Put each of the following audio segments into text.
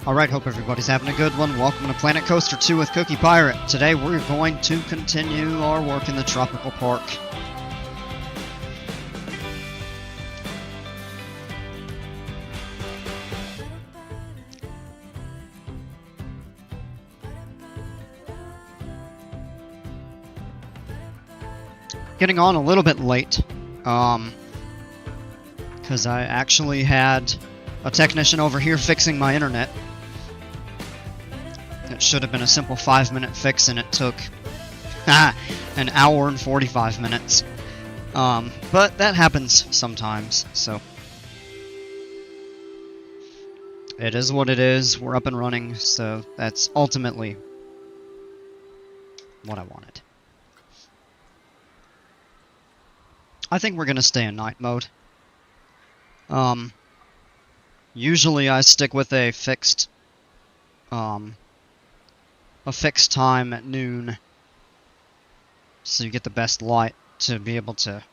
Alright, hope everybody's having a good one. Welcome to Planet Coaster 2 with Cookie Pirate. Today we're going to continue our work in the tropical park. Getting on a little bit late, because I actually had a technician over here fixing my internet. It should have been a simple 5-minute fix, and it took an hour and 45 minutes. But that happens sometimes, so it is what it is. We're up and running, so that's ultimately what I wanted. I think we're gonna stay in night mode. Usually I stick with a fixed time at noon, so you get the best light to be able to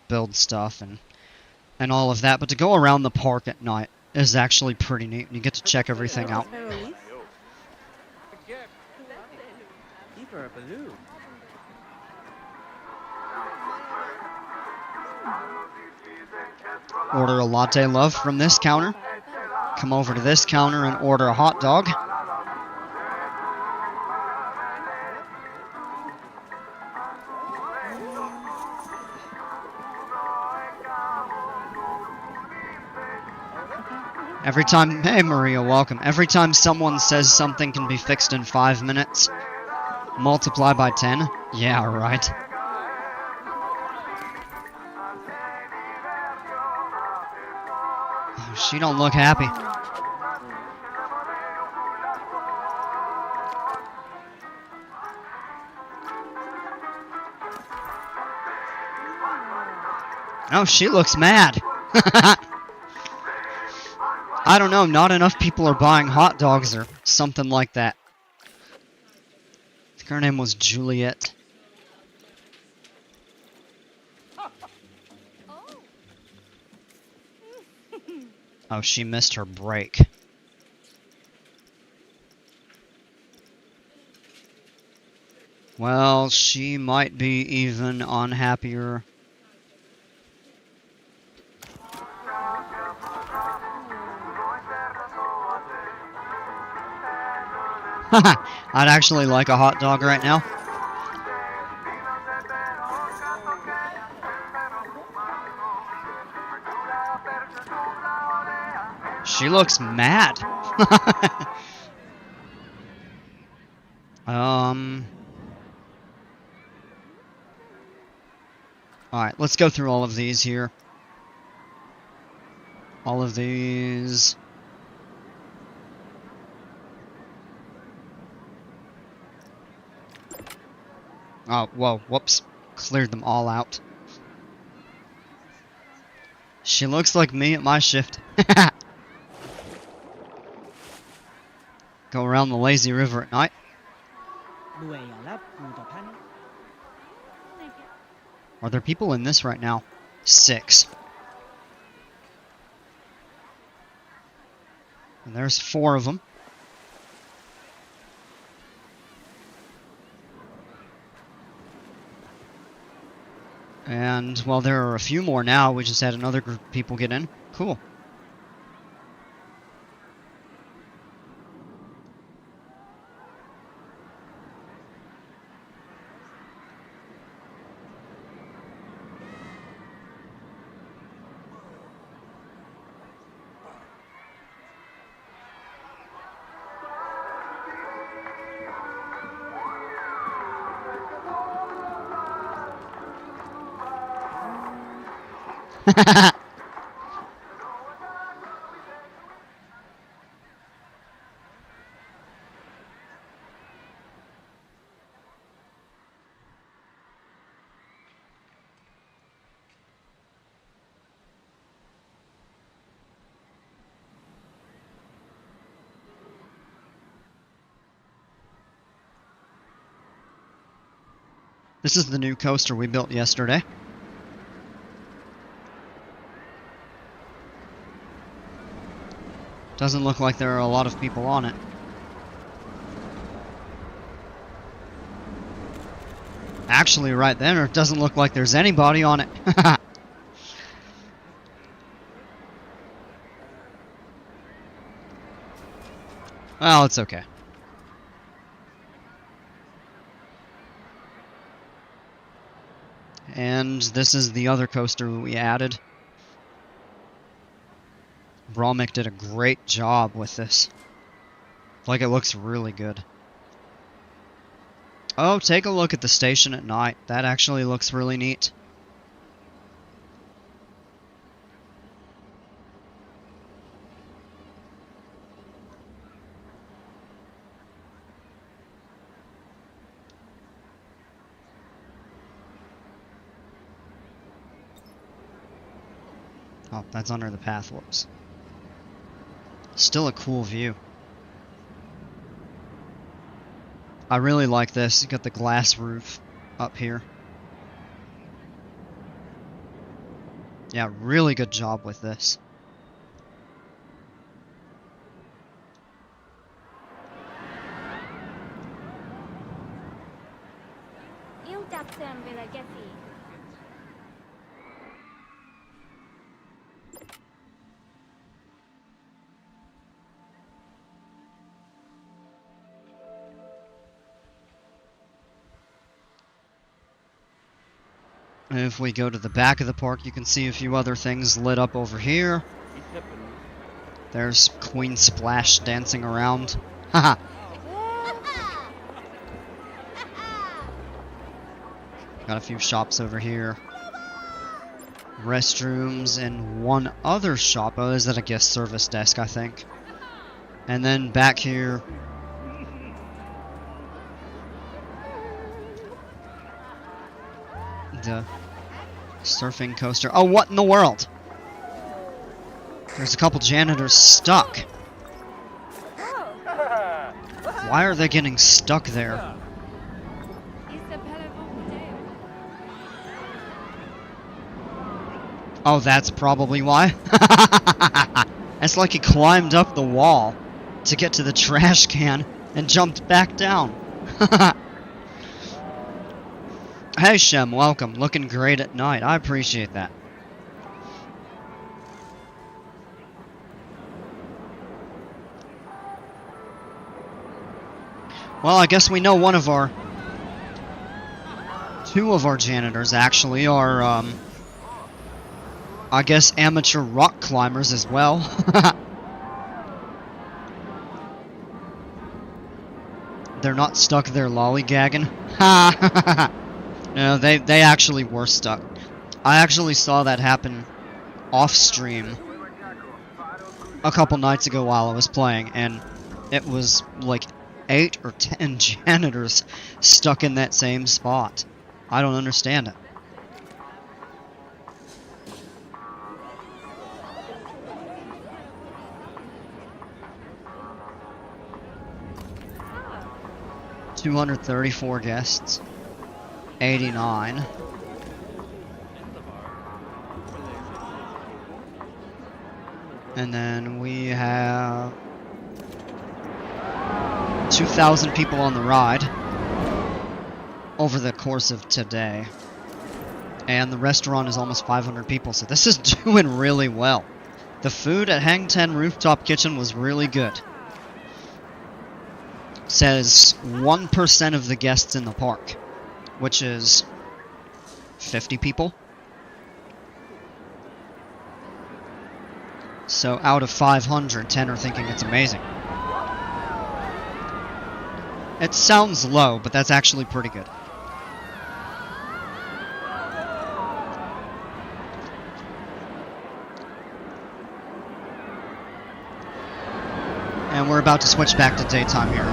build stuff and all of that. But to go around the park at night is actually pretty neat, and you get to check everything out. Order a latte love from this counter. Come over to this counter and order a hot dog. Every time, hey Maria, welcome. Every time someone says something can be fixed in 5 minutes, multiply by 10. Yeah, right. She don't look happy. Oh, she looks mad. I don't know, not enough people are buying hot dogs or something like that. I think her name was Juliet. Oh, she missed her break. Well, she might be even unhappier. I'd actually like a hot dog right now. She looks mad. Alright, let's go through all of these here. All of these. Oh, whoa, whoops. Cleared them all out. She looks like me at my shift. Go around the lazy river at night. Are there people in this right now? 6. And there's 4 of them. And, well, there are a few more now. We just had another group of people get in. Cool. This is the new coaster we built yesterday. Doesn't look like there are a lot of people on it. Actually, right there, it doesn't look like there's anybody on it. Well, it's okay. And this is the other coaster we added. Bromik did a great job with this. Like, it looks really good. Oh, take a look at the station at night. That actually looks really neat. Oh, that's under the path. Whoops. Still a cool view. I really like this. You got the glass roof up here. Yeah, really good job with this. If we go to the back of the park, you can see a few other things lit up over here. There's Queen Splash dancing around. Haha. Got a few shops over here. Restrooms and one other shop. Oh, is that a guest service desk, I think. And then back here, the surfing coaster. Oh, what in the world? There's a couple janitors stuck. Why are they getting stuck there? Oh, that's probably why. It's like he climbed up the wall to get to the trash can and jumped back down. Hey Shem, welcome. Looking great at night. I appreciate that. Well, I guess we know two of our janitors actually are, I guess amateur rock climbers as well. They're not stuck there lollygagging. Ha! No, they actually were stuck. I actually saw that happen off-stream a couple nights ago while I was playing, and it was like 8 or 10 janitors stuck in that same spot. I don't understand it. $234 guests. 89. And then we have 2,000 people on the ride over the course of today. And the restaurant is almost 500 people, so this is doing really well. The food at Hang Ten Rooftop Kitchen was really good. Says 1% of the guests in the park, which is 50 people. So out of 500, 10 are thinking it's amazing. It sounds low, but that's actually pretty good. And we're about to switch back to daytime here.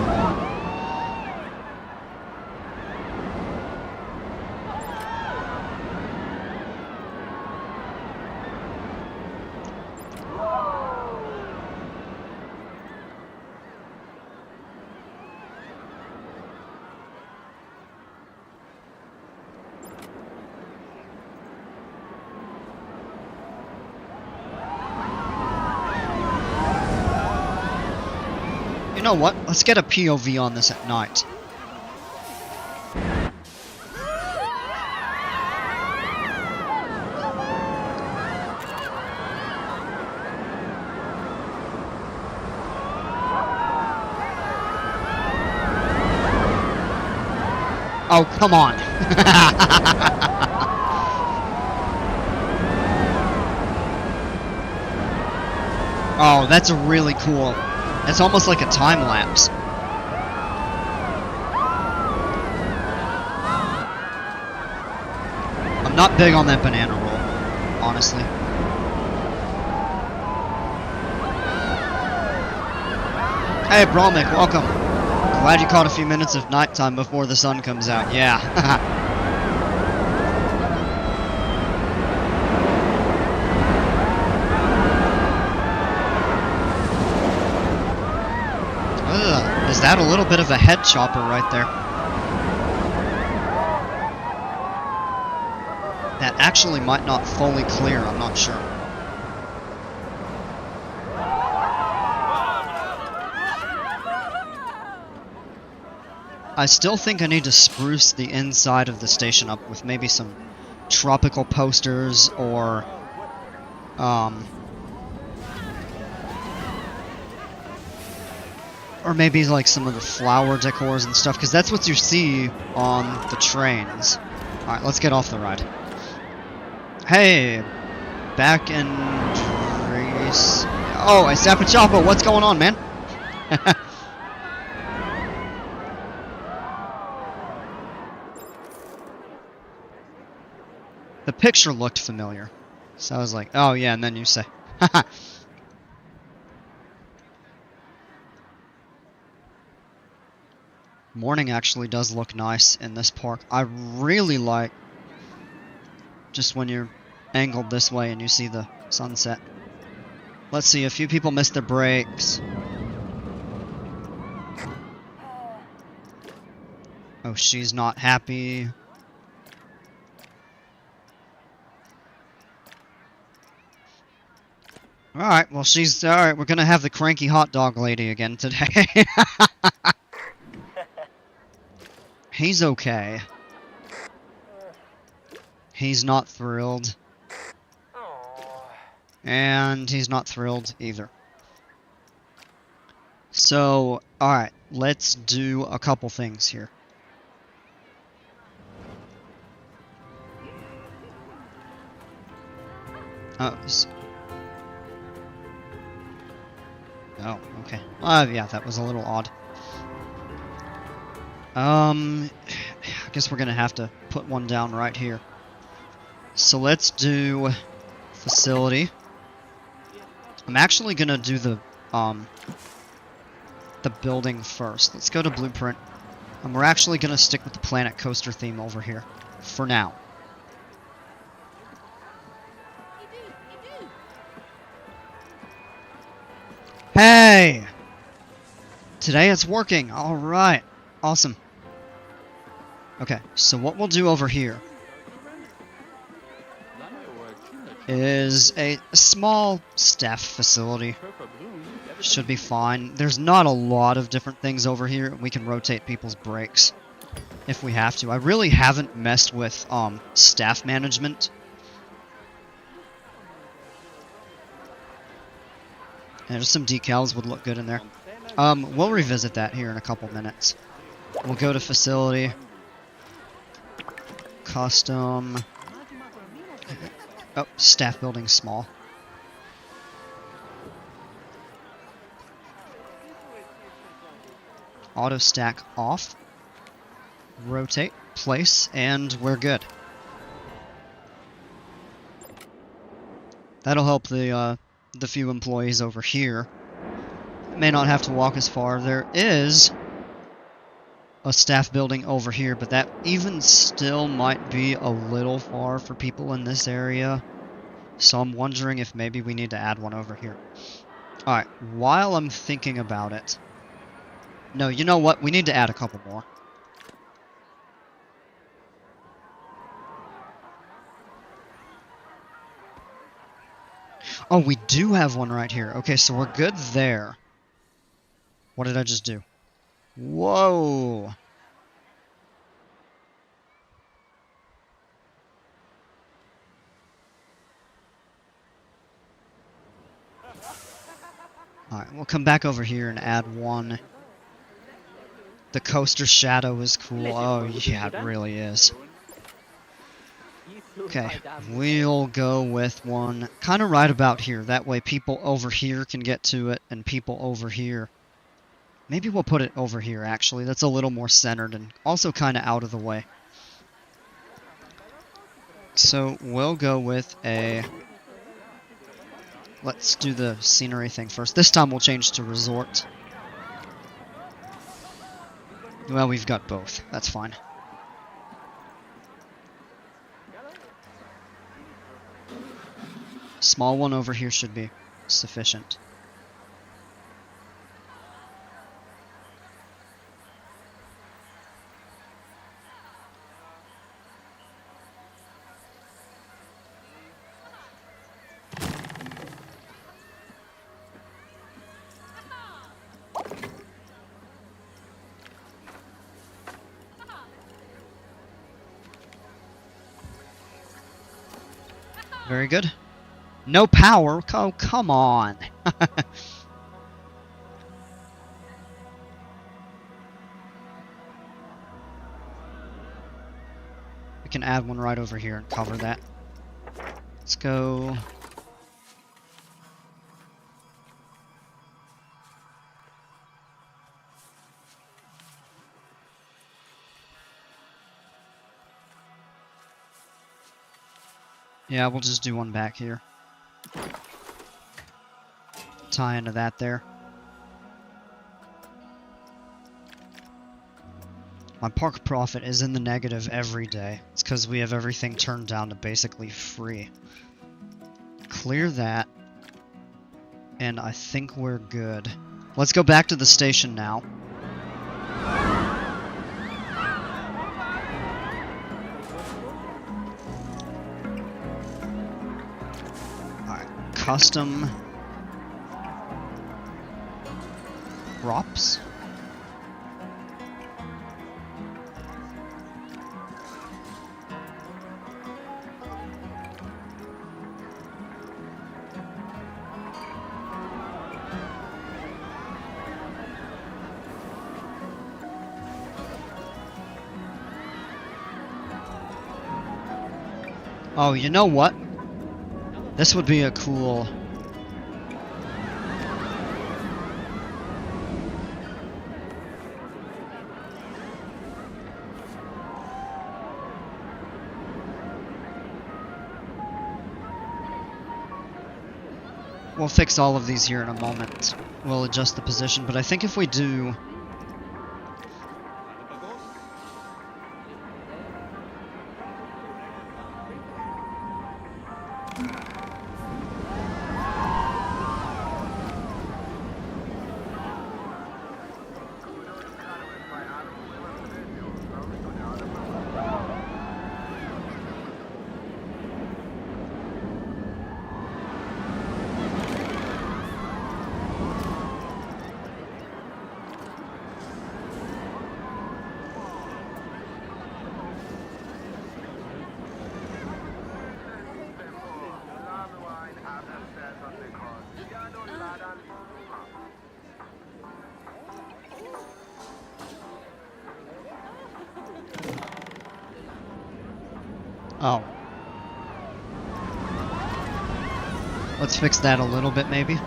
You know what? Let's get a POV on this at night. Oh, come on. Oh, that's really cool. It's almost like a time lapse. I'm not big on that banana roll, honestly. Hey, Bromik, welcome. Glad you caught a few minutes of nighttime before the sun comes out. Yeah. Is that a little bit of a head chopper right there? That actually might not fully clear, I'm not sure. I still think I need to spruce the inside of the station up with maybe some tropical posters or maybe like some of the flower decors and stuff, because that's what you see on the trains. Alright, let's get off the ride. Hey! Back in Greece. Oh, I Chapo, what's going on, man? The picture looked familiar. So I was like, oh yeah, and then you say, haha. Morning actually does look nice in this park. I really like just when you're angled this way and you see the sunset. Let's see, a few people missed their breaks. Oh, she's not happy. Alright, well she's... Alright, we're gonna have the cranky hot dog lady again today. He's okay. He's not thrilled. And he's not thrilled either. So, alright, let's do a couple things here. Oh, okay. Yeah, that was a little odd. I guess we're gonna have to put one down right here. So let's do facility. I'm actually gonna do the building first. Let's go to blueprint. And we're actually gonna stick with the Planet Coaster theme over here. For now. Hey! Today it's working. Alright. Awesome. Okay, so what we'll do over here is a small staff facility. Should be fine. There's not a lot of different things over here. We can rotate people's breaks if we have to. I really haven't messed with staff management. And just some decals would look good in there. We'll revisit that here in a couple minutes. We'll go to facility. Custom. Oh, staff building small. Auto stack off. Rotate, place, and we're good. That'll help the few employees over here. May not have to walk as far. There is a staff building over here, but that even still might be a little far for people in this area. So I'm wondering if maybe we need to add one over here. Alright, while I'm thinking about it... No, you know what? We need to add a couple more. Oh, we do have one right here. Okay, so we're good there. What did I just do? Whoa! Alright, we'll come back over here and add one. The coaster shadow is cool. Oh, yeah, it really is. Okay, we'll go with one kind of right about here. That way people over here can get to it, and people over here. Maybe we'll put it over here, actually. That's a little more centered and also kind of out of the way. So we'll go with a... Let's do the scenery thing first. This time we'll change to resort. Well, we've got both. That's fine. Small one over here should be sufficient. Very good. No power? Oh, come on. We can add one right over here and cover that. Let's go... Yeah, we'll just do one back here. Tie into that there. My park profit is in the negative every day. It's because we have everything turned down to basically free. Clear that. And I think we're good. Let's go back to the station now. Custom props. Oh, you know what? This would be a cool... We'll fix all of these here in a moment. We'll adjust the position, but I think if we do... Oh. Let's fix that a little bit, maybe.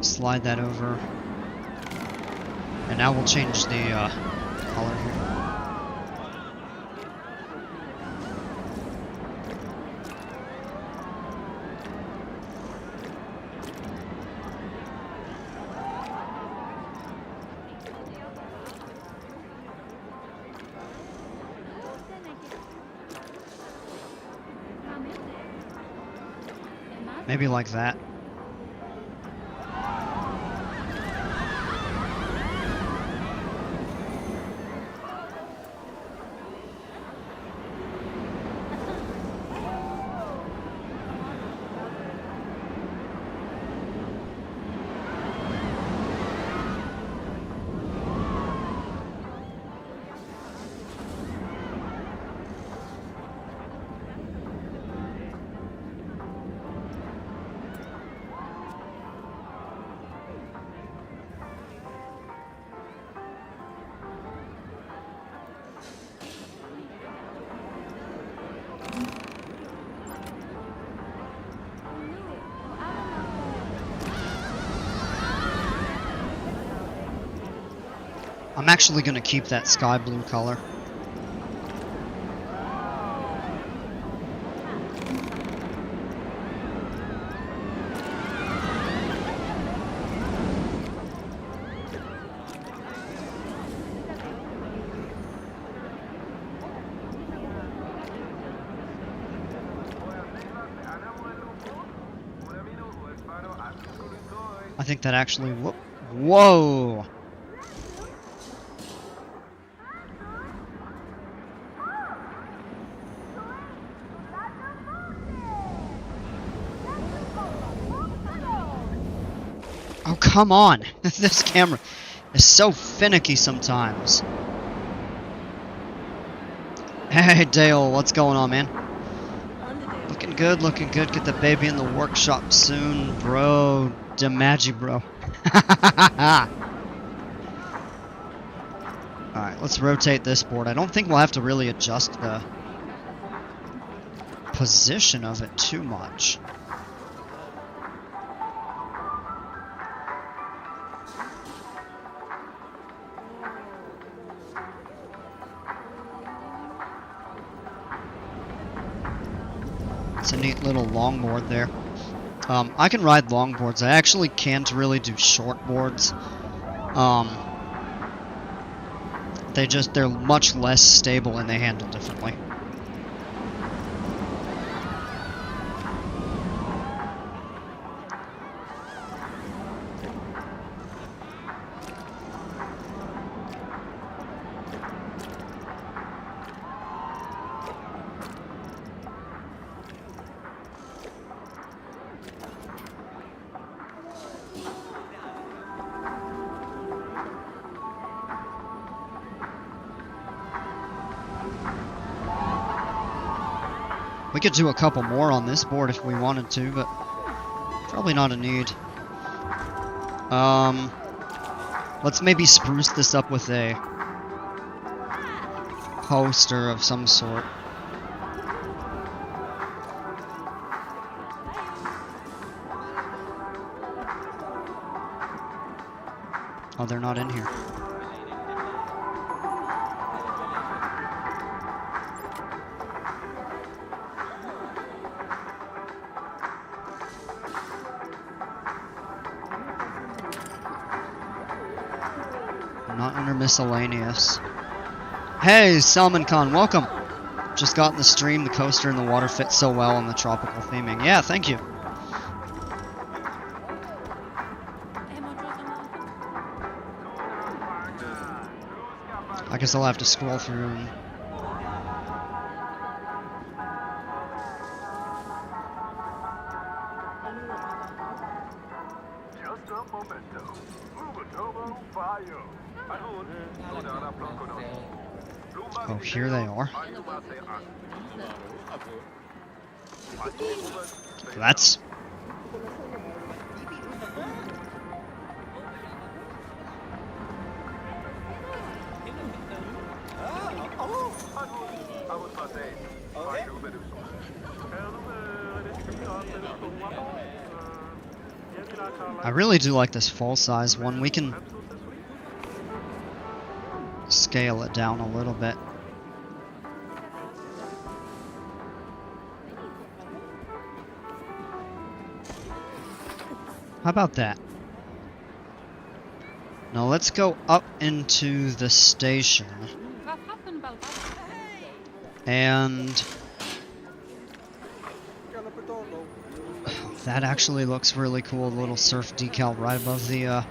Slide that over. And now we'll change the color here. Maybe like that. I'm actually going to keep that sky blue color. I think that actually... Whoa! Oh, come on! This camera is so finicky sometimes. Hey, Dale, what's going on, man? Looking good, looking good. Get the baby in the workshop soon, bro. Demagi, bro. Alright, let's rotate this board. I don't think we'll have to really adjust the position of it too much. It's a neat little longboard there. I can ride longboards. I actually can't really do shortboards. They're much less stable and they handle differently. We could do a couple more on this board if we wanted to, but probably not a need. Let's maybe spruce this up with a poster of some sort. Oh, they're not in here. Not under miscellaneous. Hey, Salmon Khan, welcome. Just got in the stream. The coaster and the water fit so well in the tropical theming. Yeah, thank you. I guess I'll have to scroll through and... Oh, here they are. That's... I really do like this full-size one. We can scale it down a little bit. How about that? Now let's go up into the station. And... that actually looks really cool, the little surf decal right above the,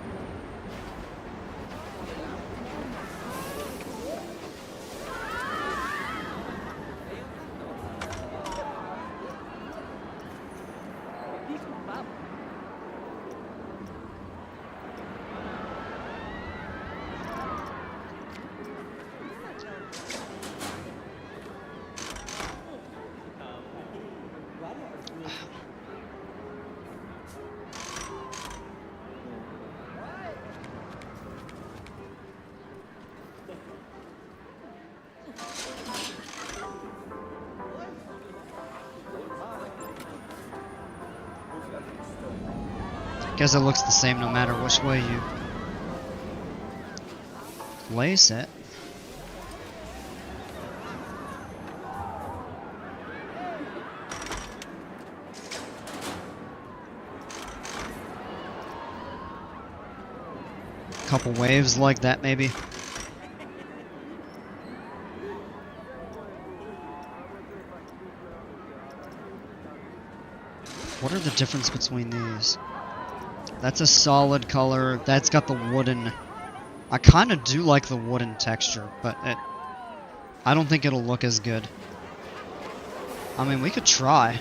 guess it looks the same no matter which way you place it. Couple waves like that, maybe. What are the difference between these? That's a solid color. That's got the wooden. I kind of do like the wooden texture, but I don't think it'll look as good. I mean, we could try.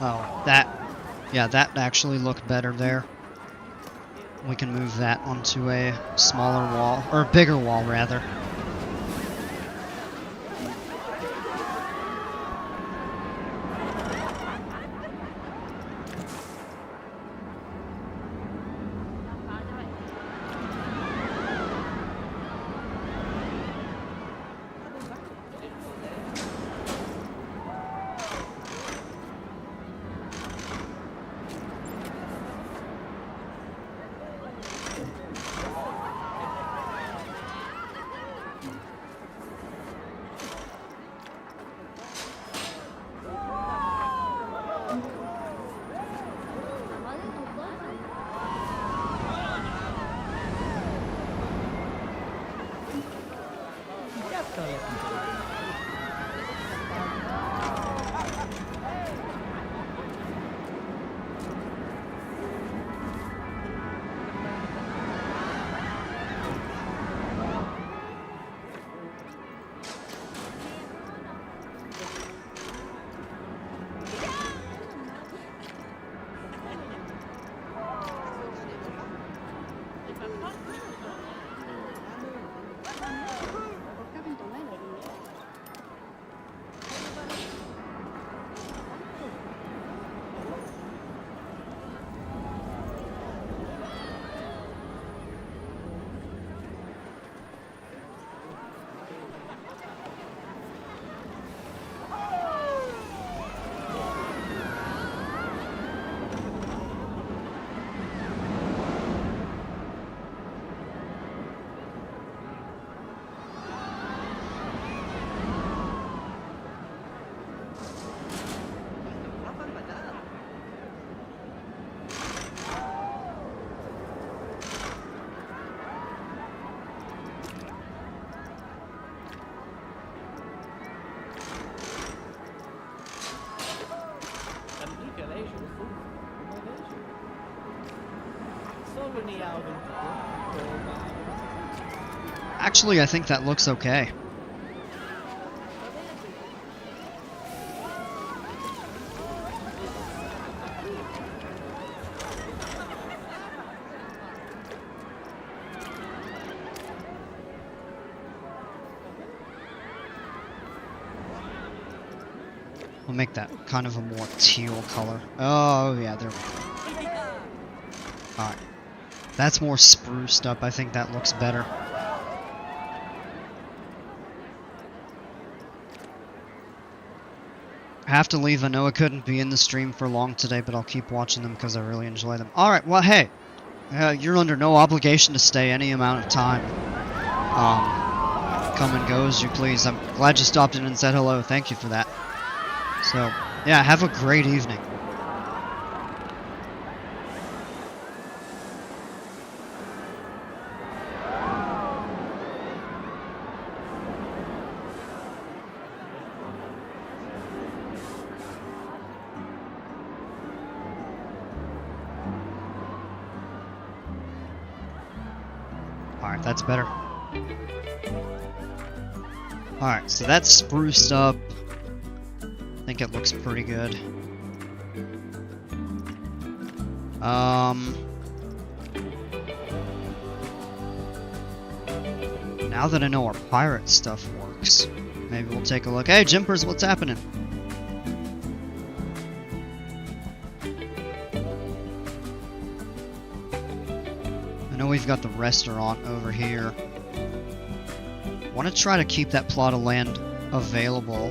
Oh, yeah, that actually looked better there. We can move that onto a smaller wall, or a bigger wall, rather. Actually, I think that looks okay. We'll make that kind of a more teal color. Oh, yeah, there we go. Alright. That's more spruced up. I think that looks better. I have to leave. I know I couldn't be in the stream for long today, but I'll keep watching them because I really enjoy them. Alright, well, hey. You're under no obligation to stay any amount of time. Come and go as you please. I'm glad you stopped in and said hello. Thank you for that. So, yeah, have a great evening. Alright, that's better. Alright, so that's spruced up. I think it looks pretty good. now that I know our pirate stuff works, maybe we'll take a look. Hey, Jimpers, what's happening? I know we've got the restaurant over here. I want to try to keep that plot of land available.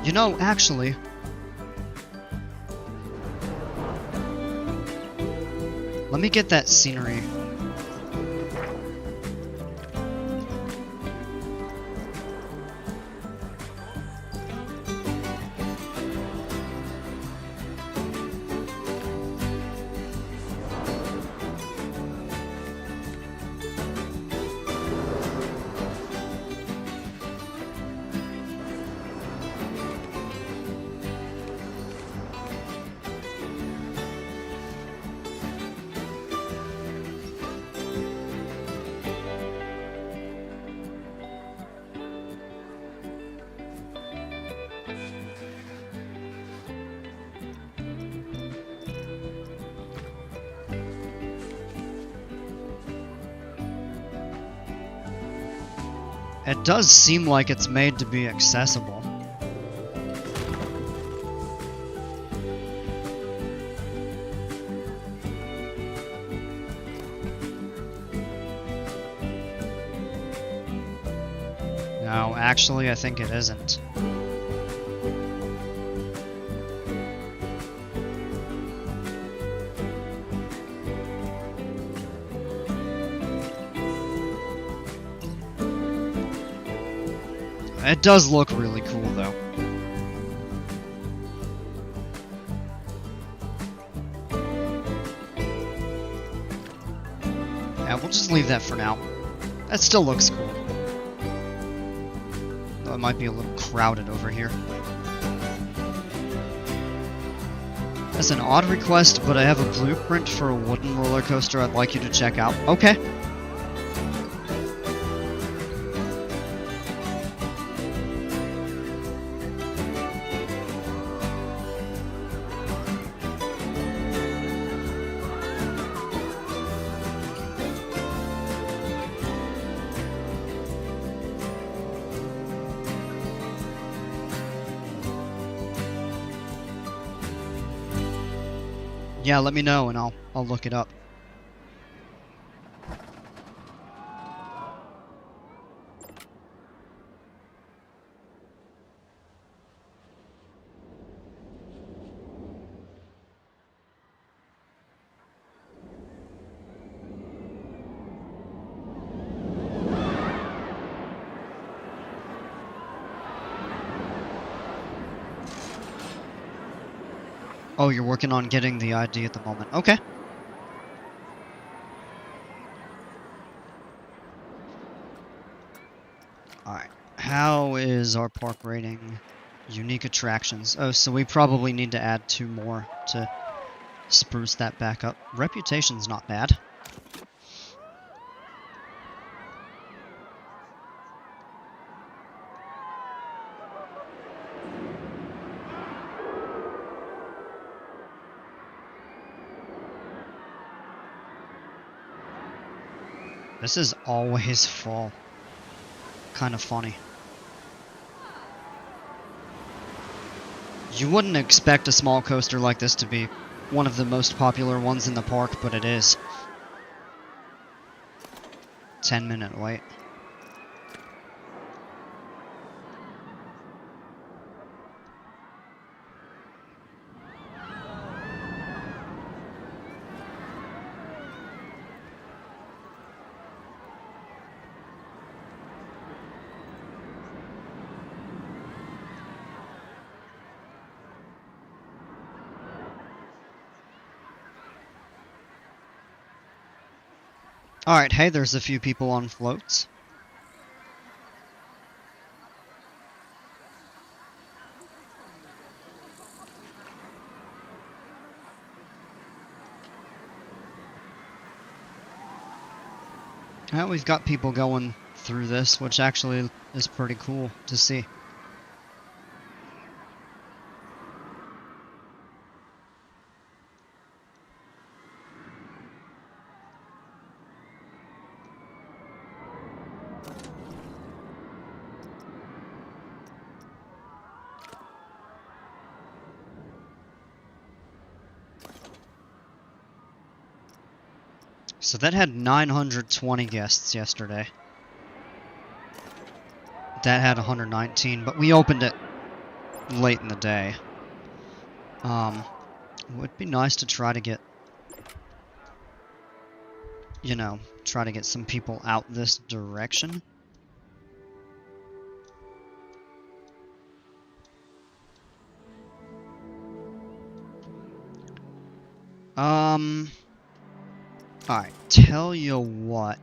You know, actually, let me get that scenery. It does seem like it's made to be accessible. No, actually, I think it isn't. It does look really cool, though. Yeah, we'll just leave that for now. That still looks cool. Though it might be a little crowded over here. That's an odd request, but I have a blueprint for a wooden roller coaster I'd like you to check out. Okay. Yeah, let me know and I'll look it up. Oh, you're working on getting the ID at the moment. Okay. Alright. How is our park rating? Unique attractions. Oh, so we probably need to add 2 more to spruce that back up. Reputation's not bad. This is always full. Kind of funny. You wouldn't expect a small coaster like this to be one of the most popular ones in the park, but it is. 10-minute wait. Alright, hey, there's a few people on floats. We've got people going through this, which actually is pretty cool to see. So that had 920 guests yesterday. That had 119, but we opened it late in the day. It would be nice to try to get, you know, try to get some people out this direction. Alright, tell you what.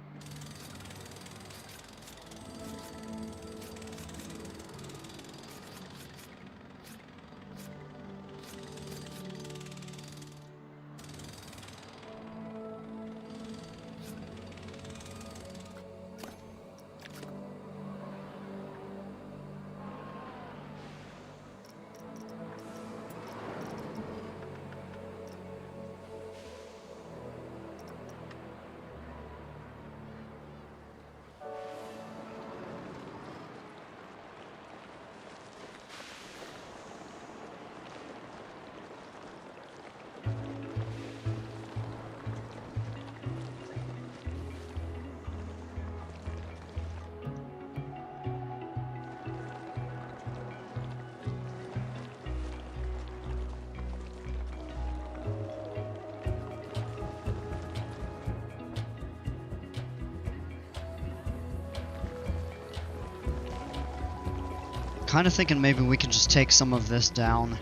Kind of thinking maybe we can just take some of this down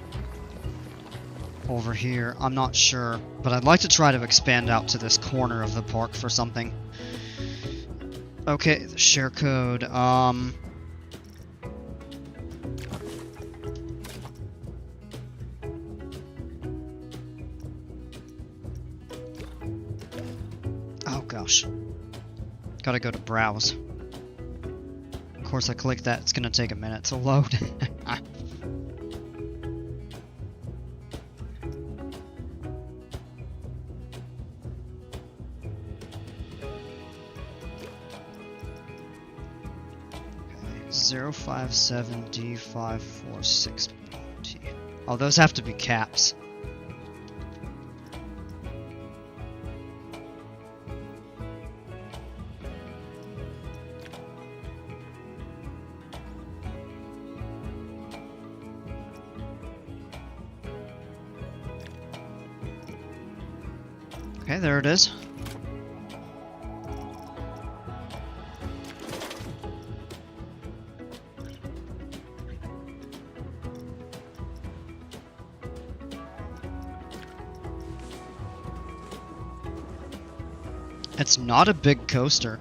over here. I'm not sure, but I'd like to try to expand out to this corner of the park for something. Okay, the share code. Oh gosh. Gotta go to browse. Of course, I click that, it's gonna take a minute to load. Okay, 057D546T. Oh, those have to be caps. Okay, there it is. It's not a big coaster.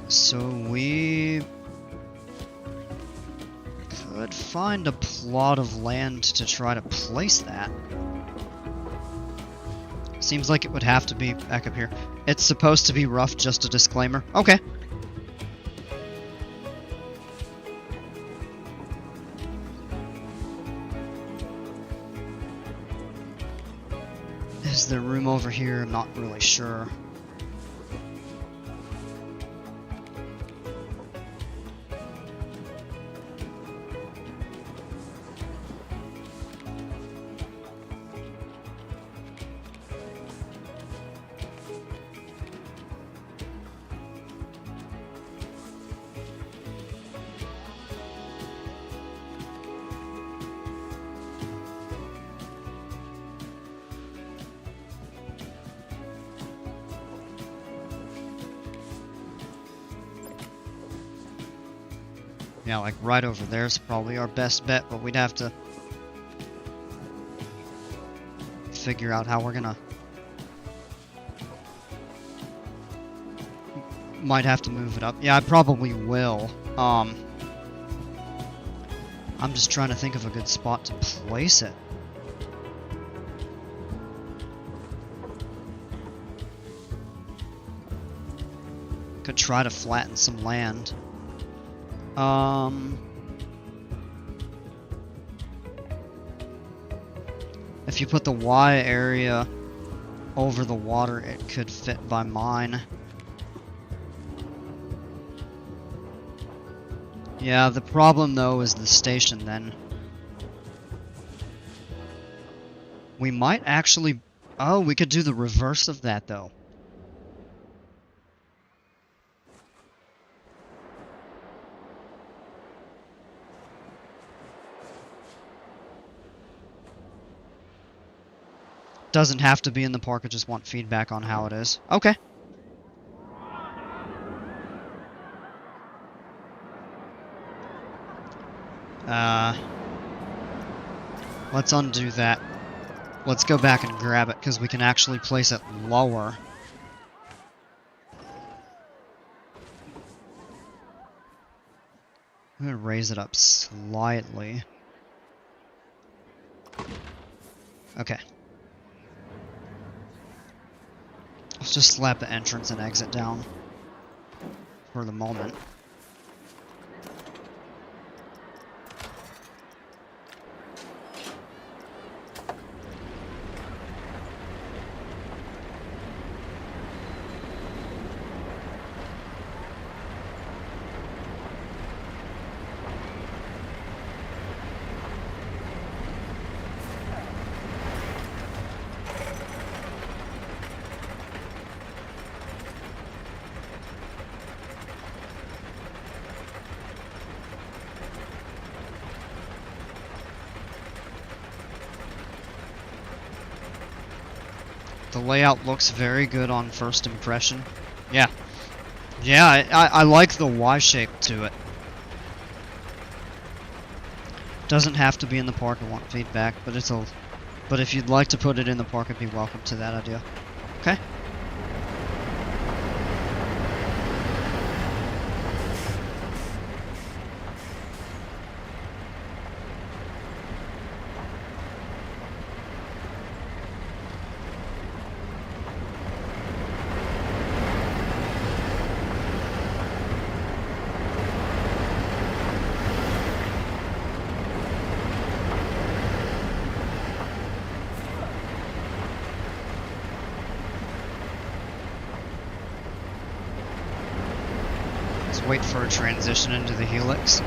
So we could find a plot of land to try to place that. Seems like it would have to be back up here. It's supposed to be rough, just a disclaimer. Okay. Is there room over here? I'm not really sure. Yeah, like right over there is probably our best bet, but we'd have to figure out how we're gonna... Might have to move it up. Yeah, I probably will. I'm just trying to think of a good spot to place it. Could try to flatten some land. If you put the Y area over the water, it could fit by mine. Yeah, the problem though is the station then. We might actually... Oh, we could do the reverse of that, though. Doesn't have to be in the park, I just want feedback on how it is. Okay. Let's undo that. Let's go back and grab it, because we can actually place it lower. I'm going to raise it up slightly. Okay. Let's just slap the entrance and exit down for the moment. The layout looks very good on first impression. Yeah. Yeah, I like the Y shape to it. Doesn't have to be in the park, I want feedback, but but if you'd like to put it in the park, I'd be welcome to that idea. Okay. Let's wait for a transition into the helix.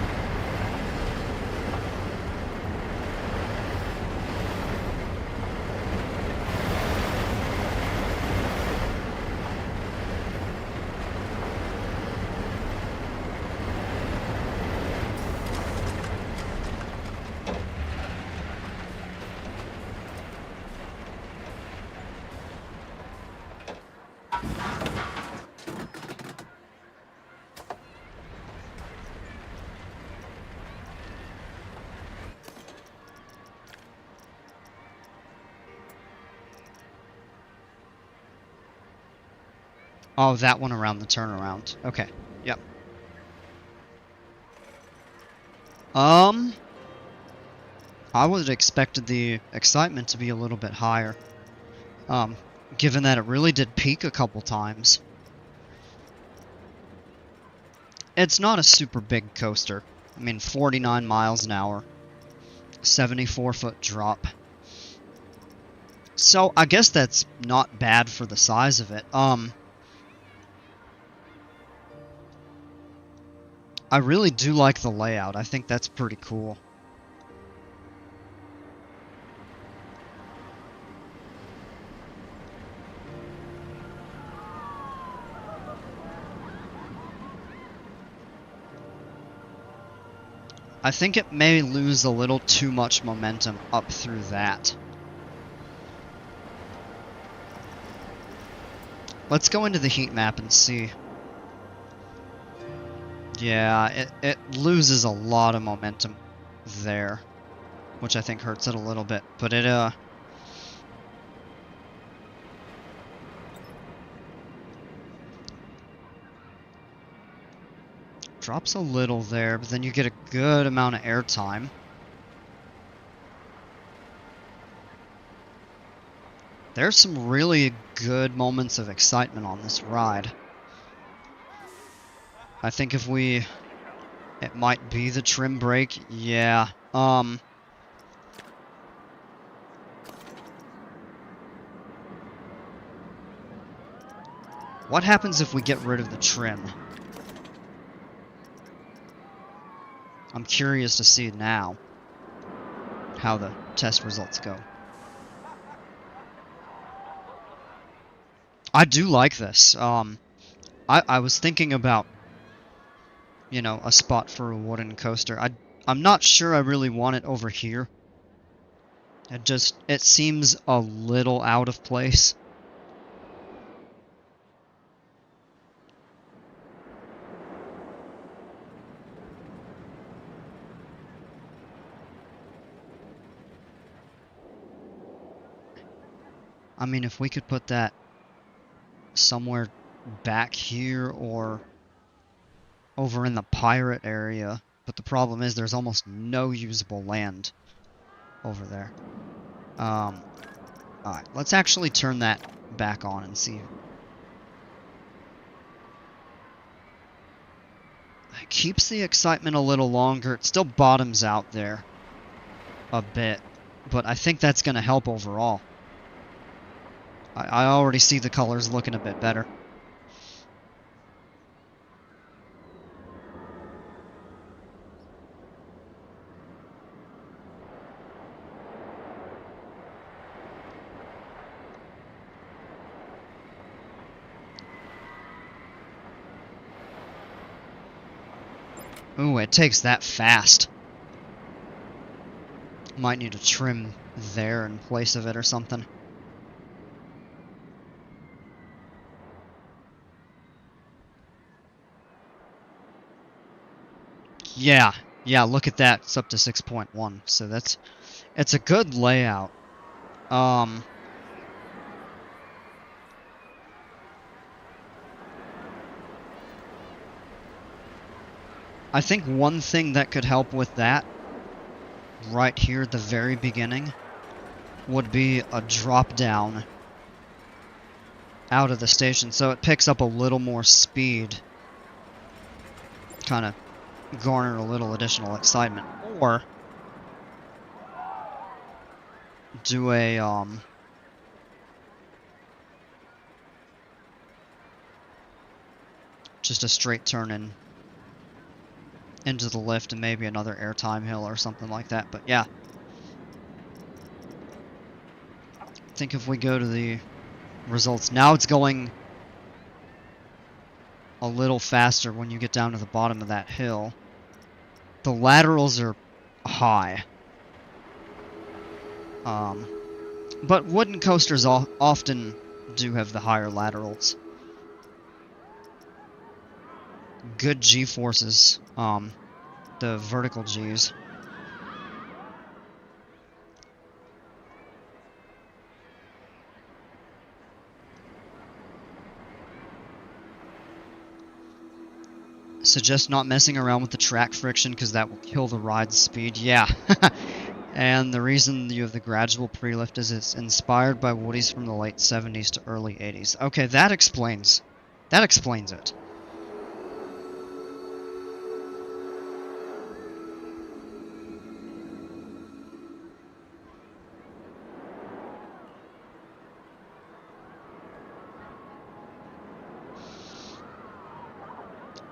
Oh, that one around the turnaround. Okay. Yep. I would have expected the excitement to be a little bit higher. Given that it really did peak a couple times. It's not a super big coaster. I mean, 49 miles an hour. 74-foot drop. So, I guess that's not bad for the size of it. I really do like the layout. I think that's pretty cool. I think it may lose a little too much momentum up through that. Let's go into the heat map and see. Yeah, it loses a lot of momentum there, which I think hurts it a little bit, but it drops a little there, but then you get a good amount of airtime. There's some really good moments of excitement on this ride. I think if we... It might be the trim brake. Yeah. What happens if we get rid of the trim? I'm curious to see now how the test results go. I do like this. I was thinking about, a spot for a wooden coaster. I'm not sure I really want it over here. It seems a little out of place. I mean, if we could put that somewhere back here or over in the pirate area, but the problem is there's almost no usable land over there. Alright, let's actually turn that back on and see. It keeps the excitement a little longer. It still bottoms out there a bit, but I think that's going to help overall. I already see the colors looking a bit better. Ooh, it takes that fast. Might need to trim there in place of it or something. Yeah, look at that. It's up to 6.1, so it's a good layout. I think one thing that could help with that, right here at the very beginning, would be a drop down out of the station, so it picks up a little more speed. Kind of garner a little additional excitement. Or do a just a straight turn into the lift and maybe another airtime hill or something like that. But yeah, I think if we go to the results now, it's going a little faster when you get down to the bottom of that hill. The laterals are high. But wooden coasters often do have the higher laterals. Good G-forces, the vertical Gs. Suggest not messing around with the track friction because that will kill the ride's speed. Yeah. And the reason you have the gradual pre-lift is it's inspired by Woodies from the late 70s to early 80s. Okay, that explains it.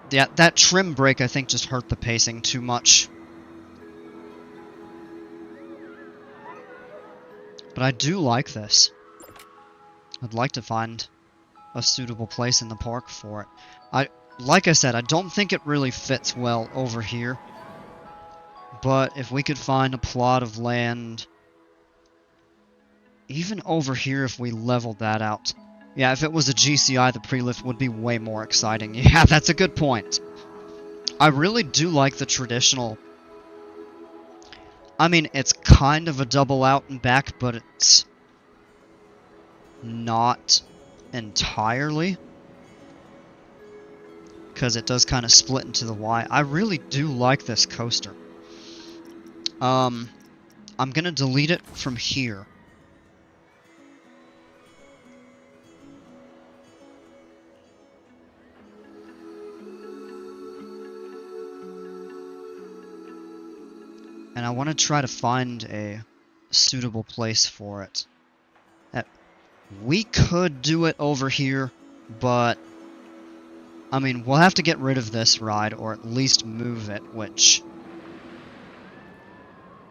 Yeah, that trim brake I think just hurt the pacing too much. But I do like this. I'd like to find a suitable place in the park for it. Like I said, I don't think it really fits well over here. But if we could find a plot of land, even over here if we leveled that out. Yeah, if it was a GCI, the pre-lift would be way more exciting. Yeah, that's a good point. I really do like the traditional. I mean, it's kind of a double out and back, but it's not entirely. Because it does kind of split into the Y. I really do like this coaster. I'm going to delete it from here. And I want to try to find a suitable place for it. We could do it over here, but I mean, we'll have to get rid of this ride, or at least move it, which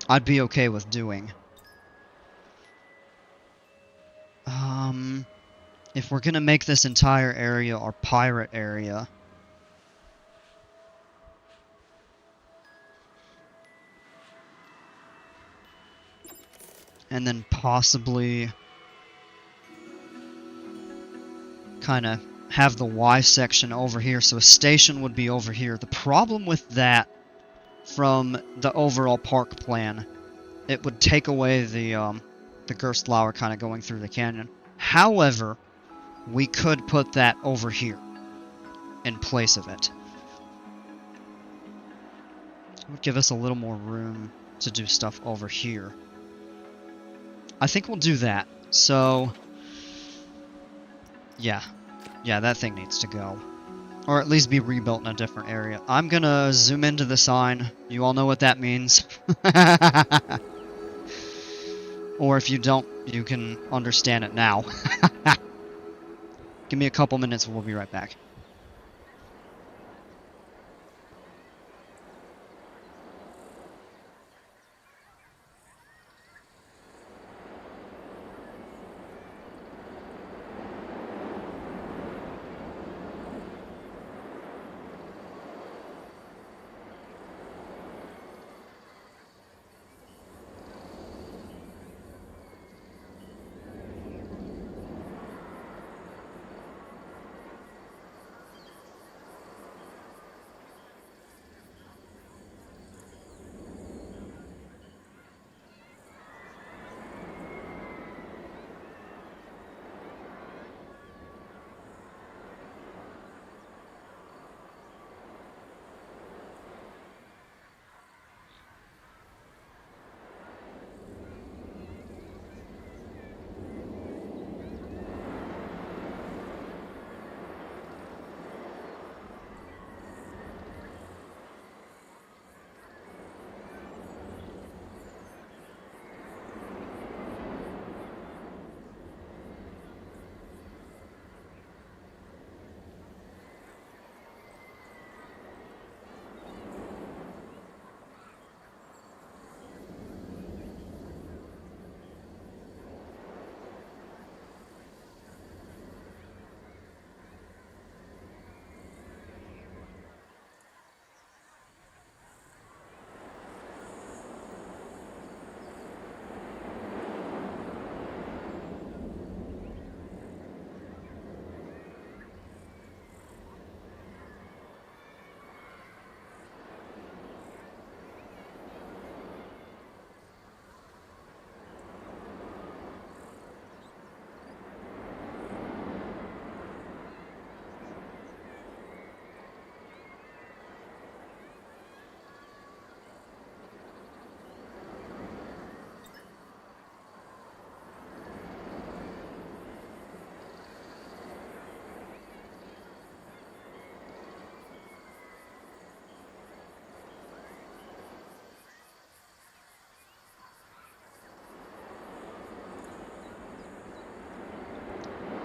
I'd be okay with doing. if we're gonna make this entire area our pirate area, and then possibly kind of have the Y section over here, so a station would be over here. The problem with that, from the overall park plan, it would take away the Gerstlower kind of going through the canyon. However, we could put that over here in place of it. It would give us a little more room to do stuff over here. I think we'll do that. So, yeah, that thing needs to go. Or at least be rebuilt in a different area. I'm gonna zoom into the sign. You all know what that means. Or if you don't, you can understand it now. Give me a couple minutes, we'll be right back.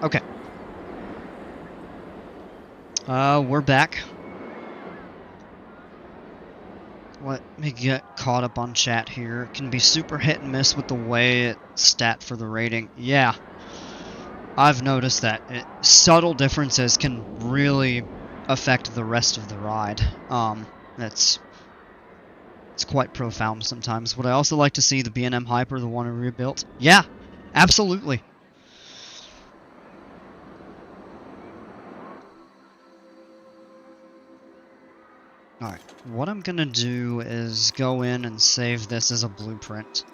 Okay. We're back. Let me get caught up on chat here. It can be super hit and miss with the way it's stat for the rating. Yeah. I've noticed that. Subtle differences can really affect the rest of the ride. It's quite profound sometimes. Would I also like to see the B&M Hyper, the one I rebuilt? Yeah, absolutely. Alright, what I'm gonna do is go in and save this as a blueprint.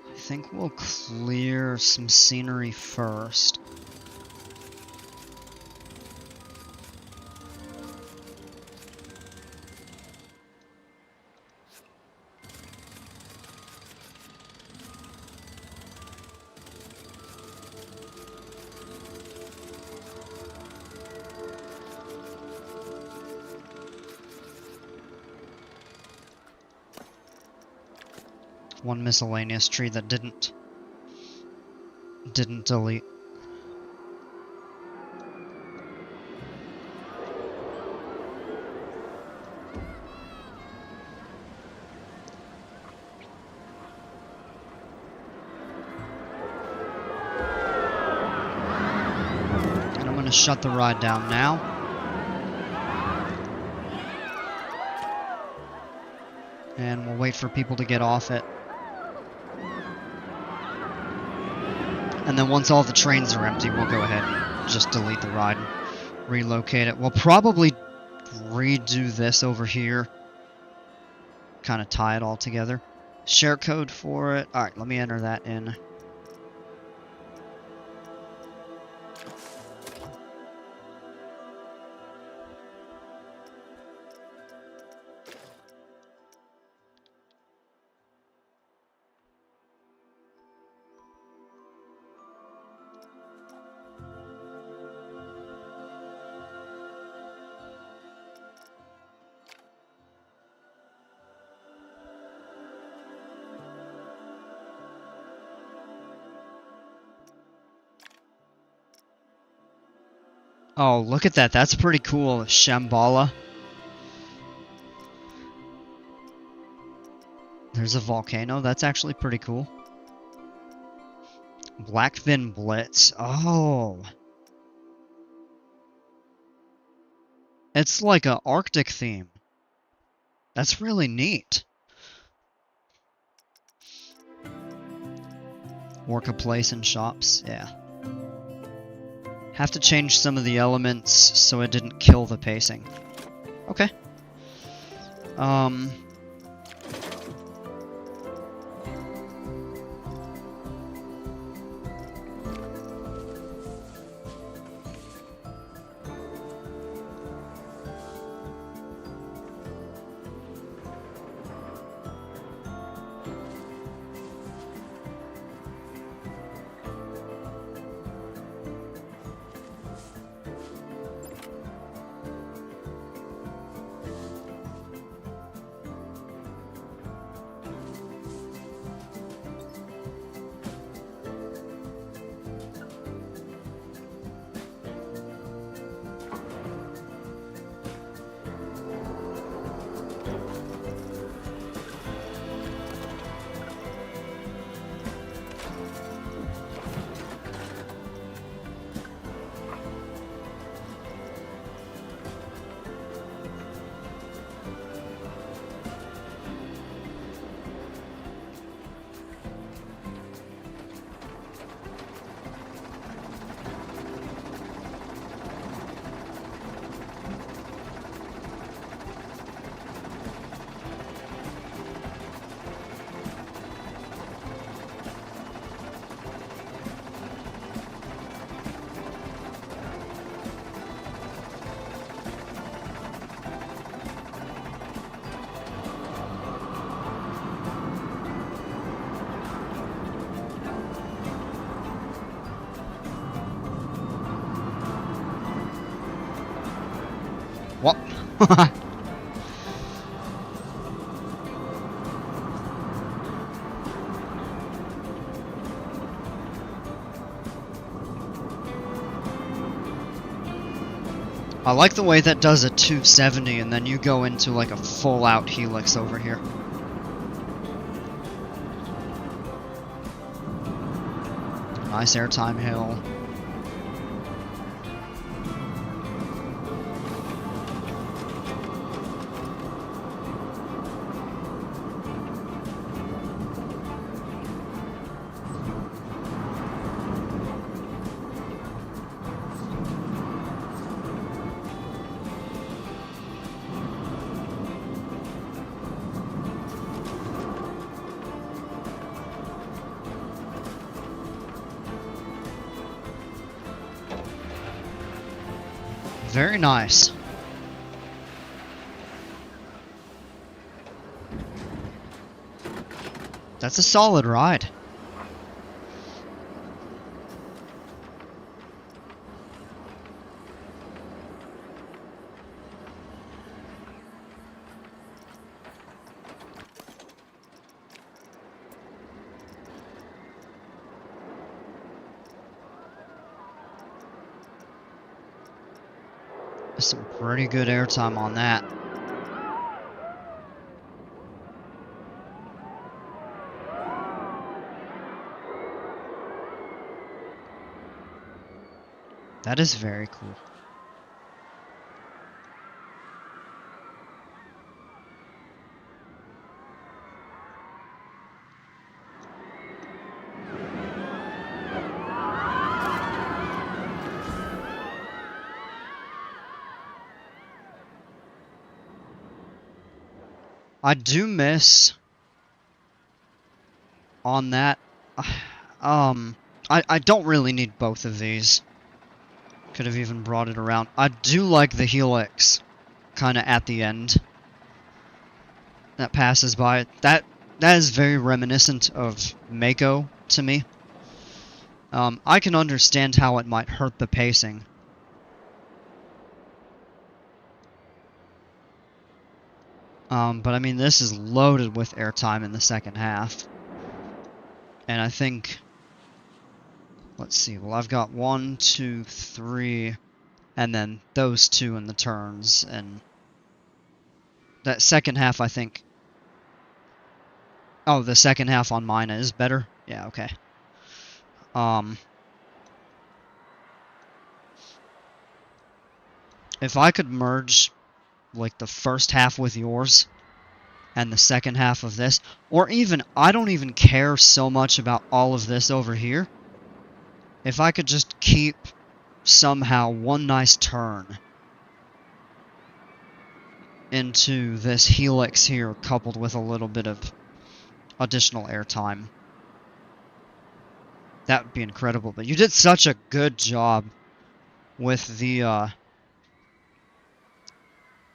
I think we'll clear some scenery first. One miscellaneous tree that didn't delete. gonna shut the ride down now. And we'll wait for people to get off it. And then once all the trains are empty, we'll go ahead and just delete the ride and relocate it. We'll probably redo this over here. Kind of tie it all together. Share code for it. Alright, let me enter that in. Oh, look at that. That's pretty cool. Shambhala. There's a volcano. That's actually pretty cool. Blackfin Blitz. Oh. It's like an Arctic theme. That's really neat. Work a place in shops. Yeah. Have to change some of the elements so it didn't kill the pacing. Okay. What? I like the way that does a 270 and then you go into like a full out helix over here. Nice airtime hill. Very nice. That's a solid ride. Some pretty good airtime on that. That is very cool. I do miss on that. I don't really need both of these. Could have even brought it around. I do like the helix kind of at the end that passes by. That is very reminiscent of Mako to me. I can understand how it might hurt the pacing. But I mean, this is loaded with airtime in the second half. And I think, let's see, well, I've got 1, 2, 3, and then those two in the turns, and that second half, I think. Oh, the second half on mine is better? Yeah, okay. If I could merge, like, the first half with yours, and the second half of this, or even, I don't even care so much about all of this over here. If I could just keep, somehow, one nice turn into this helix here, coupled with a little bit of additional airtime. That would be incredible, but you did such a good job with the,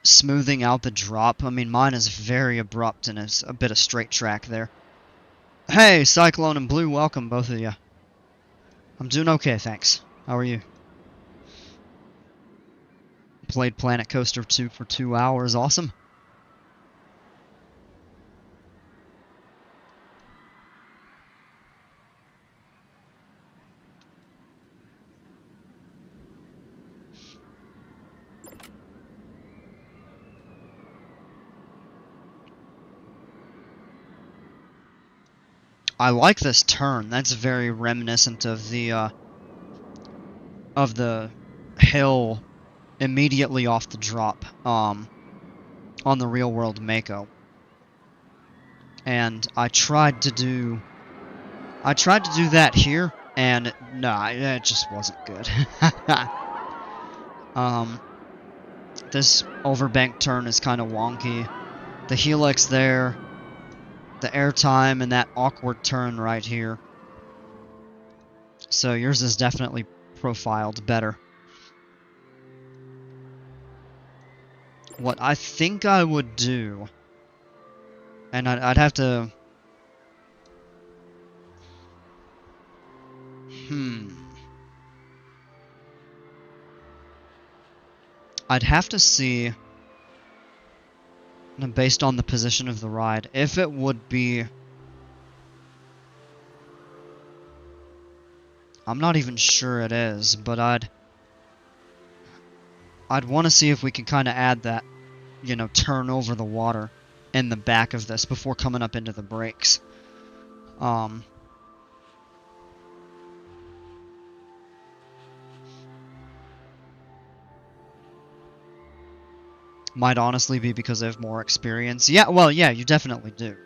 smoothing out the drop. I mean, mine is very abrupt and is a bit of straight track there. Hey, Cyclone and Blue, welcome, both of you. I'm doing okay, thanks. How are you? Played Planet Coaster 2 for 2 hours, awesome. I like this turn. That's very reminiscent of the hill immediately off the drop, on the Real World Mako. And I tried to do that here, and no, it just wasn't good. This overbank turn is kind of wonky. The helix there, the airtime, and that awkward turn right here. So yours is definitely profiled better. What I think I would do, and I'd have to... I'd have to see, based on the position of the ride, if it would be... I'm not even sure it is, but I'd want to see if we can kind of add that, turn over the water in the back of this before coming up into the brakes. Might honestly be because I have more experience. Yeah, well, yeah, you definitely do.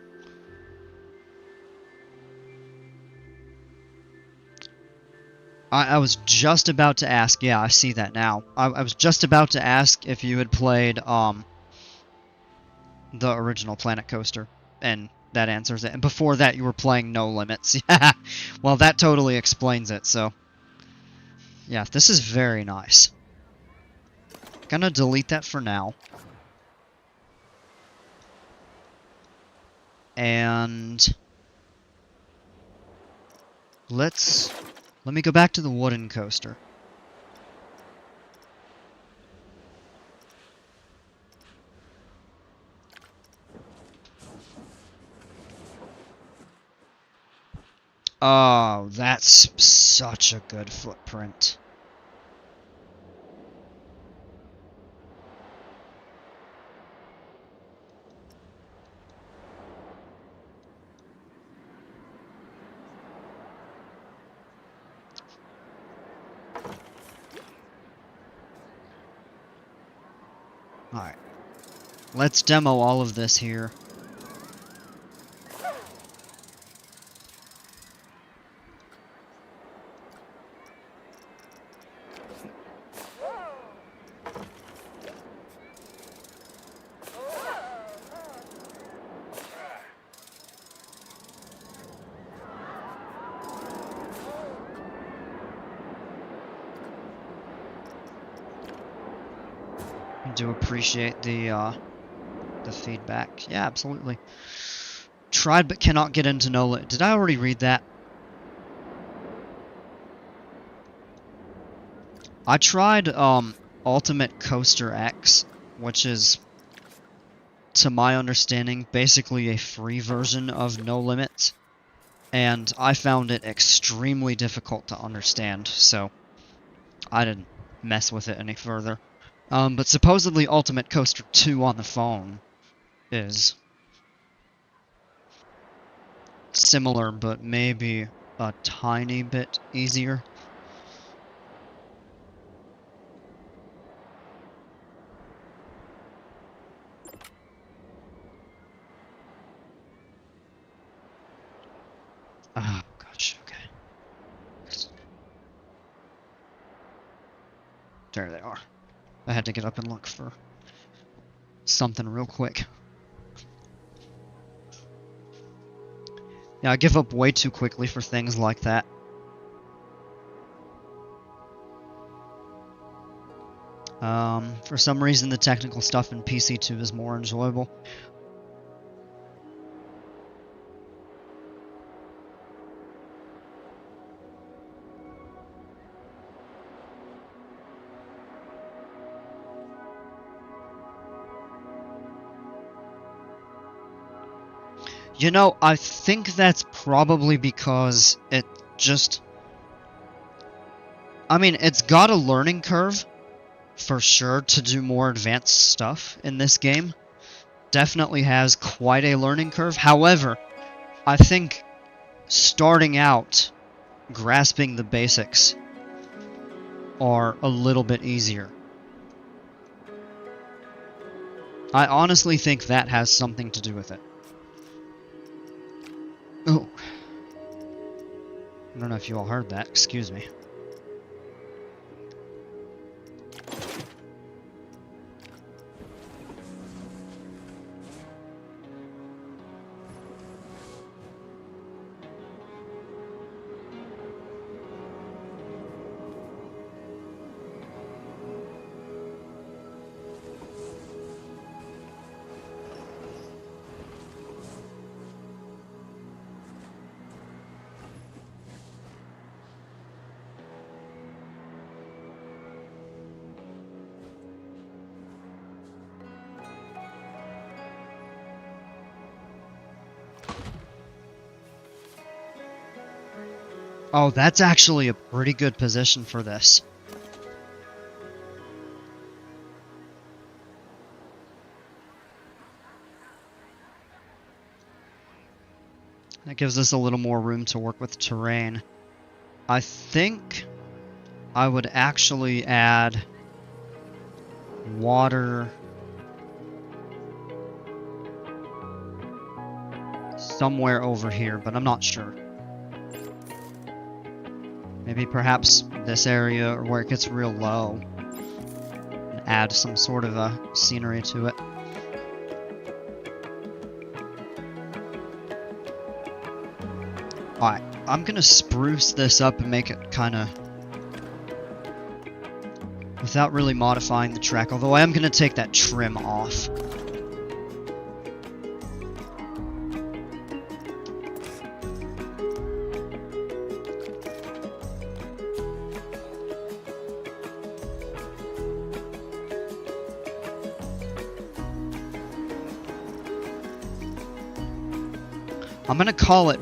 I was just about to ask, yeah, I see that now. I was just about to ask if you had played, the original Planet Coaster, and that answers it. And before that, you were playing No Limits. Yeah, well, that totally explains it, so... Yeah, this is very nice. Gonna delete that for now. And... Let me go back to the wooden coaster. Oh, that's such a good footprint. Alright. Let's demo all of this here. I do appreciate the feedback. Yeah, absolutely. Tried but cannot get into no limit. Did I already read that? I tried Ultimate Coaster X, which is, to my understanding, basically a free version of No Limit, and I found it extremely difficult to understand, so I didn't mess with it any further. But supposedly Ultimate Coaster 2 on the phone is similar, but maybe a tiny bit easier. Oh, gosh, okay. There they are. I had to get up and look for something real quick. Yeah, I give up way too quickly for things like that. For some reason the technical stuff in PC2 is more enjoyable. You know, I think that's probably because it just... I mean, it's got a learning curve, for sure, to do more advanced stuff in this game. Definitely has quite a learning curve. However, I think starting out, grasping the basics are a little bit easier. I honestly think that has something to do with it. Oh. I don't know if you all heard that. Excuse me. Oh, that's actually a pretty good position for this. That gives us a little more room to work with terrain. I think I would actually add water somewhere over here, but I'm not sure. Maybe perhaps this area, or where it gets real low, and add some sort of a scenery to it. Alright, I'm gonna spruce this up and make it kinda... without really modifying the track, although I am gonna take that trim off. I'm gonna call it...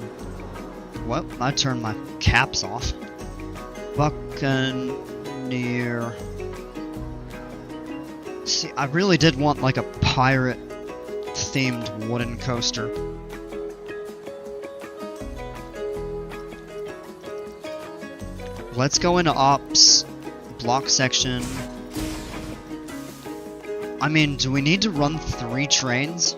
Well, I turned my caps off. Buccaneer... See, I really did want like a pirate-themed wooden coaster. Let's go into ops, block section, I mean, do we need to run 3 trains?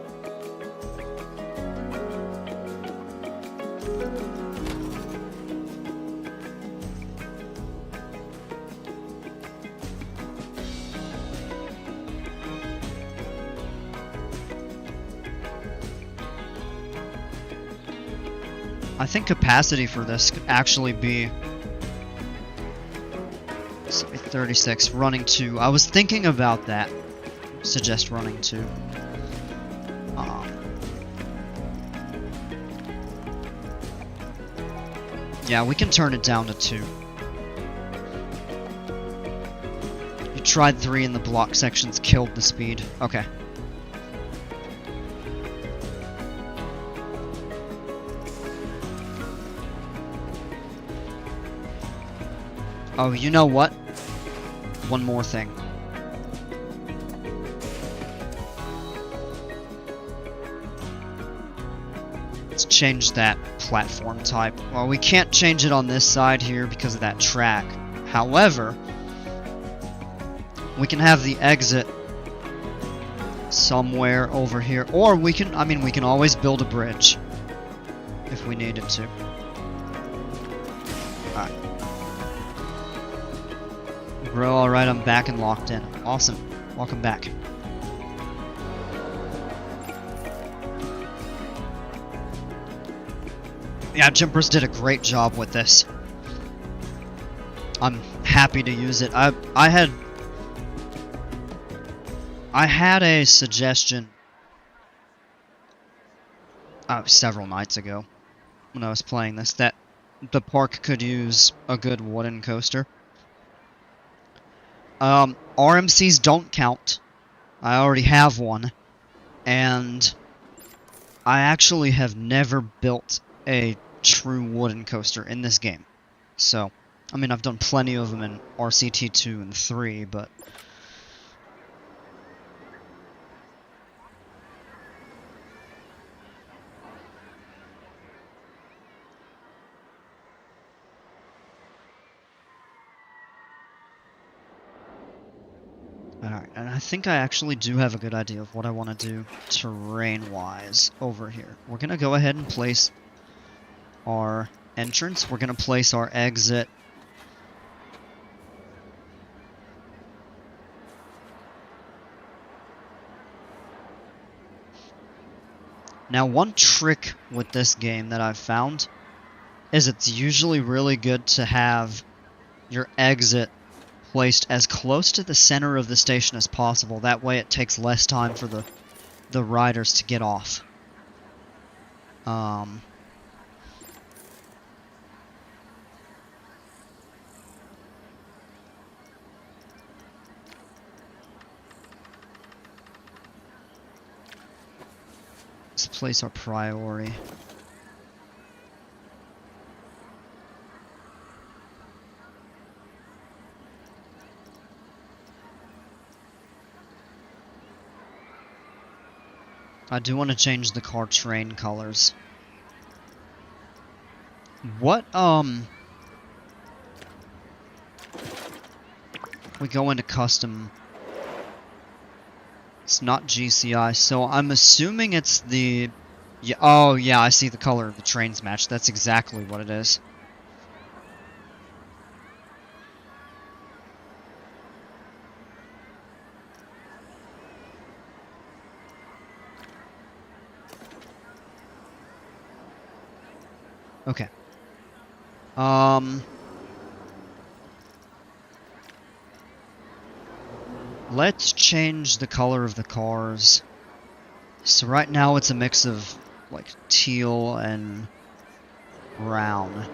I think capacity for this could actually be 36, running 2. I was thinking about that. Suggest running 2. Yeah, we can turn it down to 2. You tried 3 and the block sections killed the speed. Okay. Oh, you know what? One more thing. Let's change that platform type. Well, we can't change it on this side here because of that track. However, we can have the exit somewhere over here. Or we can, I mean, we can always build a bridge if we needed to. Alright. Bro, alright, I'm back and locked in. Awesome. Welcome back. Yeah, Jumpers did a great job with this. I'm happy to use it. I had a suggestion several nights ago when I was playing this that the park could use a good wooden coaster. RMCs don't count. I already have one, and I actually have never built a true wooden coaster in this game. So, I mean, I've done plenty of them in RCT 2 and 3, but alright, and I think I actually do have a good idea of what I want to do terrain-wise over here. We're going to go ahead and place our entrance. We're going to place our exit. Now, one trick with this game that I've found is it's usually really good to have your exit placed as close to the center of the station as possible. That way it takes less time for the riders to get off. Let's place our priority. I do want to change the car train colors. What, we go into custom. It's not GCI, so I'm assuming it's the... Yeah, oh, yeah, I see the color of the trains match. That's exactly what it is. Okay. Let's change the color of the cars. So right now it's a mix of like teal and brown.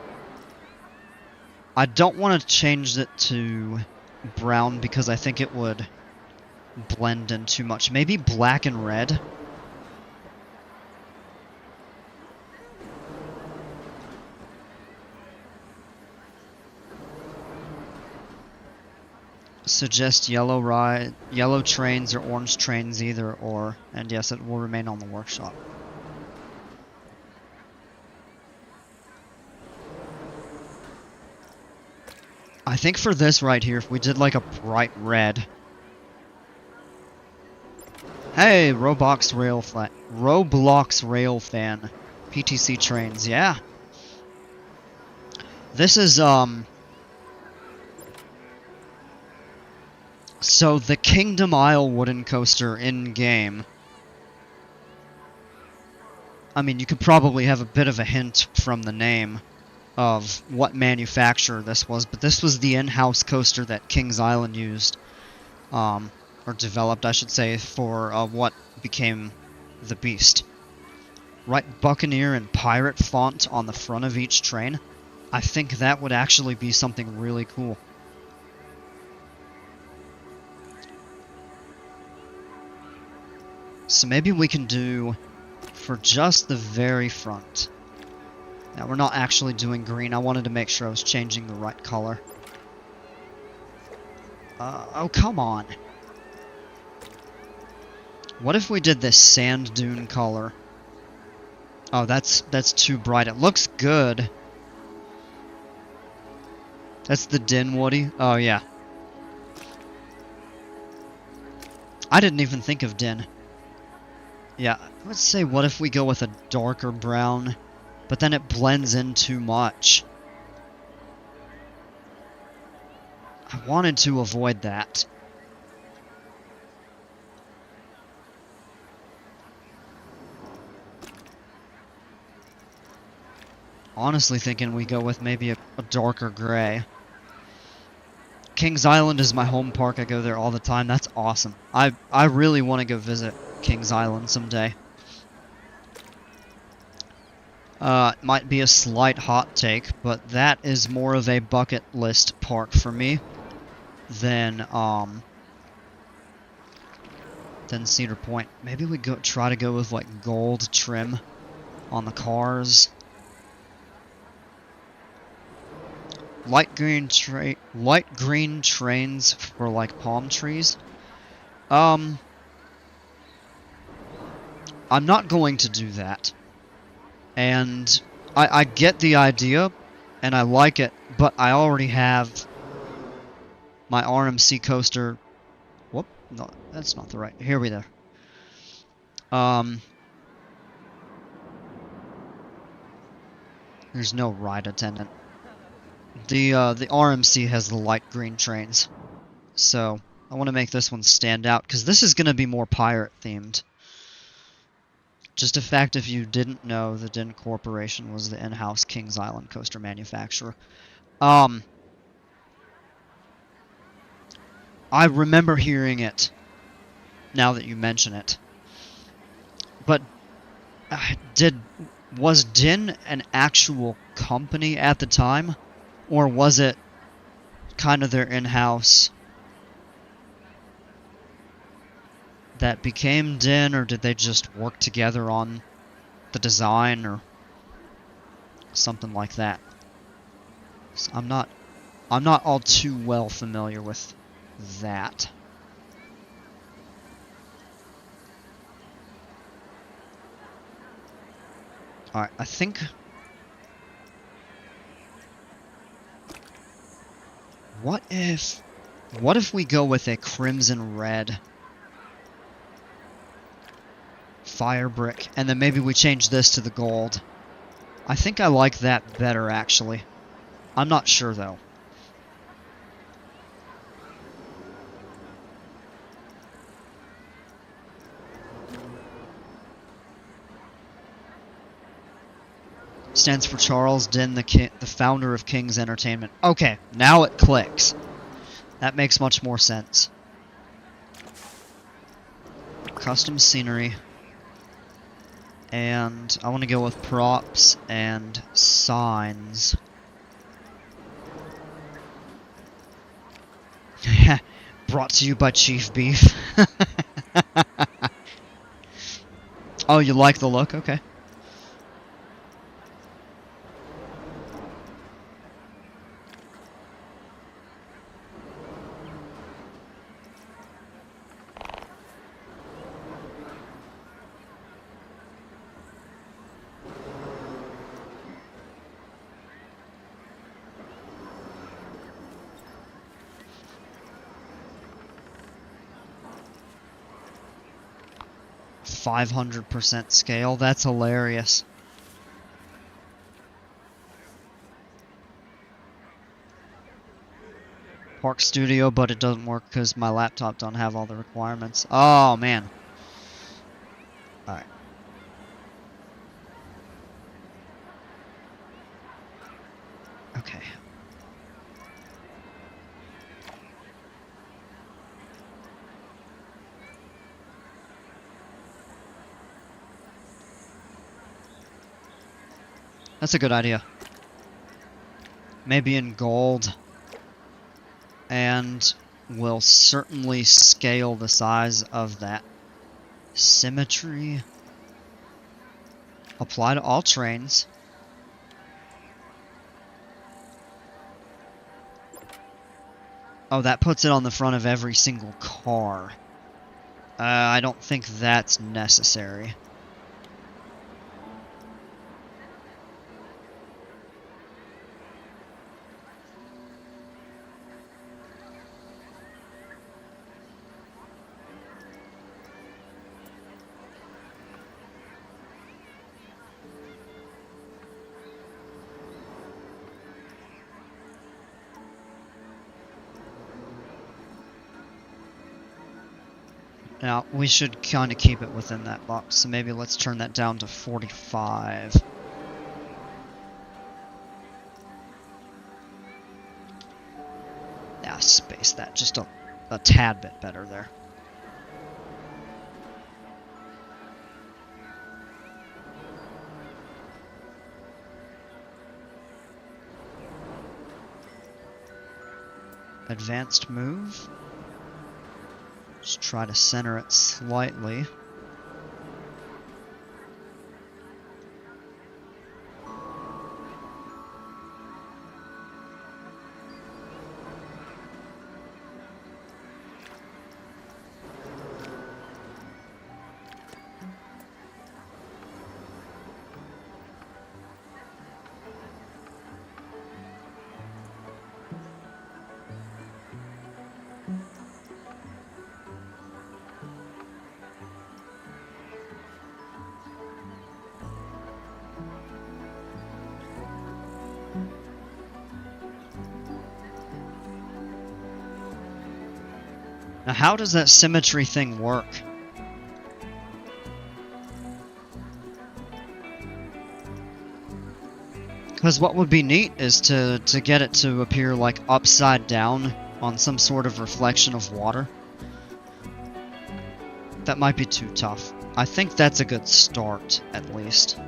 I don't want to change it to brown because I think it would blend in too much. Maybe black and red. Suggest yellow trains or orange trains, either or, and yes, it will remain on the workshop. I think for this right here, if we did like a bright red, Hey, Roblox Rail Fan. PTC trains, yeah. This is, so the Kingdom Isle wooden coaster in-game. I mean, you could probably have a bit of a hint from the name of what manufacturer this was, but this was the in-house coaster that Kings Island used, or developed, I should say, for what became the Beast. Write Buccaneer and Pirate font on the front of each train. I think that would actually be something really cool. So maybe we can do for just the very front. Now, we're not actually doing green. I wanted to make sure I was changing the right color. Oh, come on. What if we did this sand dune color? Oh, that's too bright. It looks good. That's the Dinwoody. Oh, yeah. I didn't even think of Din. Yeah, let's say what if we go with a darker brown, but then it blends in too much. I wanted to avoid that. Honestly thinking we go with maybe a darker gray. Kings Island is my home park. I go there all the time. That's awesome. I really want to go visit Kings Island someday. It might be a slight hot take, but that is more of a bucket list park for me than Cedar Point. Maybe we try to go with like gold trim on the cars. Light green trains for like palm trees. I'm not going to do that. And I get the idea, and I like it, but I already have my RMC coaster. Whoop, no, that's not the right. Here we go. There's no ride attendant. The RMC has the light green trains, so I want to make this one stand out because this is going to be more pirate themed. Just a fact, if you didn't know, the Din Corporation was the in-house Kings Island coaster manufacturer. I remember hearing it, now that you mention it. But, was Din an actual company at the time? Or was it kind of their in-house that became Din, or did they just work together on the design or something like that? So I'm not all too well familiar with that. Alright, I think what if we go with a crimson red fire brick, and then maybe we change this to the gold? I think I like that better, actually. I'm not sure, though. Stands for Charles Din, the founder of King's Entertainment. Okay, now it clicks. That makes much more sense. Custom scenery. And I want to go with props and signs. Brought to you by Chief Beef. Oh, you like the look? Okay. 500% scale. That's hilarious. Park Studio, but it doesn't work because my laptop don't have all the requirements. Oh, man. Alright. Okay. That's a good idea. Maybe in gold. And we'll certainly scale the size of that. Symmetry. Apply to all trains. Oh, that puts it on the front of every single car. I don't think that's necessary. Now, we should kind of keep it within that box, so maybe let's turn that down to 45. Yeah, space that just a tad bit better there. Advanced move. Just try to center it slightly. Now, how does that symmetry thing work? Because what would be neat is to get it to appear like upside down on some sort of reflection of water. That might be too tough. I think that's a good start, at least.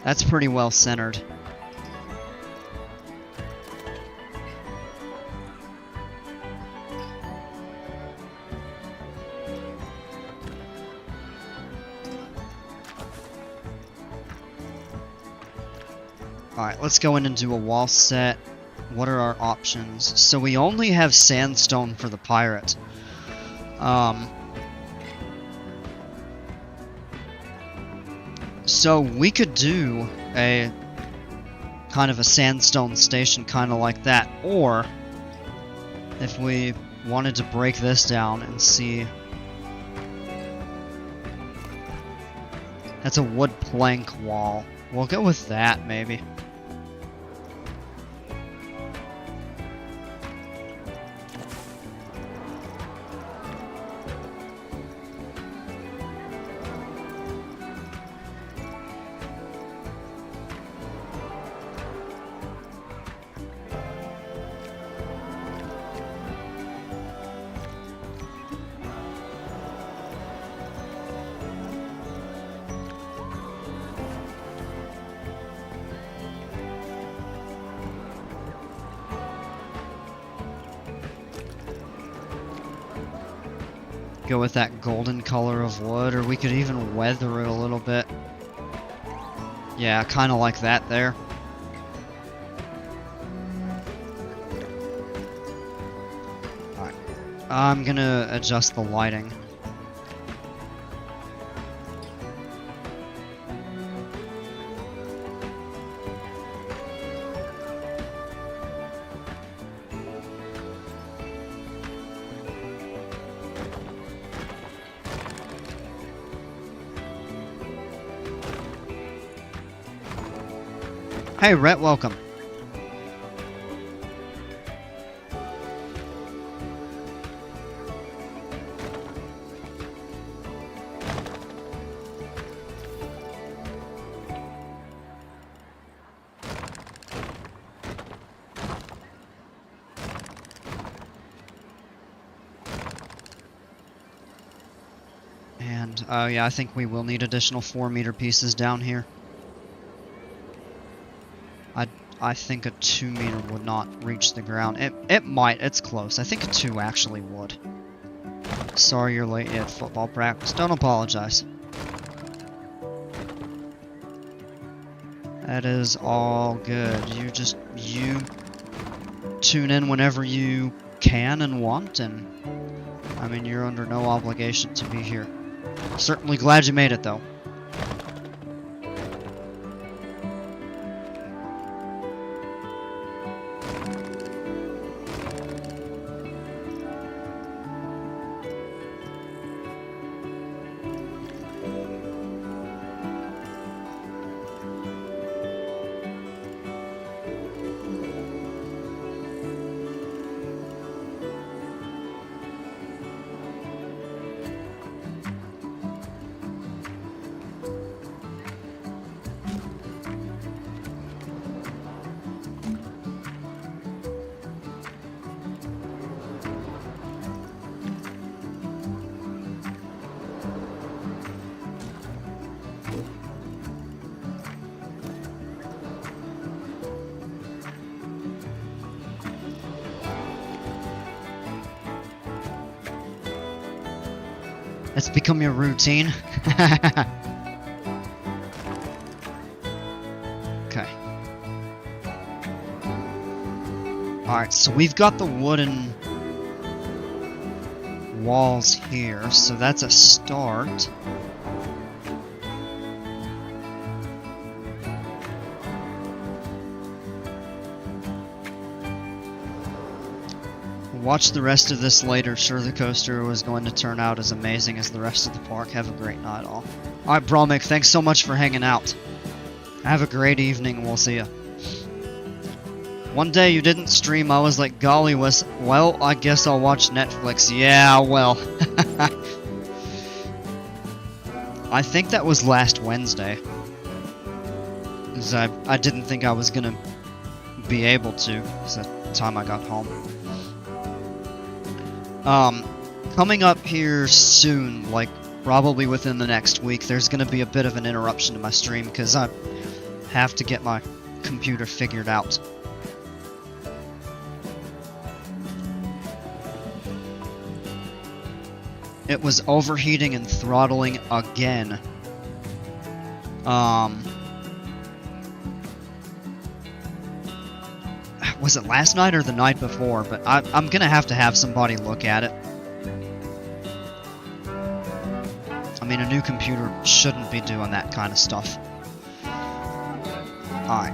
That's pretty well centered. Alright, let's go in and do a wall set. What are our options? So we only have sandstone for the pirate. So we could do a kind of a sandstone station kind of like that, or if we wanted to break this down and see, that's a wood plank wall. We'll go with that maybe. Go with that golden color of wood, or we could even weather it a little bit. Yeah, kind of like that there. Alright. I'm gonna adjust the lighting. Hey, Rhett, welcome. And, oh yeah, I think we will need additional 4-meter pieces down here. I think a 2-meter would not reach the ground. It might, it's close. I think a 2 actually would. Sorry you're late at football practice. Don't apologize. That is all good. You tune in whenever you can and want, and I mean, you're under no obligation to be here. Certainly glad you made it, though. It's become your routine. Okay. Alright, so we've got the wooden walls here, so that's a start. Watch the rest of this later. Sure, the coaster was going to turn out as amazing as the rest of the park. Have a great night, all. Alright, Bromik, thanks so much for hanging out. Have a great evening, and we'll see ya. One day you didn't stream, I was like, golly, well, I guess I'll watch Netflix. Yeah, well. I think that was last Wednesday. 'Cause I didn't think I was gonna be able to, because that's the time I got home. Coming up here soon, like probably within the next week, there's going to be a bit of an interruption to my stream because I have to get my computer figured out. It was overheating and throttling again. Was it last night or the night before? But I'm gonna have to have somebody look at it. I mean, a new computer shouldn't be doing that kind of stuff. Alright.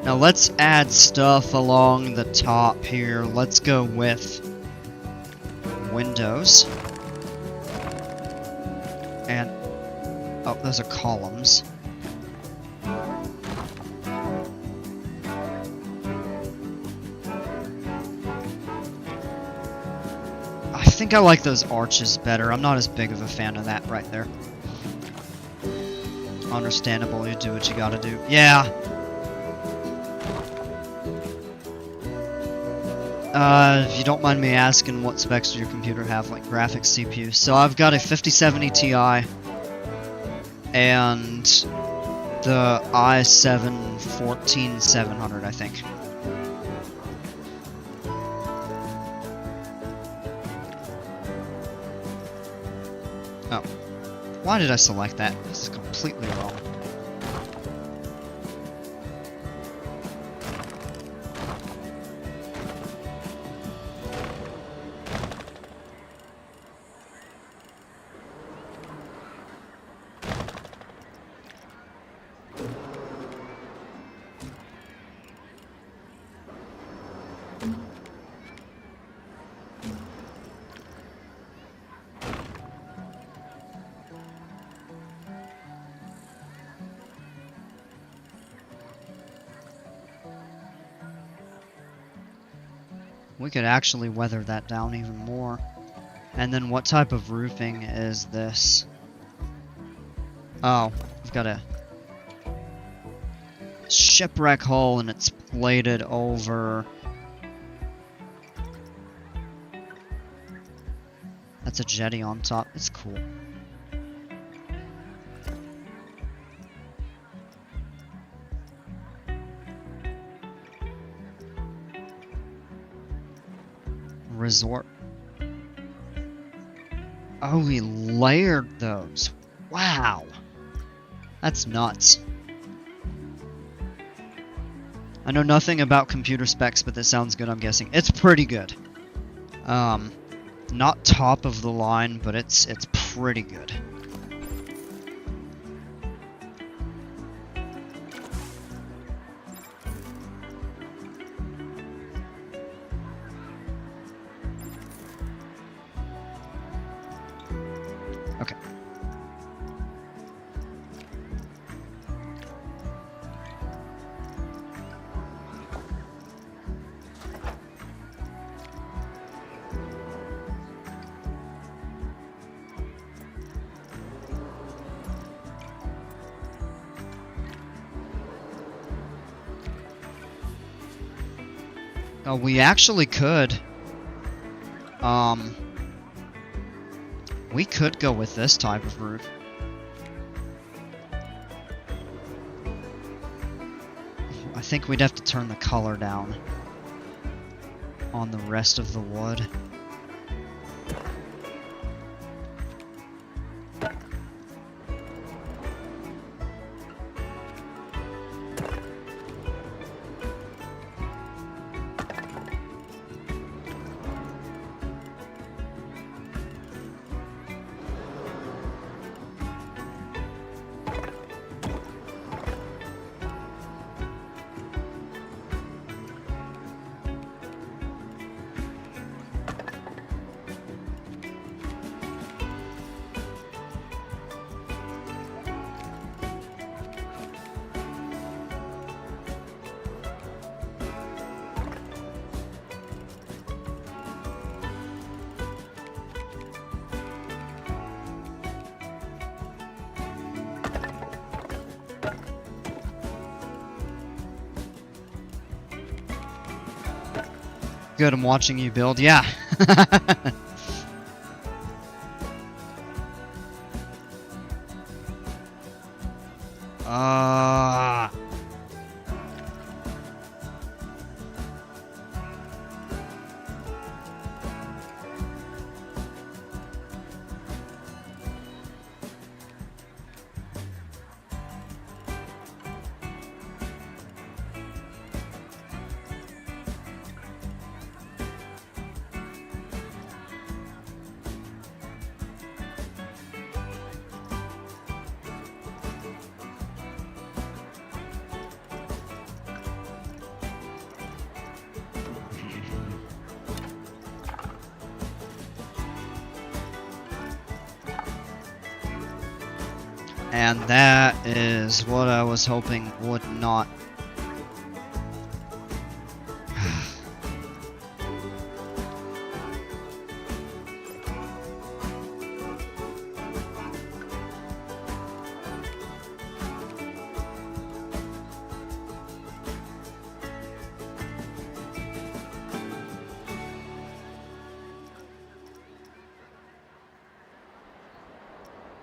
Now let's add stuff along the top here. Let's go with windows. And, oh, those are columns. I think I like those arches better. I'm not as big of a fan of that right there. Understandable, you do what you gotta do. Yeah. If you don't mind me asking, what specs does your computer have, like graphics, CPU? So I've got a 5070 Ti and the i7 14700, I think. Oh. Why did I select that? This is completely wrong. we could actually weather that down even more. And then what type of roofing is this? Oh, we've got a shipwreck hull and it's plated over. That's a jetty on top. It's cool. Resort. Oh, we layered those. Wow. That's nuts. I know nothing about computer specs, but this sounds good, I'm guessing. It's pretty good. Not top of the line, but it's pretty good. Okay. Oh, we actually could. We could go with this type of roof. I think we'd have to turn the color down on the rest of the wood. Good, I'm watching you build. Yeah. And that is what I was hoping would not.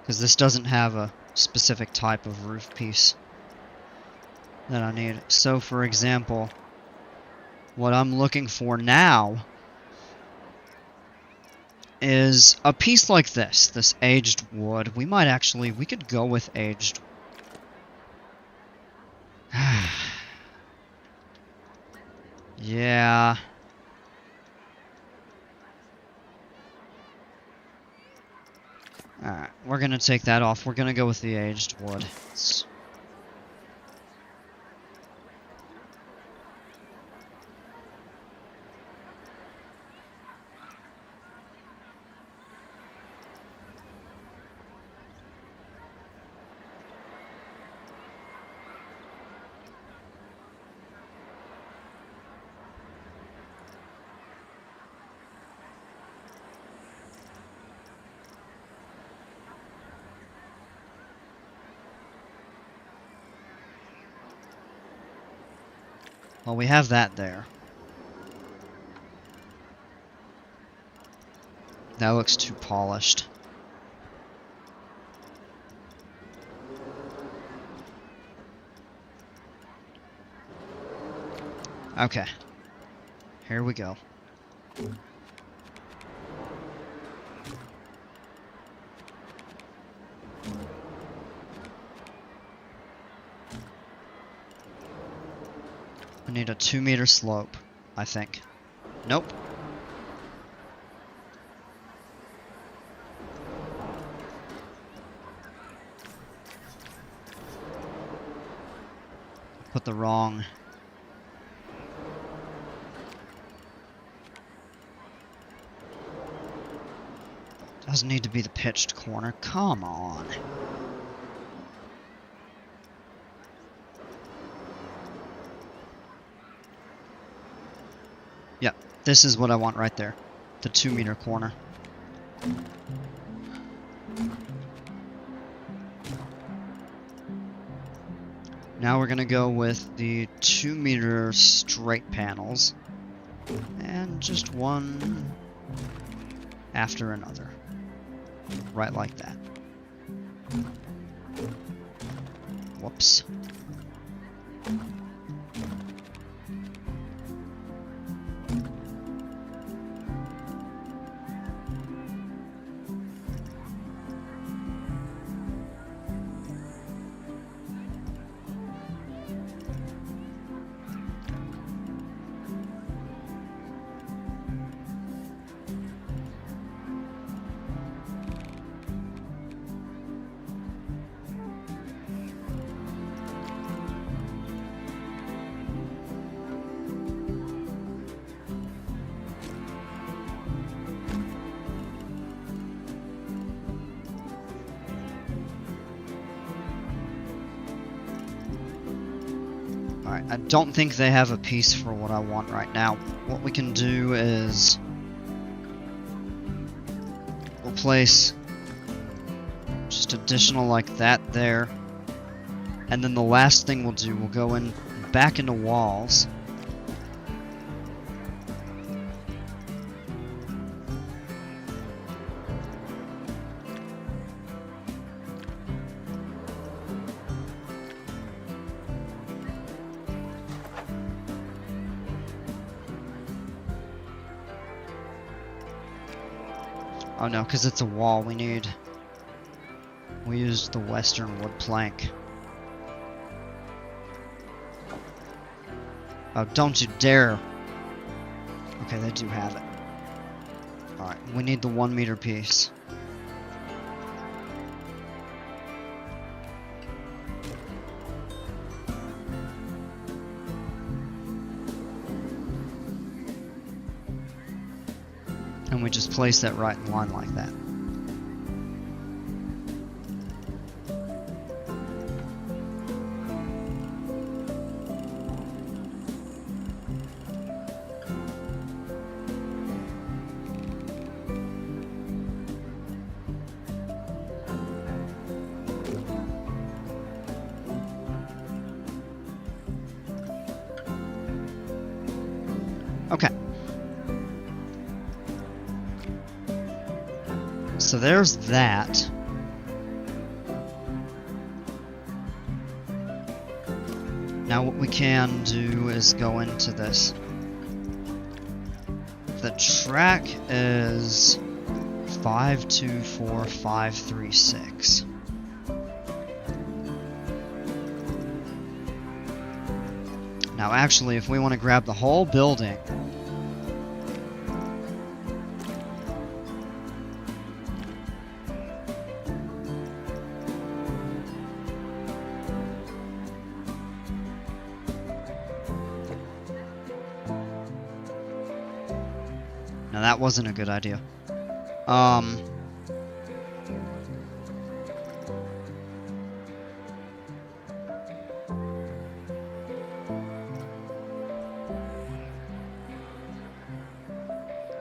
Because this doesn't have a specific type of roof piece that I need. So, for example, what I'm looking for now is a piece like this aged wood. We could go with aged. Yeah. Alright, we're gonna take that off. We're gonna go with the aged wood. Well, we have that there. That looks too polished. Okay. Here we go. We need a 2-meter slope, I think. Nope. Put the wrong... Doesn't need to be the pitched corner. Come on. Yep, this is what I want right there. The 2-meter corner. Now we're gonna go with the 2-meter straight panels. And just one after another. Right like that. Whoops. Alright, I don't think they have a piece for what I want right now. What we can do is... we'll place just additional like that there. And then the last thing we'll do, we'll go in back into walls. Oh no, because it's a wall, we used the western wood plank. Oh, don't you dare! Okay, they do have it. Alright, we need the 1-meter piece. And we just place that right in line like that. Okay. So there's that. Now what we can do is go into this. The track is 524536. Now actually, if we want to grab the whole building, now that wasn't a good idea.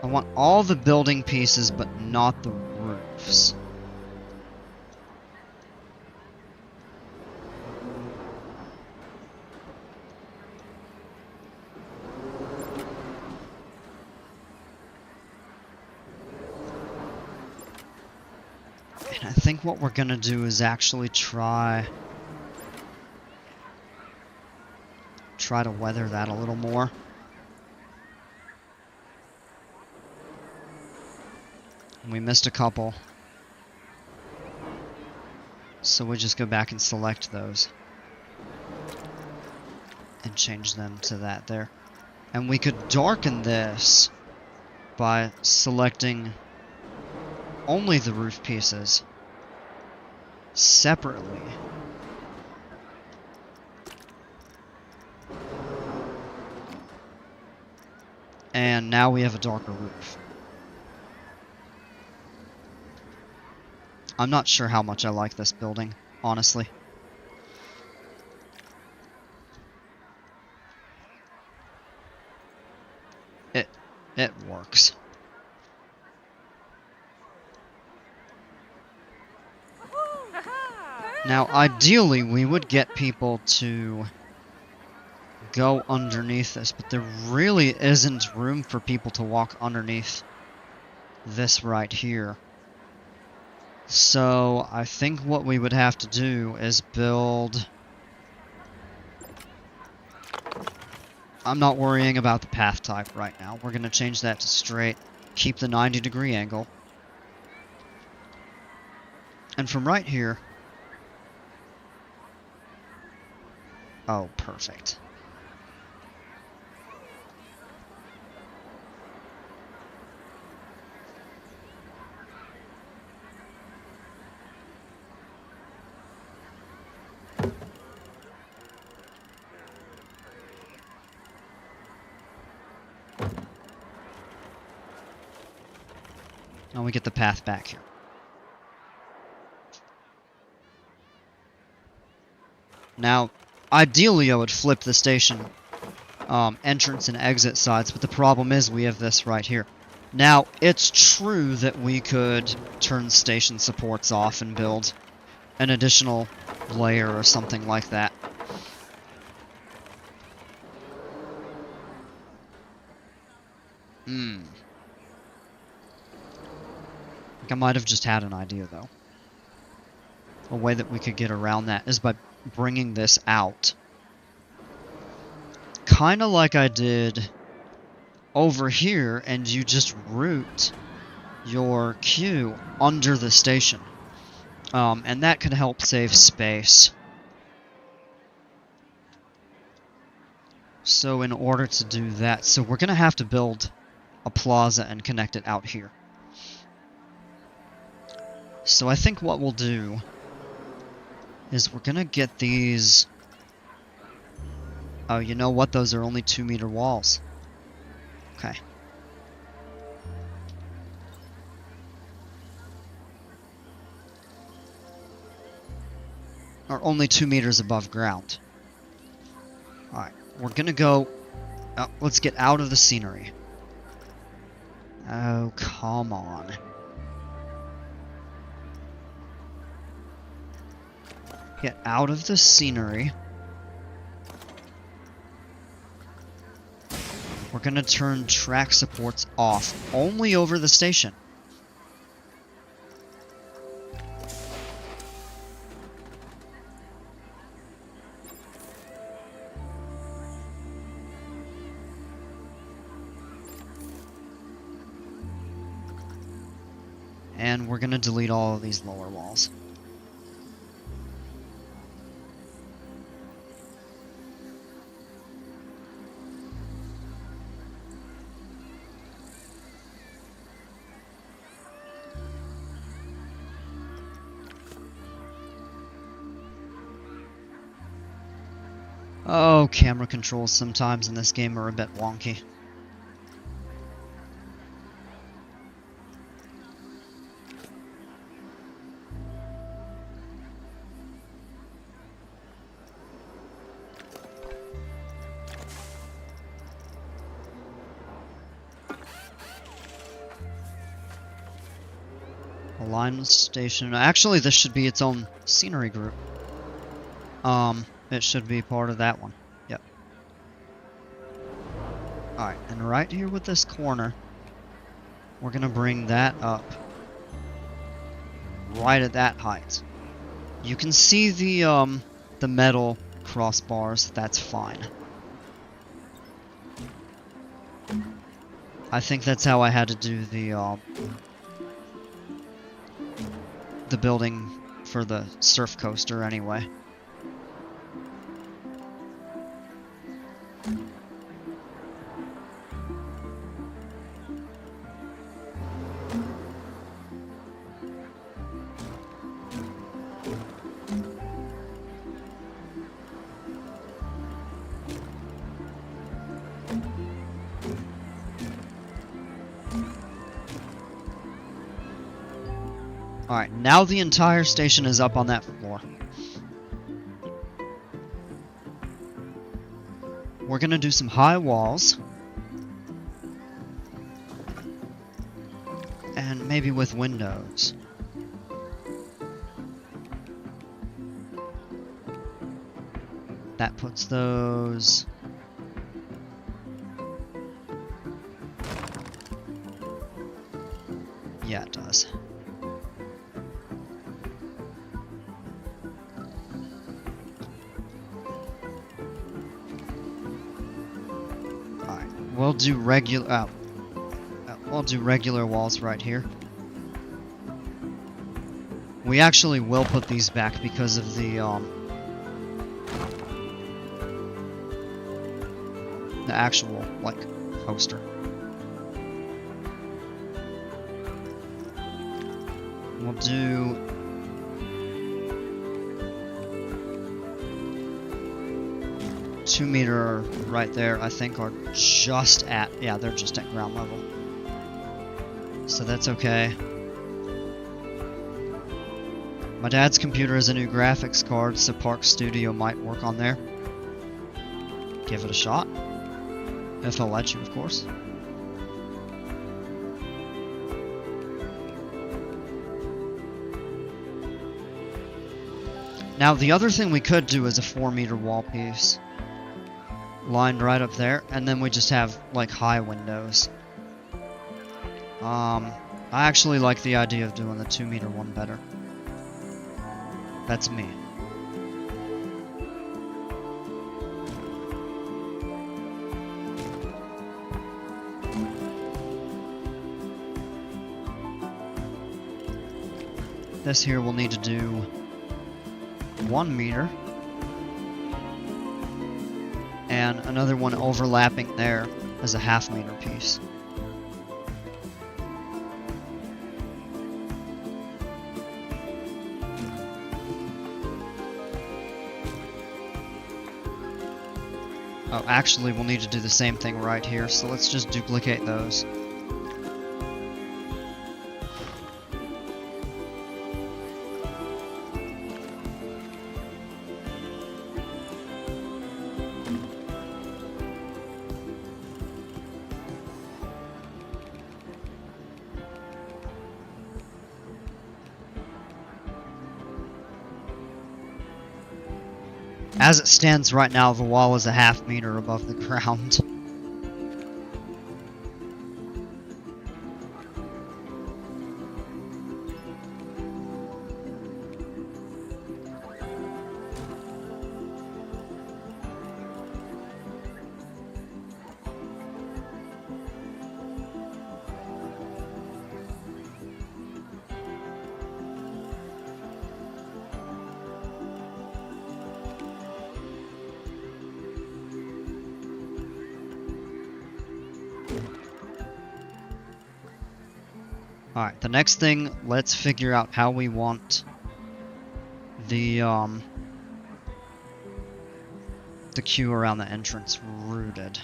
I want all the building pieces, but not the roofs. And I think what we're gonna do is actually try to weather that a little more. We missed a couple. So we just go back and select those. And change them to that there. And we could darken this by selecting only the roof pieces separately. And now we have a darker roof. I'm not sure how much I like this building, honestly. It works. Now, ideally, we would get people to go underneath this, but there really isn't room for people to walk underneath this right here. So, I think what we would have to do is build... I'm not worrying about the path type right now. We're going to change that to straight, keep the 90-degree angle. And from right here... Oh, perfect. Now we get the path back here. Now, ideally I would flip the station entrance and exit sides, but the problem is we have this right here. Now, it's true that we could turn station supports off and build an additional layer or something like that. I might have just had an idea, though. A way that we could get around that is by bringing this out. Kind of like I did over here, and you just route your queue under the station. And that could help save space. So in order to do that, so we're going to have to build a plaza and connect it out here. So I think what we'll do is we're going to get these... Oh, you know what? Those are only 2-meter walls. Okay. Are only 2 meters above ground. Alright, we're going to go... Oh, let's get out of the scenery. Oh, come on. Get out of the scenery. We're going to turn track supports off, only over the station. And we're going to delete all of these lower walls. Oh, camera controls sometimes in this game are a bit wonky. Alignment station. Actually, this should be its own scenery group. It should be part of that one. Yep. Alright, and right here with this corner, we're gonna bring that up right at that height. You can see the metal crossbars, that's fine. I think that's how I had to do the building for the surf coaster anyway. Alright, now the entire station is up on that floor. We're gonna do some high walls. And maybe with windows. That puts those... Yeah, it does. We'll do regular. We'll do regular walls right here. We actually will put these back because of the actual like coaster. We'll do. $2-meter right there, I think, are just at, yeah, they're just at ground level. So that's okay. My dad's computer has a new graphics card, so Park Studio might work on there. Give it a shot. If he'll let you, of course. Now, the other thing we could do is a 4-meter wall piece. Lined right up there, and then we just have like high windows. I actually like the idea of doing the 2-meter one better. That's me. This here we'll need to do 1 meter. And another one overlapping there as a 1/2-meter piece. Oh, actually, we'll need to do the same thing right here, so let's just duplicate those. As it stands right now, the wall is a 1/2-meter above the ground. Alright, the next thing, let's figure out how we want the queue around the entrance routed.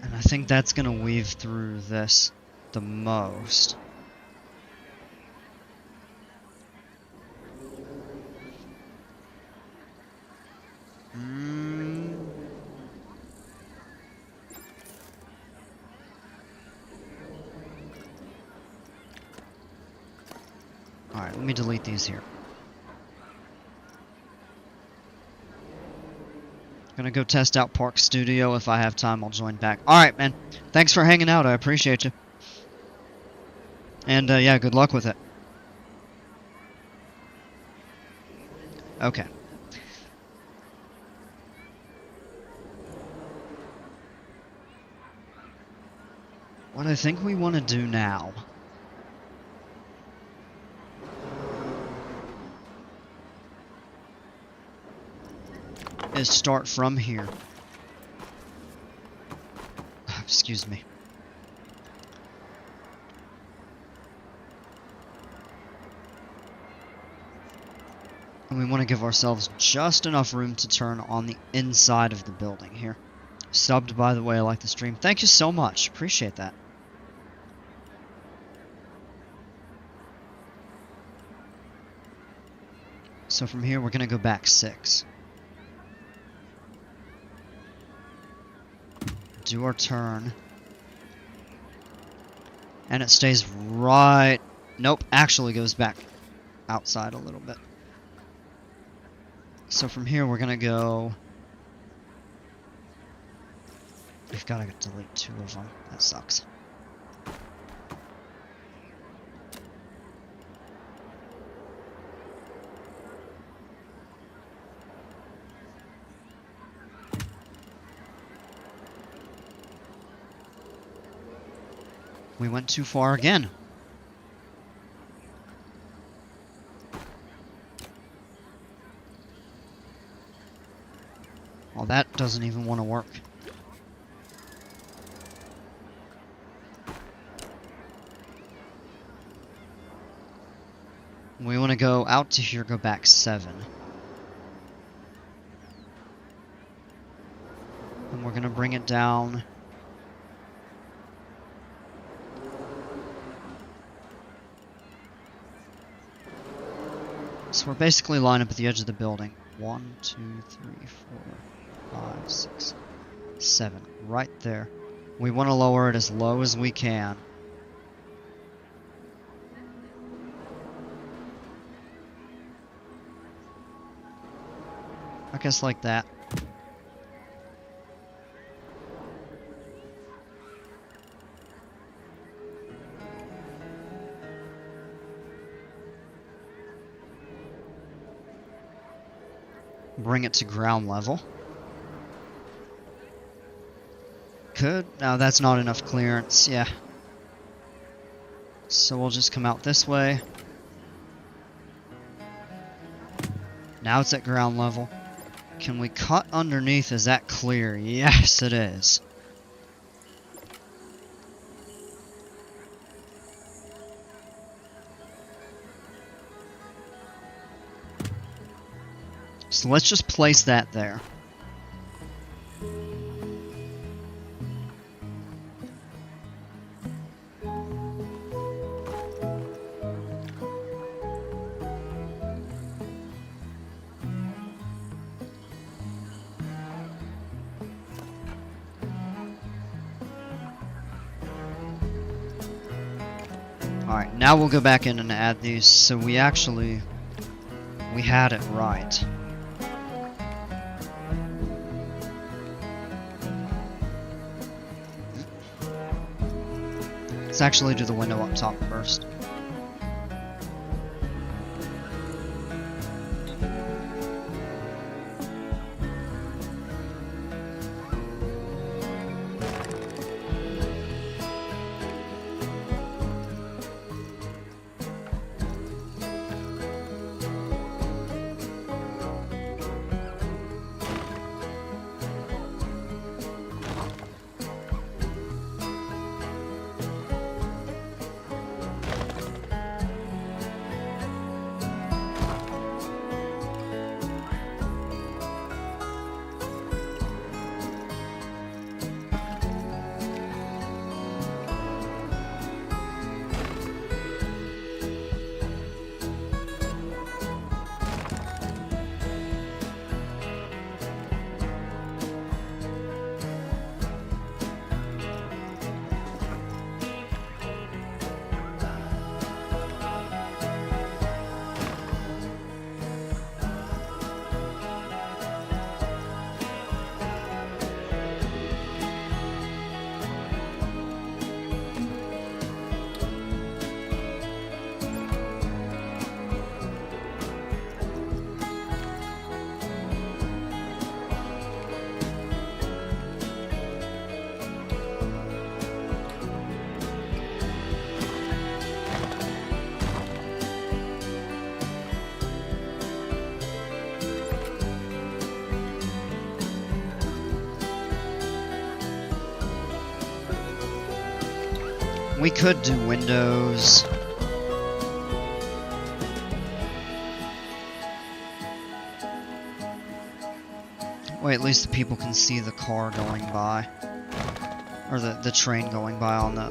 And I think that's gonna weave through this the most. Alright, let me delete these here. Gonna go test out Park Studio. If I have time, I'll join back. Alright, man. Thanks for hanging out. I appreciate you. And yeah, good luck with it. Okay. What I think we want to do now is start from here. Excuse me. And we want to give ourselves just enough room to turn on the inside of the building here. Subbed, by the way, I like the stream. Thank you so much. Appreciate that. So from here, we're going to go back 6. Do our turn. And it stays right... Nope, actually goes back outside a little bit. So from here, we're going to go... We've got to delete 2 of them. That sucks. We went too far again. Well, that doesn't even want to work. We want to go out to here, go back 7. And we're going to bring it down. So we're basically lined up at the edge of the building. 1, 2, 3, 4, 5, 6, 7. Right there. We want to lower it as low as we can. I guess like that. Bring it to ground level. Could. No, that's not enough clearance. Yeah. So we'll just come out this way. Now it's at ground level. Can we cut underneath? Is that clear? Yes, it is. So let's just place that there. Alright, now we'll go back in and add these, so we had it right. Let's actually do the window up top first. We could do windows. Wait, at least the people can see the car going by. Or the train going by on the,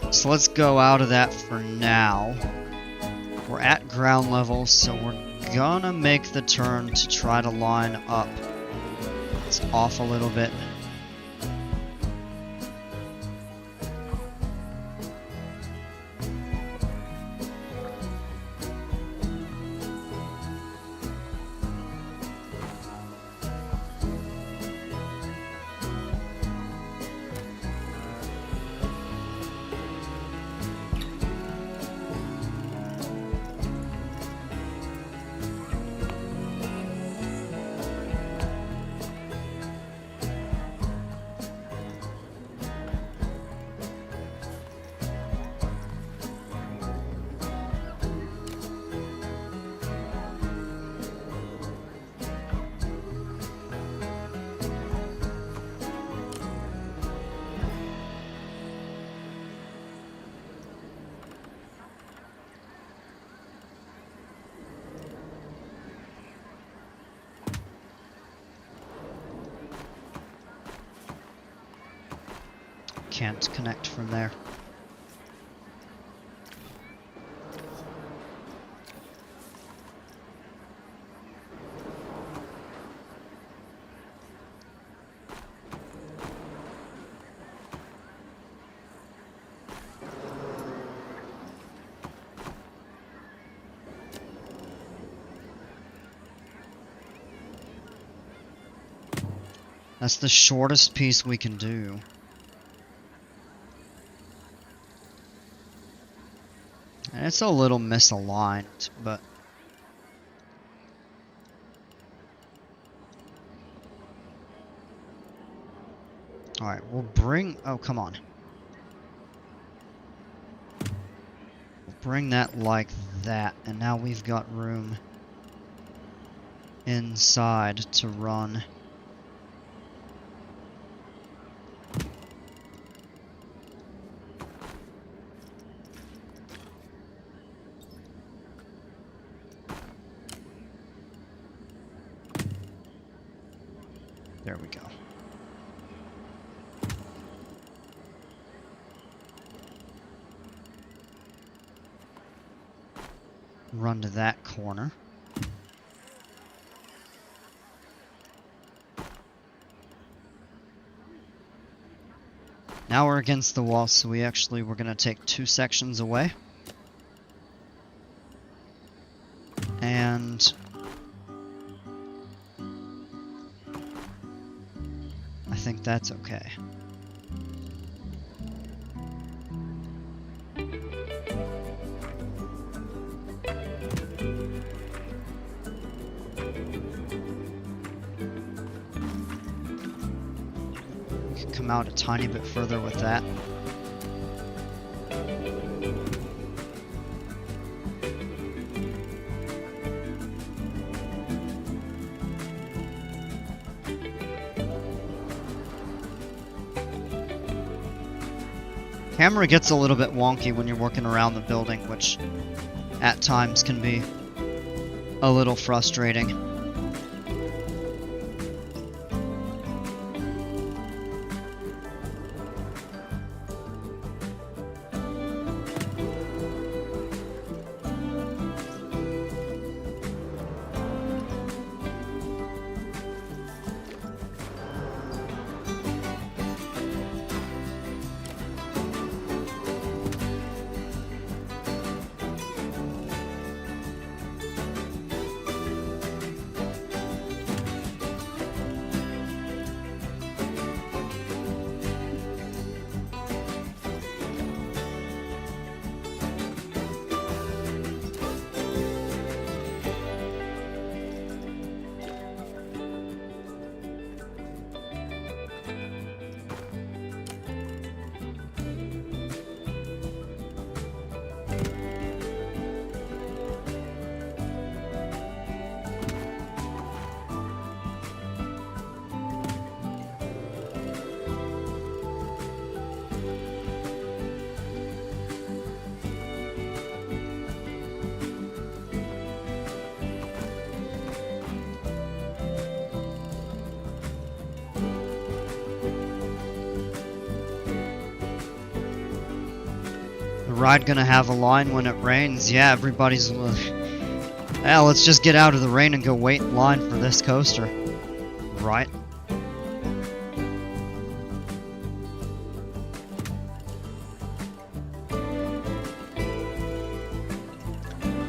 So let's go out of that for now. We're at ground level, so we're gonna make the turn to try to line up. It's off a little bit. Can't connect from there. That's the shortest piece we can do. And it's a little misaligned, but... Alright, we'll bring... Oh, come on. We'll bring that like that, and now we've got room inside to run. There we go. Run to that corner. Now we're against the wall, so we're gonna take 2 sections away. And I think that's okay. We can come out a tiny bit further with that. Camera gets a little bit wonky when you're working around the building, which at times can be a little frustrating. ride gonna have a line when it rains? Yeah, everybody's... Yeah, let's just get out of the rain and go wait in line for this coaster. Right?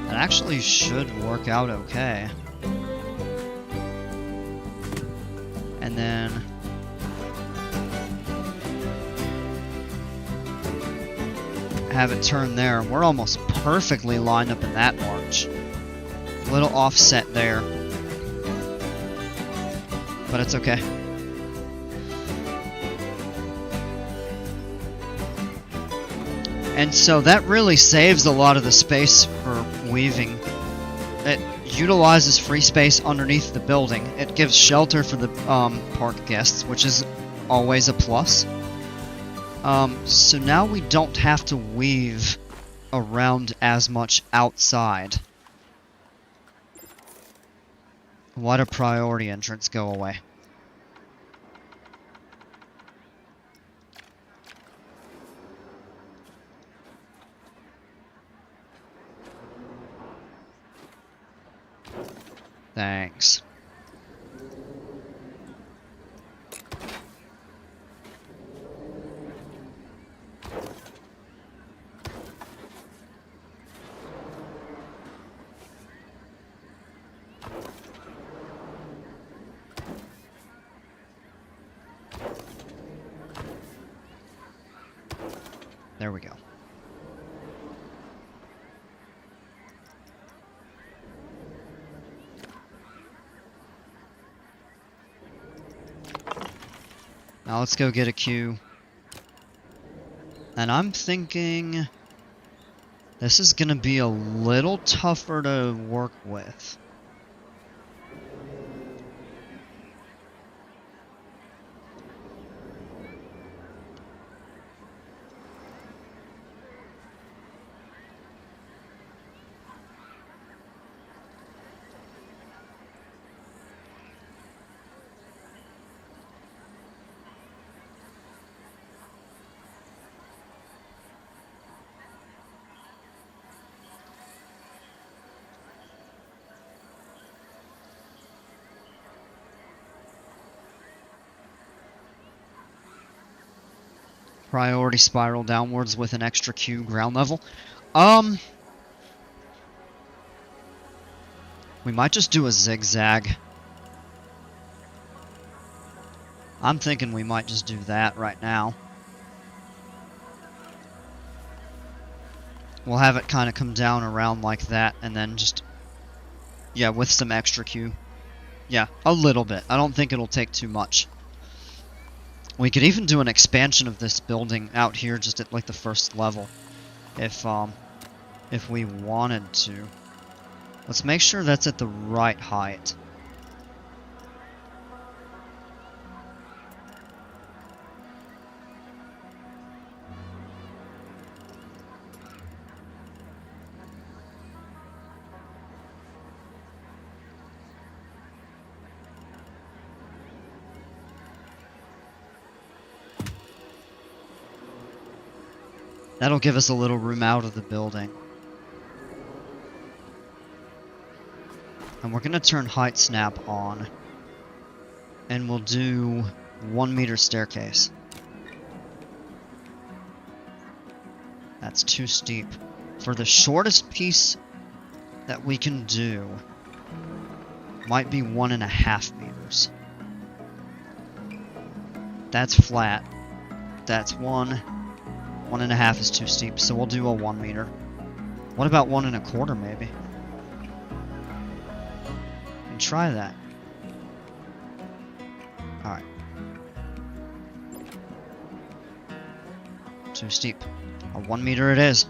It actually should work out okay. And then... have it turn there. We're almost perfectly lined up in that march. A little offset there. But it's okay. And so that really saves a lot of the space for weaving. It utilizes free space underneath the building. It gives shelter for the park guests, which is always a plus. So now we don't have to weave around as much outside. Let a priority entrance go away. Thanks. There we go. Now let's go get a queue. And I'm thinking this is gonna be a little tougher to work with. Priority spiral downwards with an extra queue ground level. We might just do a zigzag. I'm thinking we might just do that right now. We'll have it kind of come down around like that, and then just... yeah, with some extra queue. Yeah, a little bit. I don't think it'll take too much. We could even do an expansion of this building out here just at like the first level. If we wanted to. Let's make sure that's at the right height. That'll give us a little room out of the building. And we're gonna turn height snap on. And we'll do 1 meter staircase. That's too steep. For the shortest piece that we can do, might be 1.5 meters. That's flat. That's 1.5 is too steep, so we'll do a 1 meter. What about 1.25 maybe? And try that. Alright. Too steep. A 1 meter it is.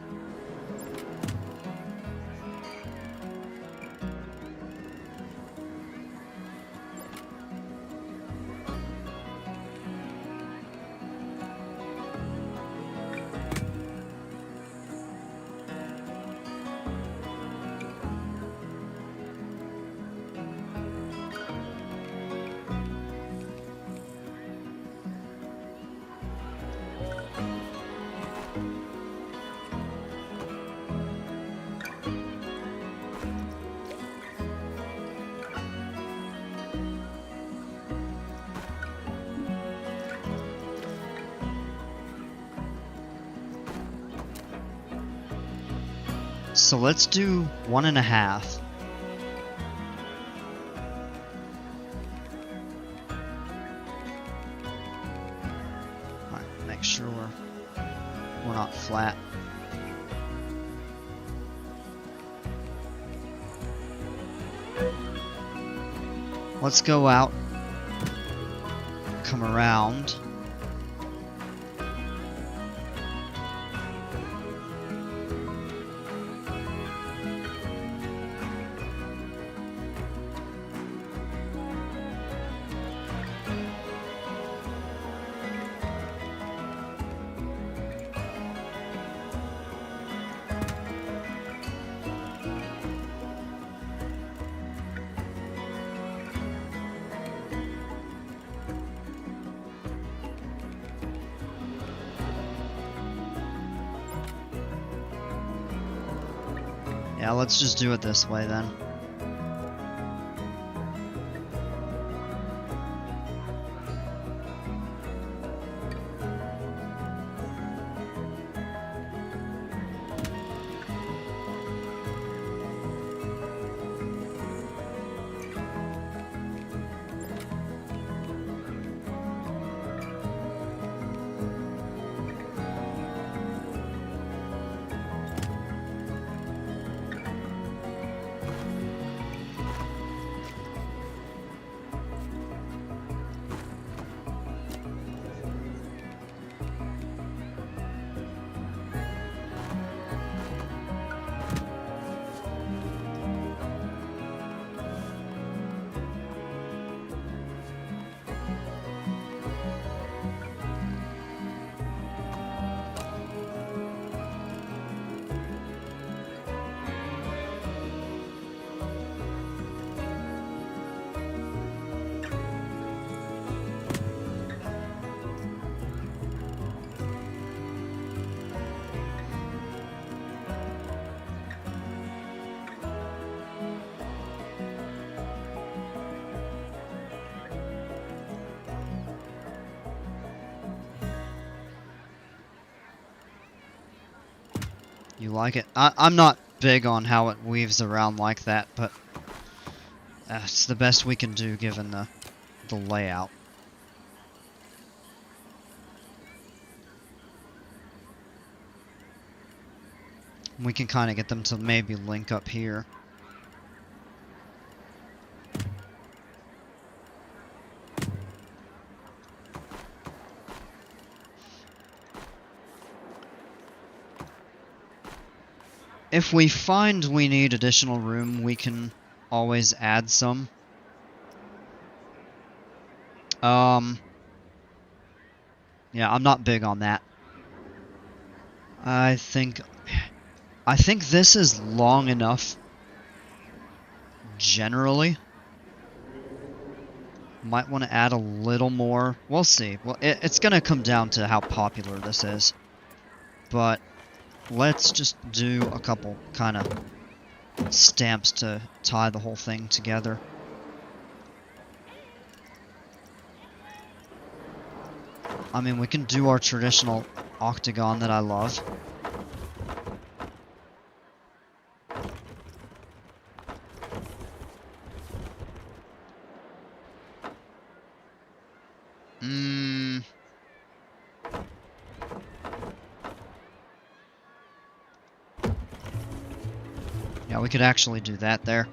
So let's do 1.5. Alright, make sure we're not flat. Let's go out, come around. Yeah, let's just do it this way then. You like it? I'm not big on how it weaves around like that, but it's the best we can do given the layout. We can kind of get them to maybe link up here. If we find we need additional room, we can always add some. Yeah, I'm not big on that. I think this is long enough generally. Might want to add a little more. We'll see. Well, it's going to come down to how popular this is. But let's just do a couple kind of stamps to tie the whole thing together. I mean, we can do our traditional octagon that I love. Yeah, we could actually do that there.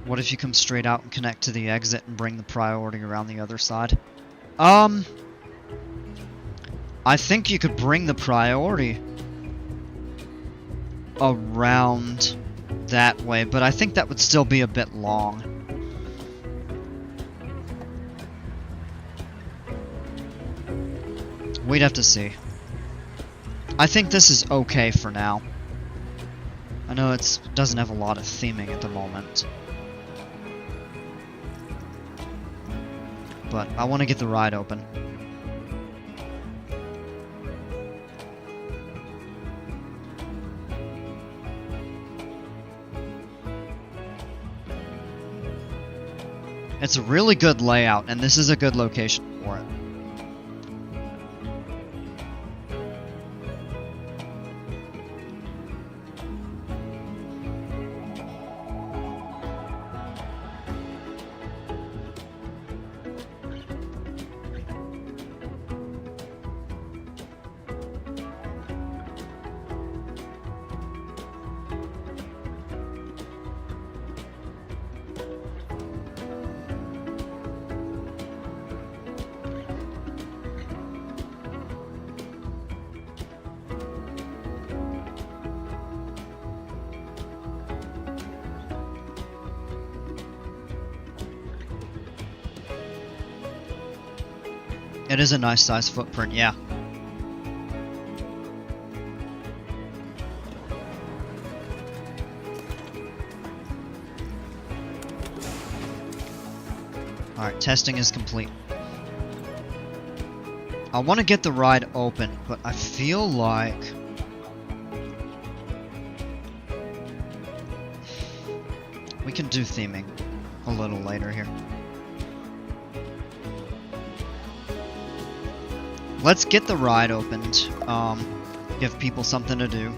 What if you come straight out and connect to the exit and bring the priority around the other side? I think you could bring the priority around that way, but I think that would still be a bit long. We'd have to see. I think this is okay for now. I know it doesn't have a lot of theming at the moment. But I want to get the ride open. It's a really good layout, and this is a good location for it. It is a nice size footprint, yeah. Alright, testing is complete. I want to get the ride open, but I feel like... we can do theming a little later here. Let's get the ride opened, give people something to do.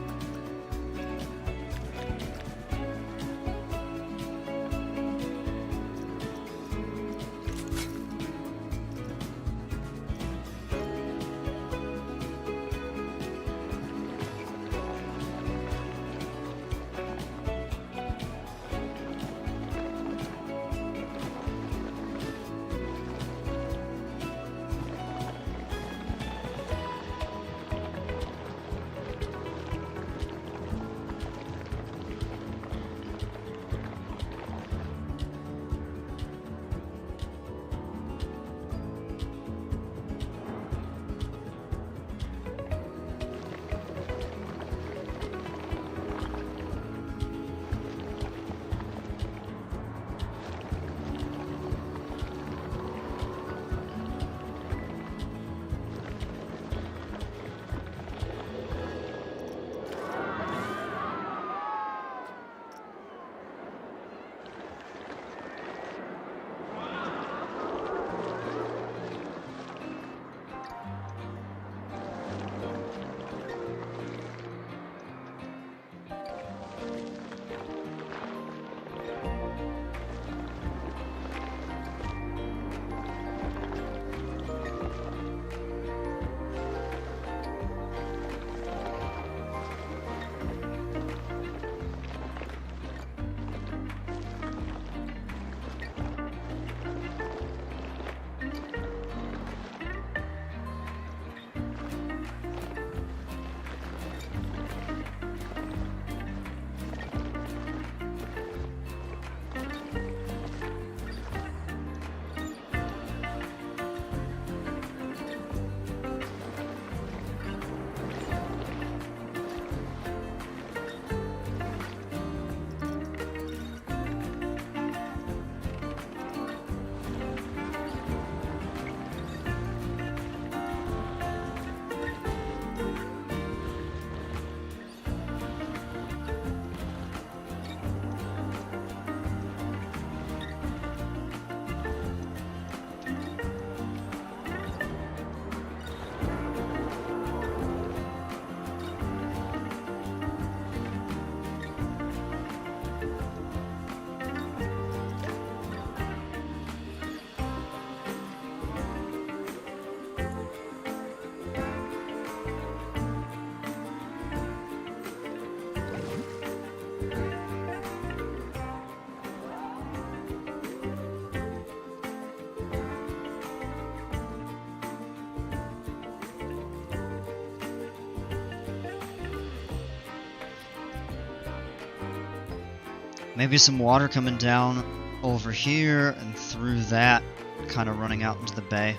Maybe some water coming down over here and through that, kind of running out into the bay.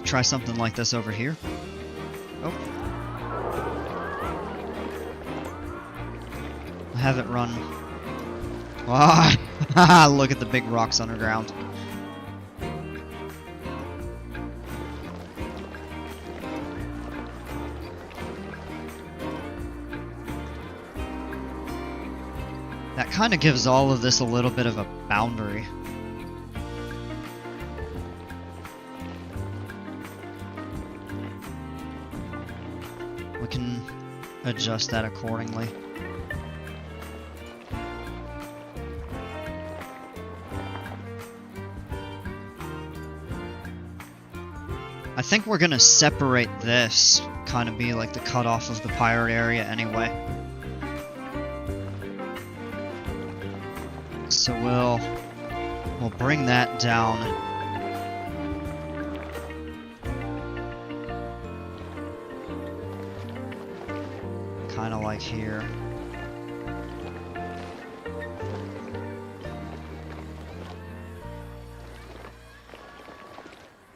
try something like this over here. Oh. Have it run. Ah, look at the big rocks underground. That kind of gives all of this a little bit of a boundary. We can adjust that accordingly. I think we're gonna separate this, kind of be like the cutoff of the pirate area anyway. So we'll bring that down. Kind of like here.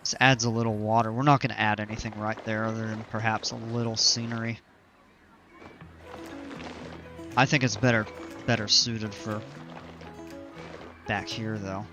This adds a little water. We're not going to add anything right there other than perhaps a little scenery. I think it's better suited for back here though.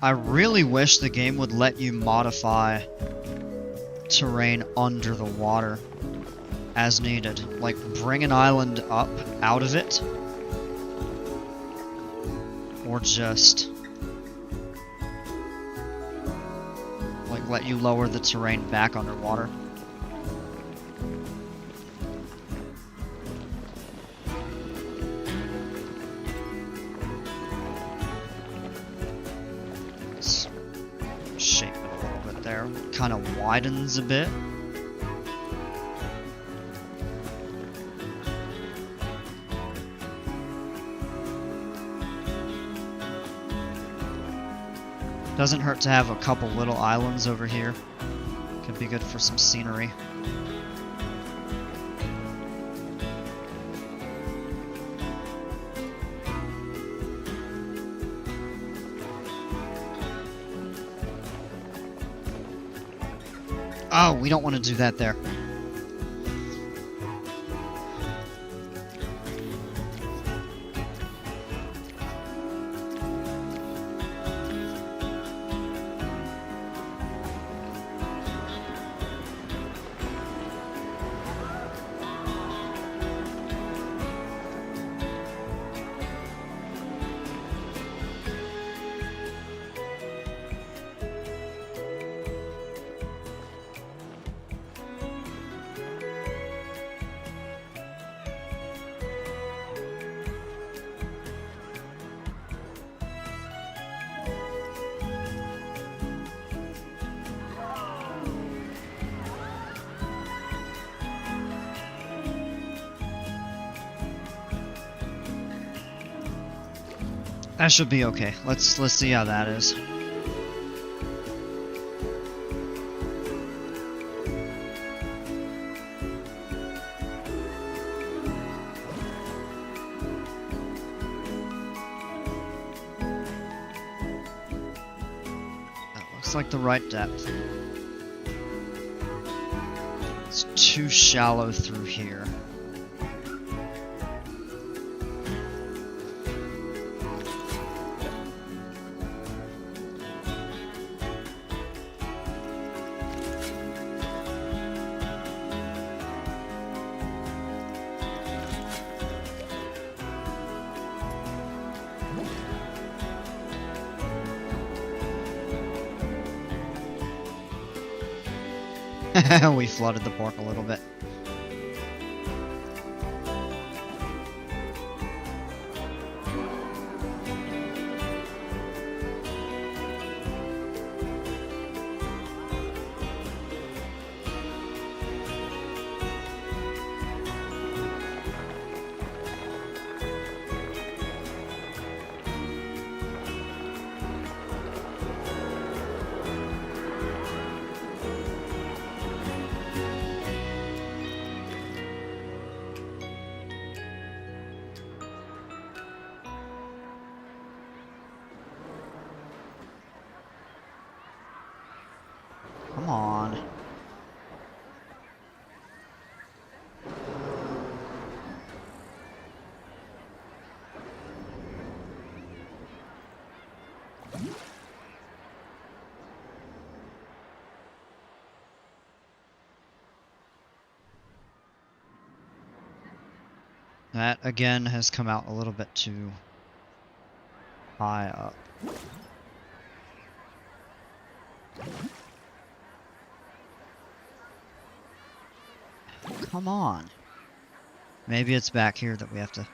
I really wish the game would let you modify terrain under the water as needed. Like, bring an island up out of it. Or just like let you lower the terrain back underwater. Shape it a little bit there. Kind of widens a bit. Doesn't hurt to have a couple little islands over here. Could be good for some scenery. Oh, we don't want to do that there. That should be okay. Let's see how that is. That looks like the right depth. It's too shallow through here. We flooded the port a little bit. Come on. That, again, has come out a little bit too high up. Come on. Maybe it's back here that we have to...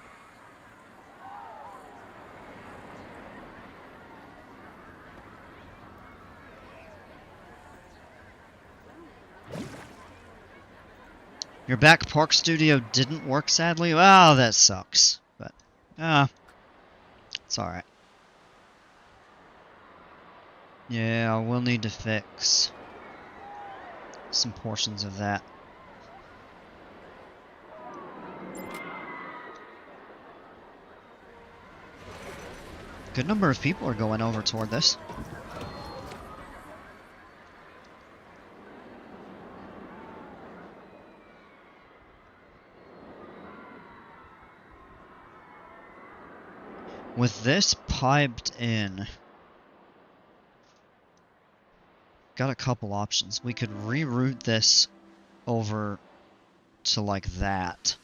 Your back park studio didn't work, sadly? Well, that sucks. But, it's alright. Yeah, we'll need to fix some portions of that. Good number of people are going over toward this. With this piped in, got a couple options. We could reroute this over to like that.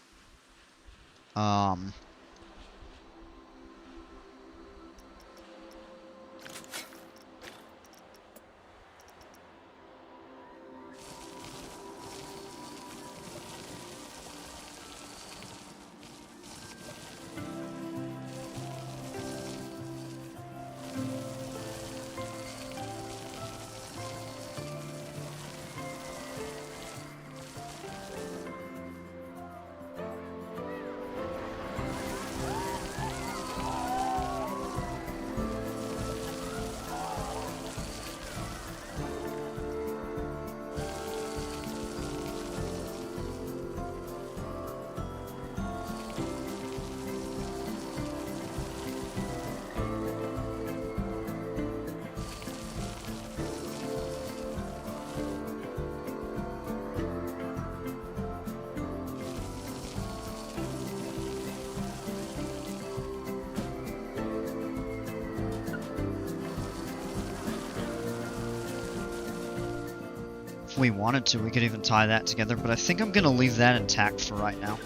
If we wanted to, we could even tie that together, but I think I'm gonna leave that intact for right now.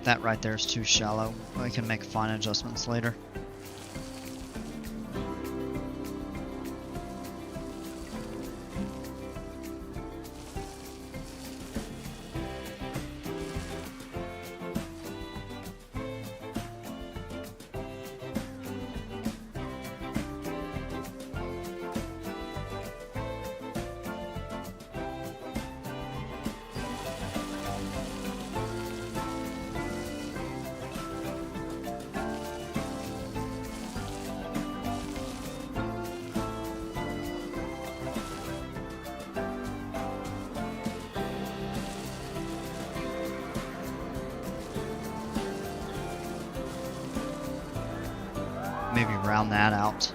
That right there is too shallow. I can make fine adjustments later. Maybe round that out.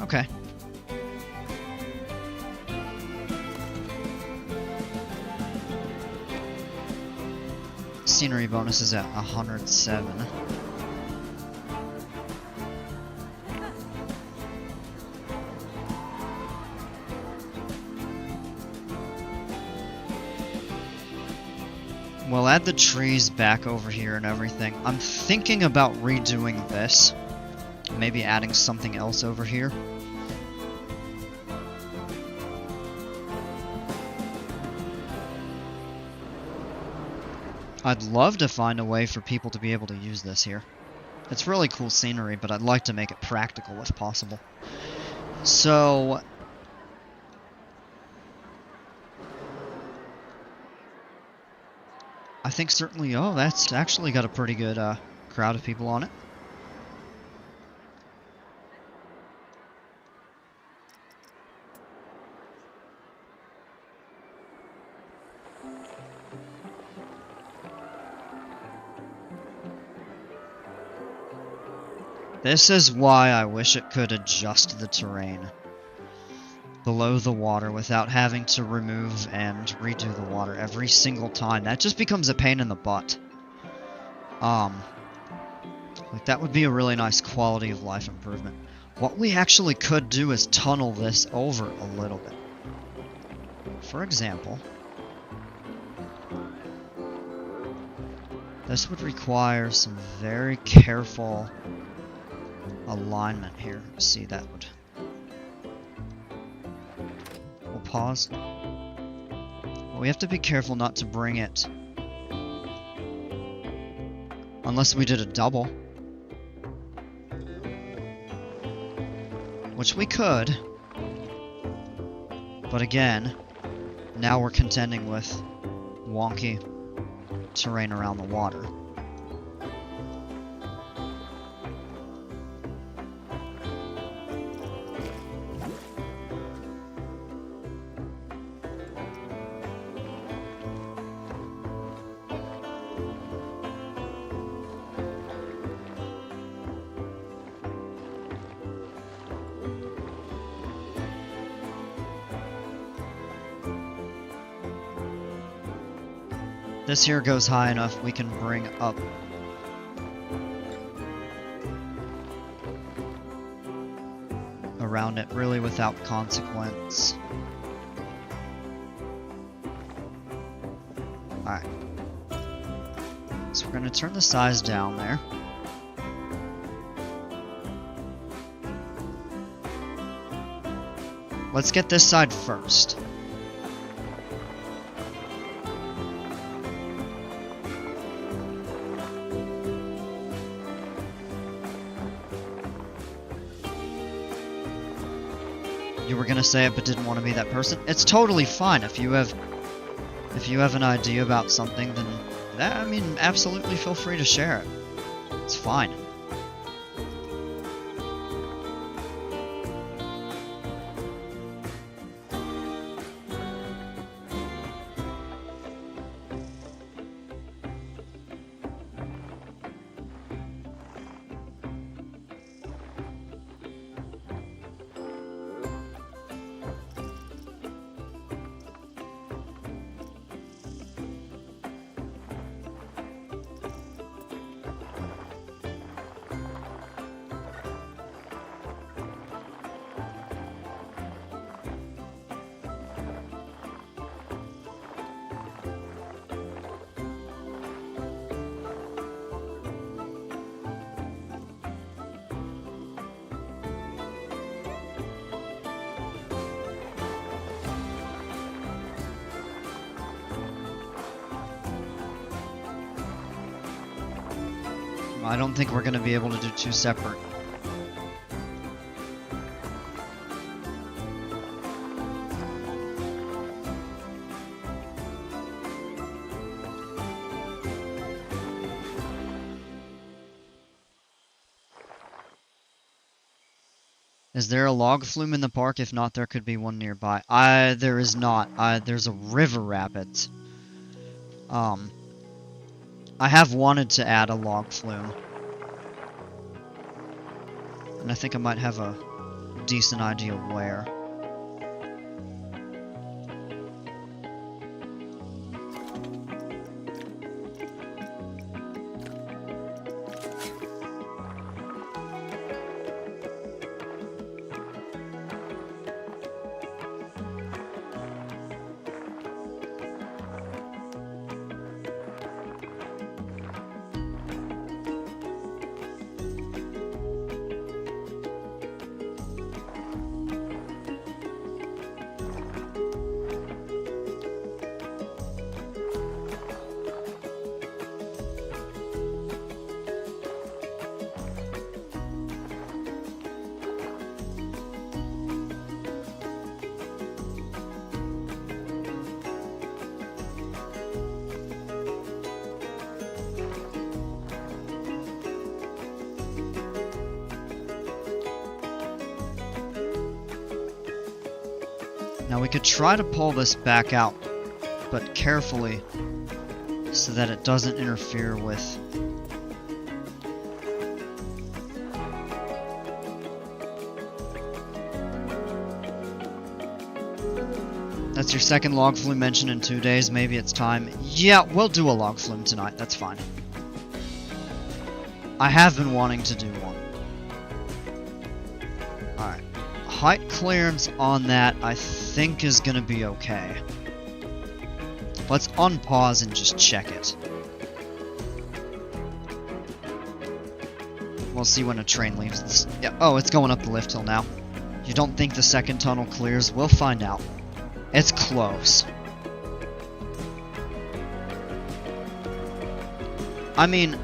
Okay. Scenery bonus is at 107. We'll add the trees back over here and everything. I'm thinking about redoing this. Maybe adding something else over here. I'd love to find a way for people to be able to use this here. It's really cool scenery, but I'd like to make it practical if possible. So... I think certainly, oh, that's actually got a pretty good crowd of people on it. This is why I wish it could adjust the terrain below the water without having to remove and redo the water every single time. That just becomes a pain in the butt. Like, that would be a really nice quality of life improvement. What we actually could do is tunnel this over a little bit. For example, this would require some very careful alignment here. See, that would... We'll pause. Well, we have to be careful not to bring it... Unless we did a double. Which we could. But again, now we're contending with wonky terrain around the water. This here goes high enough, we can bring up around it really without consequence. Alright. So we're going to turn the size down there. Let's get this side first. You were gonna say it but didn't want to be that person. It's totally fine if you have an idea about something, then that, I mean, absolutely feel free to share it. It's fine. I don't think we're going to be able to do two separate. Is there a log flume in the park? If not, there could be one nearby. There is not. There's a river rabbit. I have wanted to add a log flume. And I think I might have a decent idea of where. Now we could try to pull this back out, but carefully, so that it doesn't interfere with... That's your second log flume mention in 2 days. Maybe it's time. Yeah, we'll do a log flume tonight. That's fine. I have been wanting to do one. Alright. Height clearance on that, I think, is gonna be okay. Let's unpause and just check it. We'll see when a train leaves this. Yeah, oh, it's going up the lift hill now. You don't think the second tunnel clears? We'll find out. It's close. I mean...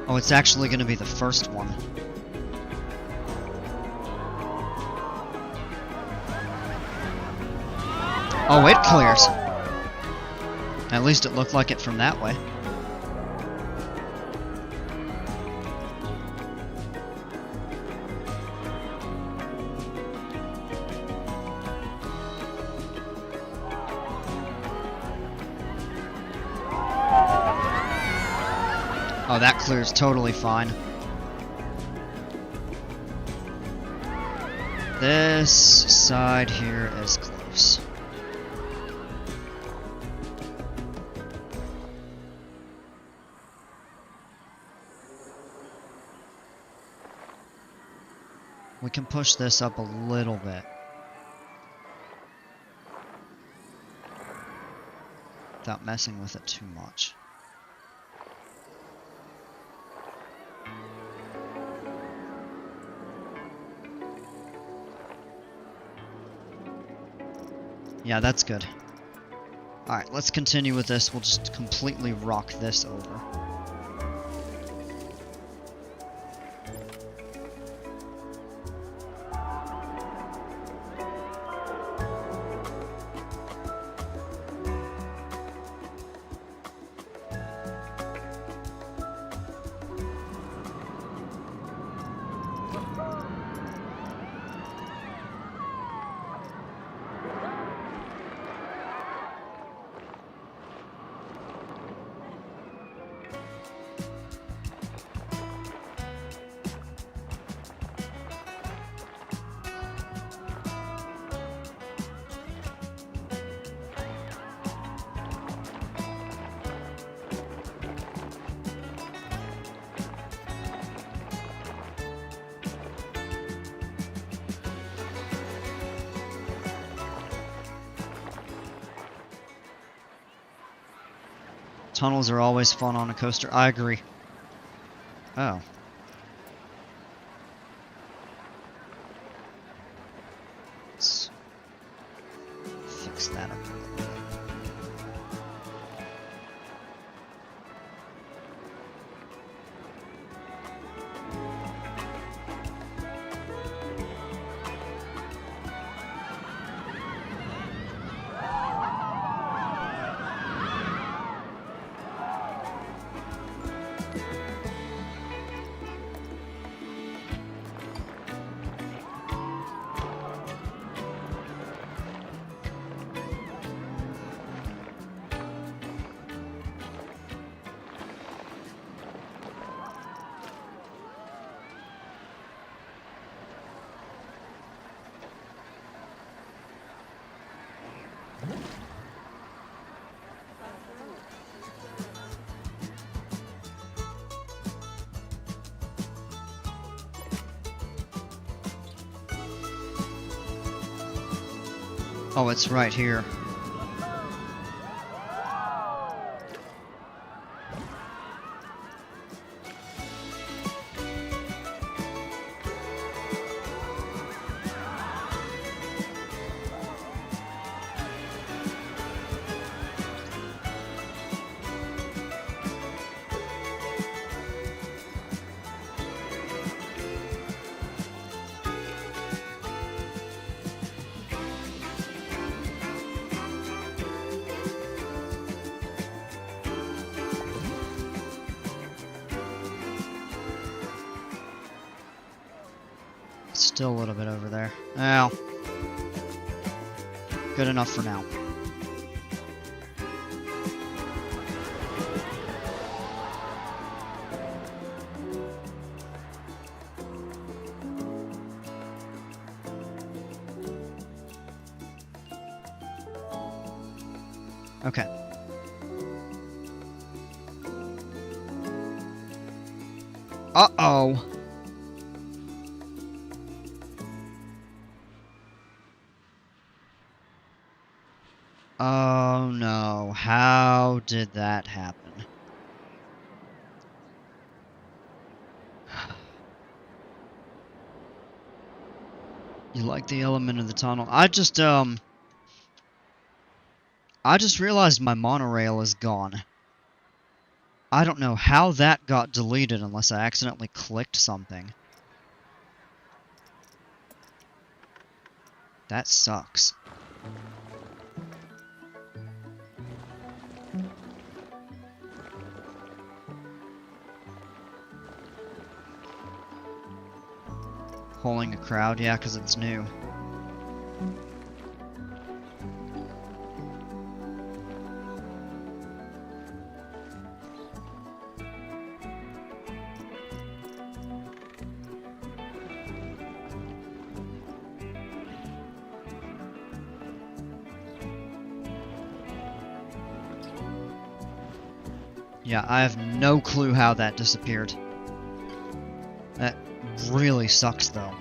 Oh, it's actually going to be the first one. Oh, it clears. At least it looked like it from that way. Oh, that clears totally fine. This side here is close. We can push this up a little bit. Without messing with it too much. Yeah, that's good. Alright, let's continue with this. We'll just completely rock this over. Tunnels are always fun on a coaster. I agree. Oh. Let's fix that up a little bit. Oh, it's right here. Still a little bit over there. Well, good enough for now. Okay. Uh-oh. Oh no, how did that happen? You like the element of the tunnel? I just realized my monorail is gone. I don't know how that got deleted unless I accidentally clicked something. That sucks. Pulling a crowd, yeah, because it's new. Yeah, I have no clue how that disappeared. That really sucks, though.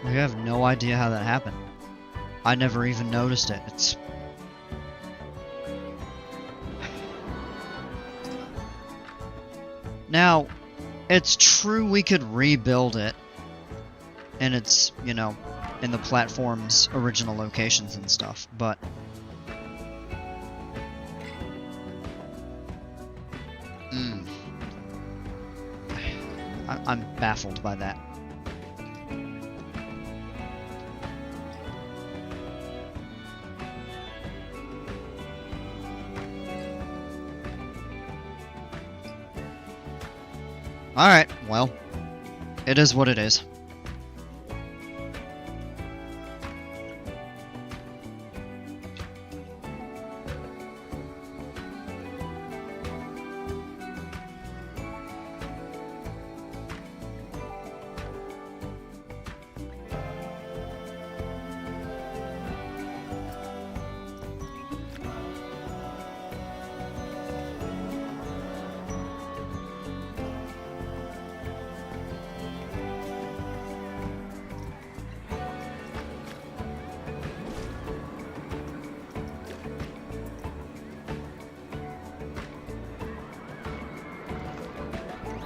I have no idea how that happened. I never even noticed it. It's... Now, it's true we could rebuild it, and it's, you know, in the platform's original locations and stuff, but... I'm baffled by that. Alright, well, it is what it is.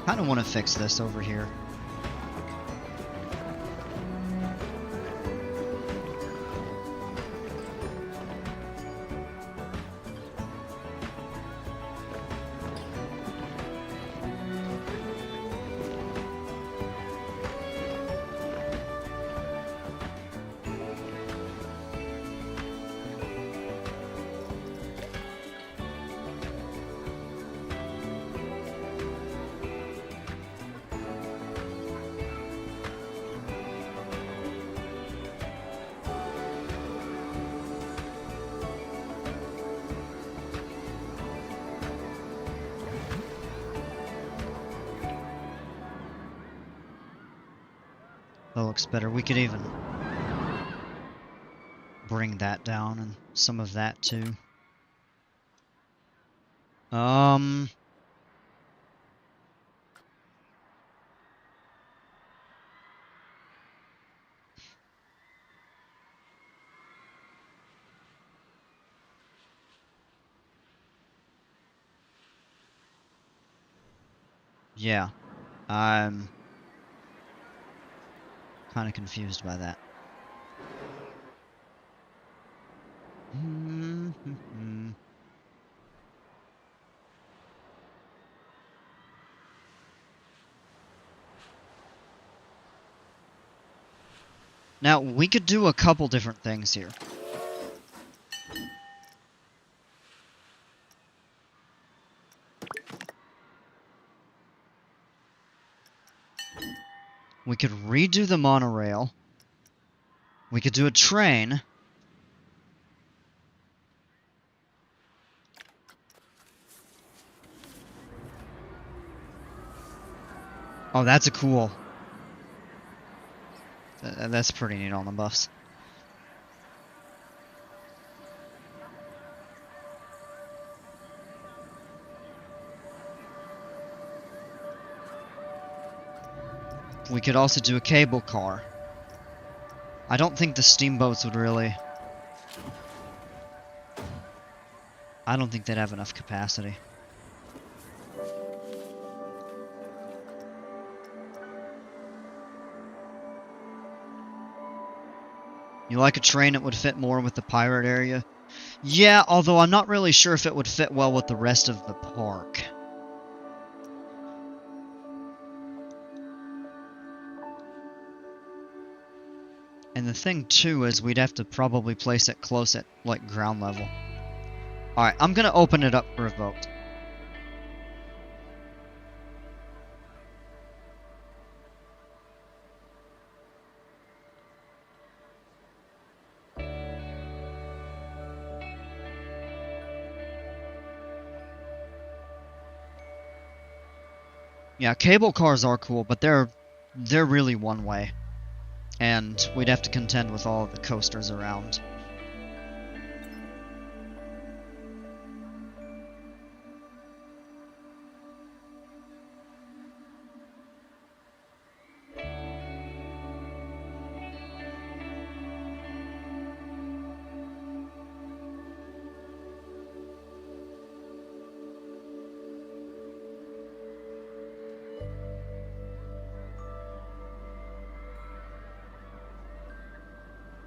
I don't want to fix this over here. That looks better. We could even bring that down and some of that too. Yeah, I'm kind of confused by that. Now, we could do a couple different things here. We could redo the monorail. We could do a train. Oh, that's a cool. That's pretty neat on the bus. We could also do a cable car. I don't think the steamboats would really... I don't think they'd have enough capacity. You like a train that would fit more with the pirate area? Yeah, although I'm not really sure if it would fit well with the rest of the park. And the thing, too, is we'd have to probably place it close at, like, ground level. Alright, I'm gonna open it up for a vote. Yeah, cable cars are cool, but they're really one way. And we'd have to contend with all of the coasters around.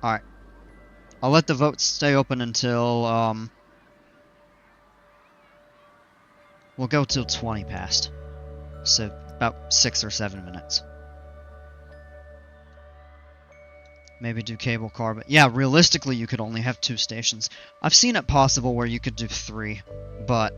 Alright. I'll let the votes stay open until, we'll go till 20 past. So, about 6 or 7 minutes. Maybe do cable car, but yeah, realistically you could only have 2 stations. I've seen it possible where you could do 3, but...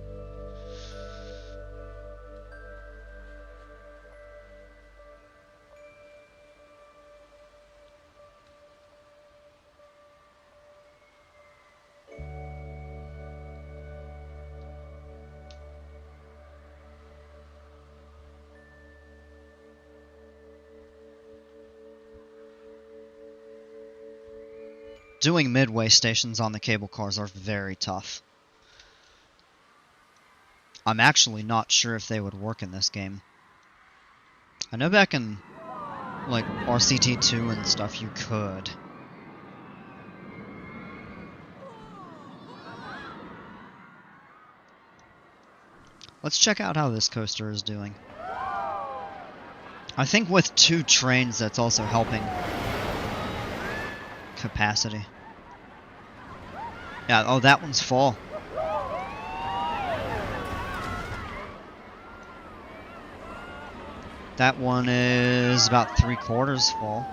doing midway stations on the cable cars are very tough. I'm actually not sure if they would work in this game. I know back in, like, RCT2 and stuff you could. Let's check out how this coaster is doing. I think with 2 trains that's also helping capacity. Yeah, oh, that one's full. That one is about 3/4 full.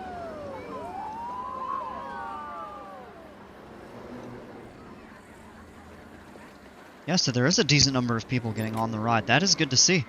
Yeah, so there is a decent number of people getting on the ride. That is good to see.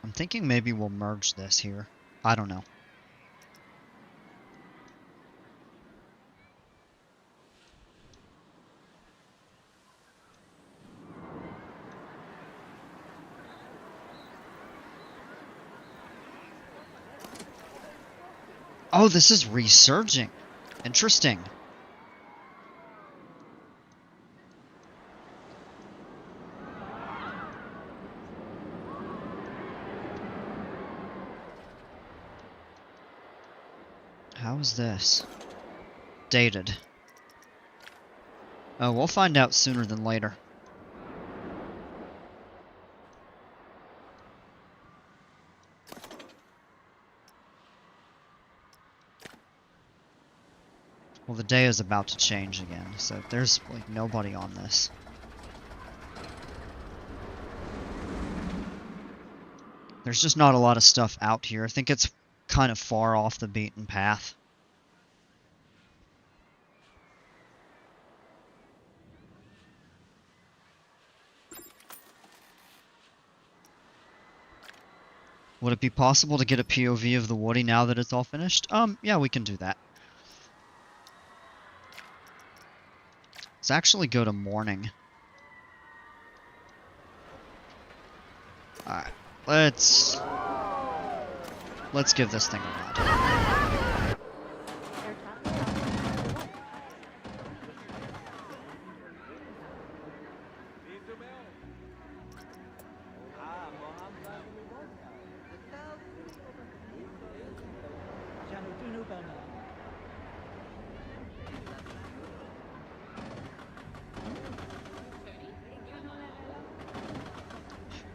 I'm thinking maybe we'll merge this here. I don't know. Oh, this is resurging. Interesting. Who's this? Dated. Oh, we'll find out sooner than later. Well, the day is about to change again, so there's like nobody on this. There's just not a lot of stuff out here. I think it's kind of far off the beaten path. Would it be possible to get a POV of the Woody now that it's all finished? Yeah, we can do that. Let's actually go to morning. Alright, let's give this thing a ride.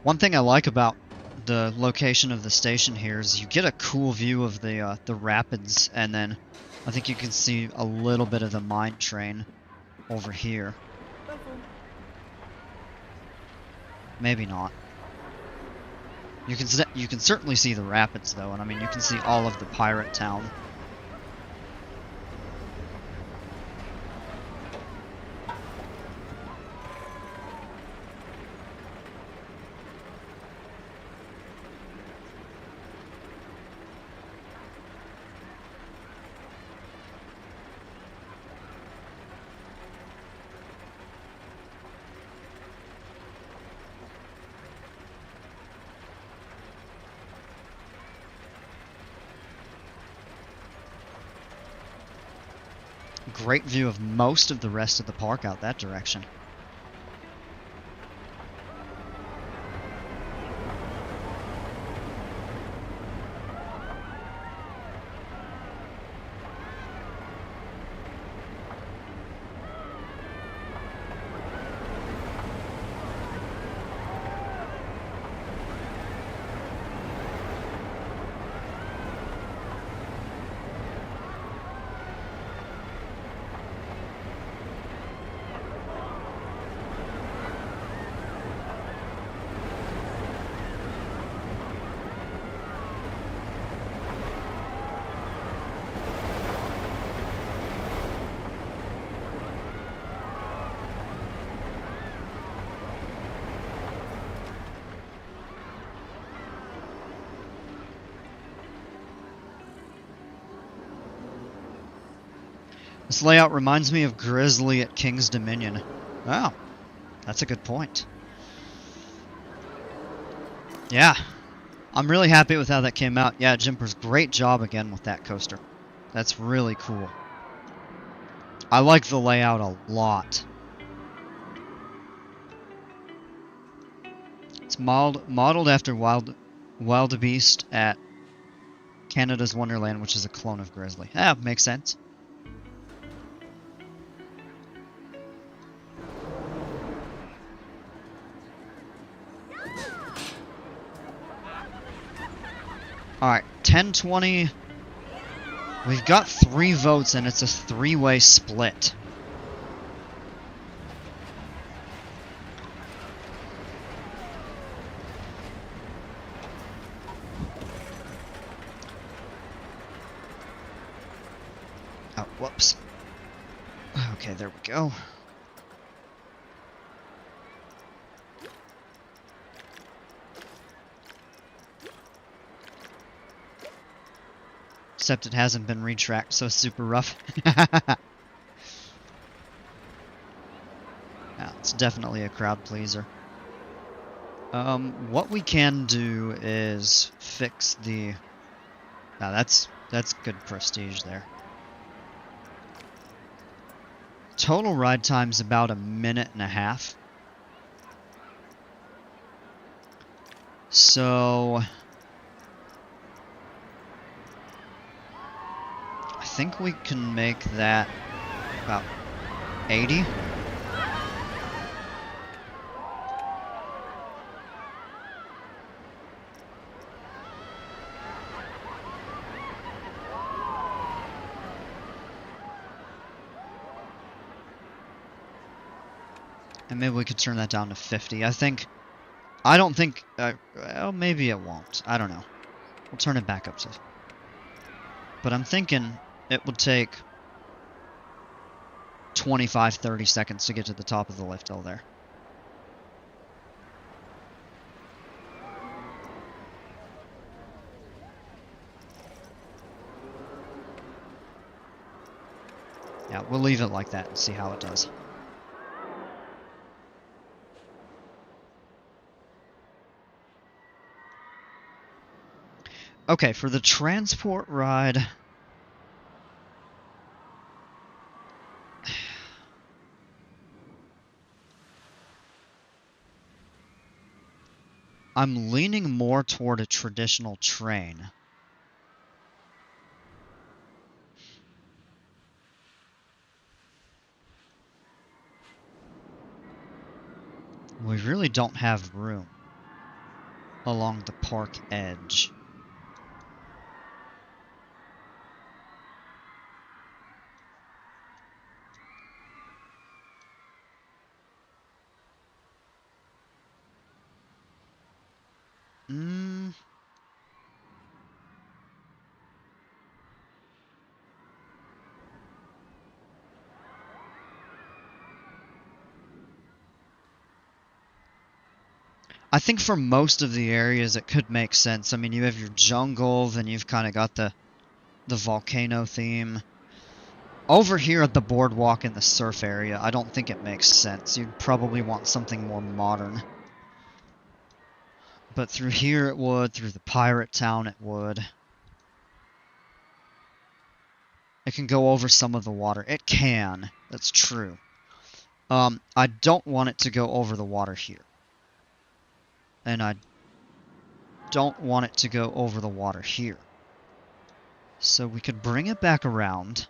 One thing I like about the location of the station here is you get a cool view of the rapids, and then I think you can see a little bit of the mine train over here. Maybe not. You can certainly see the rapids though, and I mean you can see all of the pirate town. Great view of most of the rest of the park out that direction. This layout reminds me of Grizzly at King's Dominion. Oh, that's a good point. Yeah, I'm really happy with how that came out. Yeah, Jimper's great job again with that coaster. That's really cool. I like the layout a lot. It's modeled after Wildebeest at Canada's Wonderland, which is a clone of Grizzly. Yeah, makes sense. Alright, 10:20. We've got 3 votes and it's a 3-way split. Oh, whoops. Okay, there we go. Except it hasn't been retracked, so super rough. Yeah, it's definitely a crowd pleaser. What we can do is fix the... Now that's good prestige there. Total ride time's about 1.5 minutes. So... I think we can make that about 80. And maybe we could turn that down to 50. I don't think, well, maybe it won't. I don't know. We'll turn it back up to. But I'm thinking it would take 25, 30 seconds to get to the top of the lift hill there. Yeah, we'll leave it like that and see how it does. Okay, for the transport ride... I'm leaning more toward a traditional train. We really don't have room along the park edge. I think for most of the areas it could make sense. I mean, you have your jungle, then you've kind of got the volcano theme. Over here at the boardwalk in the surf area, I don't think it makes sense. You'd probably want something more modern. But through here it would, through the pirate town it would. It can go over some of the water. It can. That's true. I don't want it to go over the water here. And I don't want it to go over the water here. So we could bring it back around.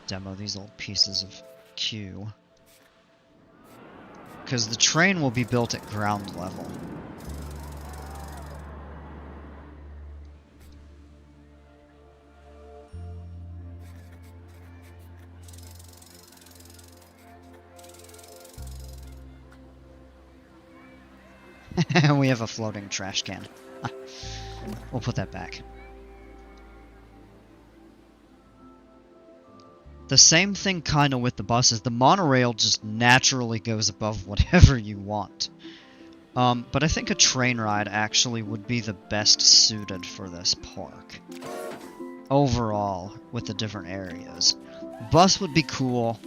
Demo these old pieces of queue. Because the train will be built at ground level. We have a floating trash can. We'll put that back. The same thing kind of with the buses. The monorail just naturally goes above whatever you want. But I think a train ride actually would be the best suited for this park. Overall, with the different areas. Bus would be cool.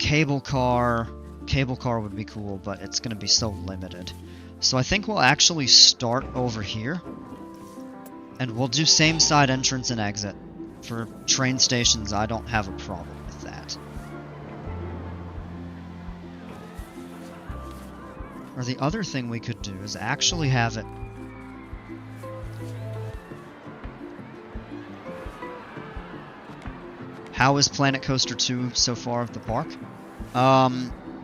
Cable car would be cool, but it's going to be so limited. So I think we'll actually start over here. And we'll do same side entrance and exit. For train stations, I don't have a problem with that. Or the other thing we could do is actually have it... How is Planet Coaster 2 so far of the park?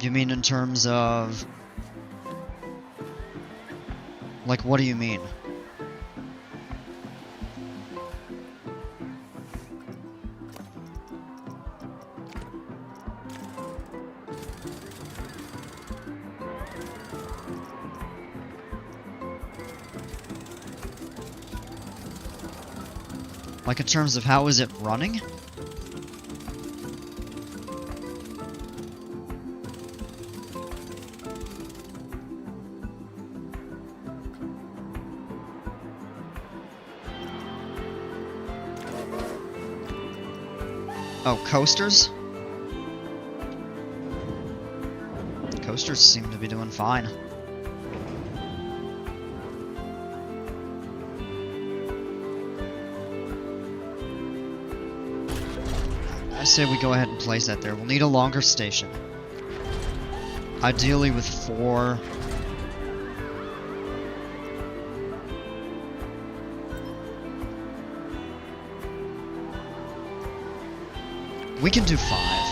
You mean in terms of... Like, what do you mean? Like in terms of how is it running? Oh, coasters? Coasters seem to be doing fine. I say we go ahead and place that there. We'll need a longer station. Ideally with 4. We can do 5.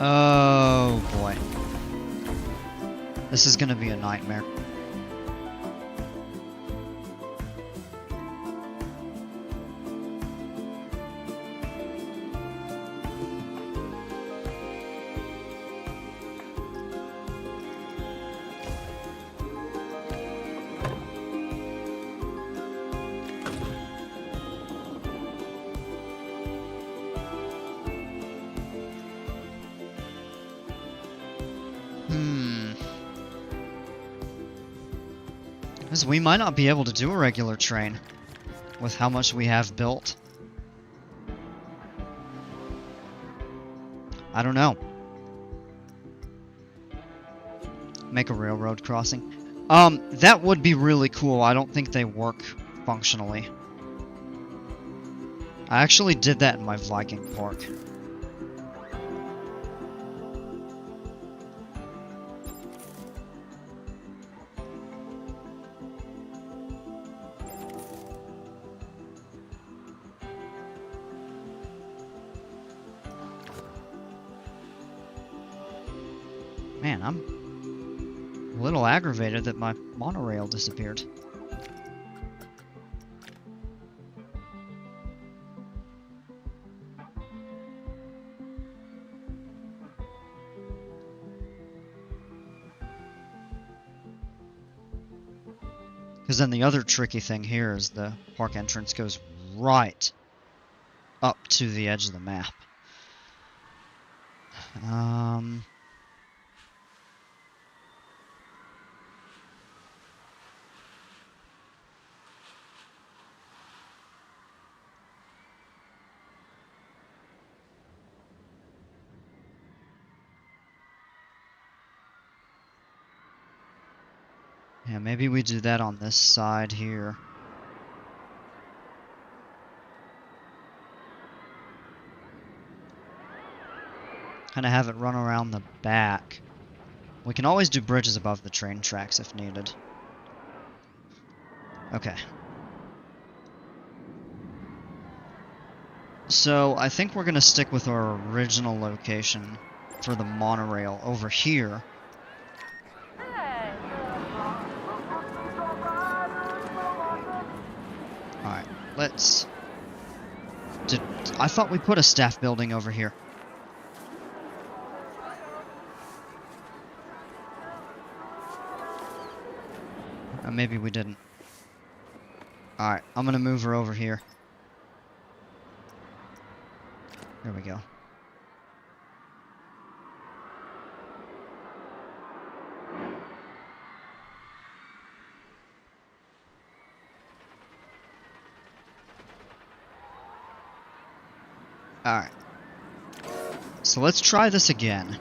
Oh boy. This is gonna be a nightmare. Because we might not be able to do a regular train with how much we have built. I don't know. Make a railroad crossing. That would be really cool. I don't think they work functionally. I actually did that in my Viking park. Man, I'm a little aggravated that my monorail disappeared. Because then the other tricky thing here is the park entrance goes right up to the edge of the map. Yeah, maybe we do that on this side here. Kind of have it run around the back. We can always do bridges above the train tracks if needed. Okay. So, I think we're going to stick with our original location for the monorail over here. Alright, let's... I thought we put a staff building over here. Maybe we didn't. Alright, I'm gonna move her over here. There we go. Alright. So let's try this again.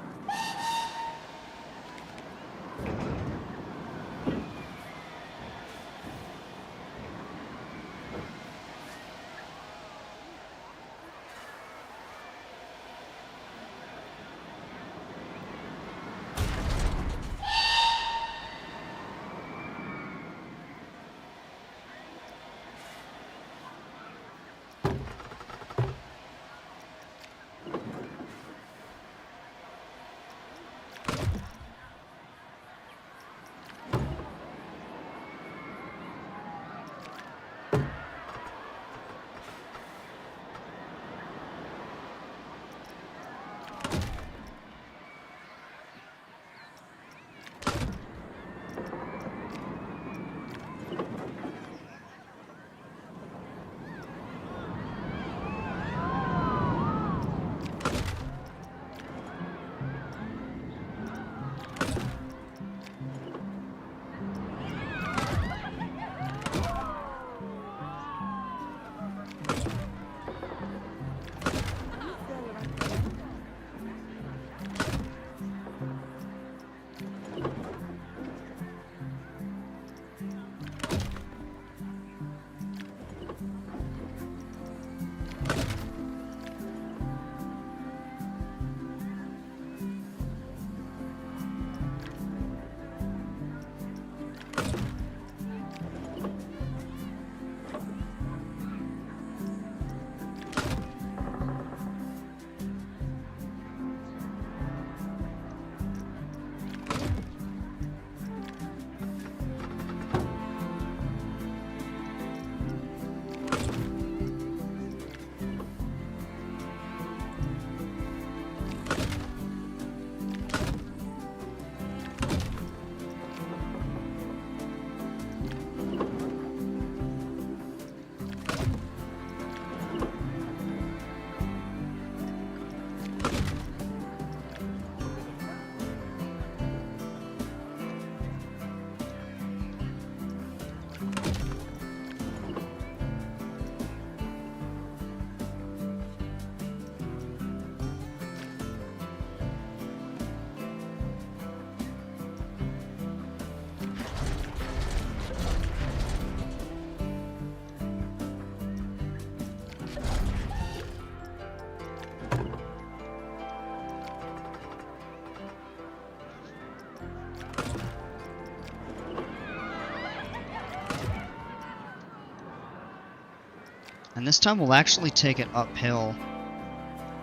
And this time we'll actually take it uphill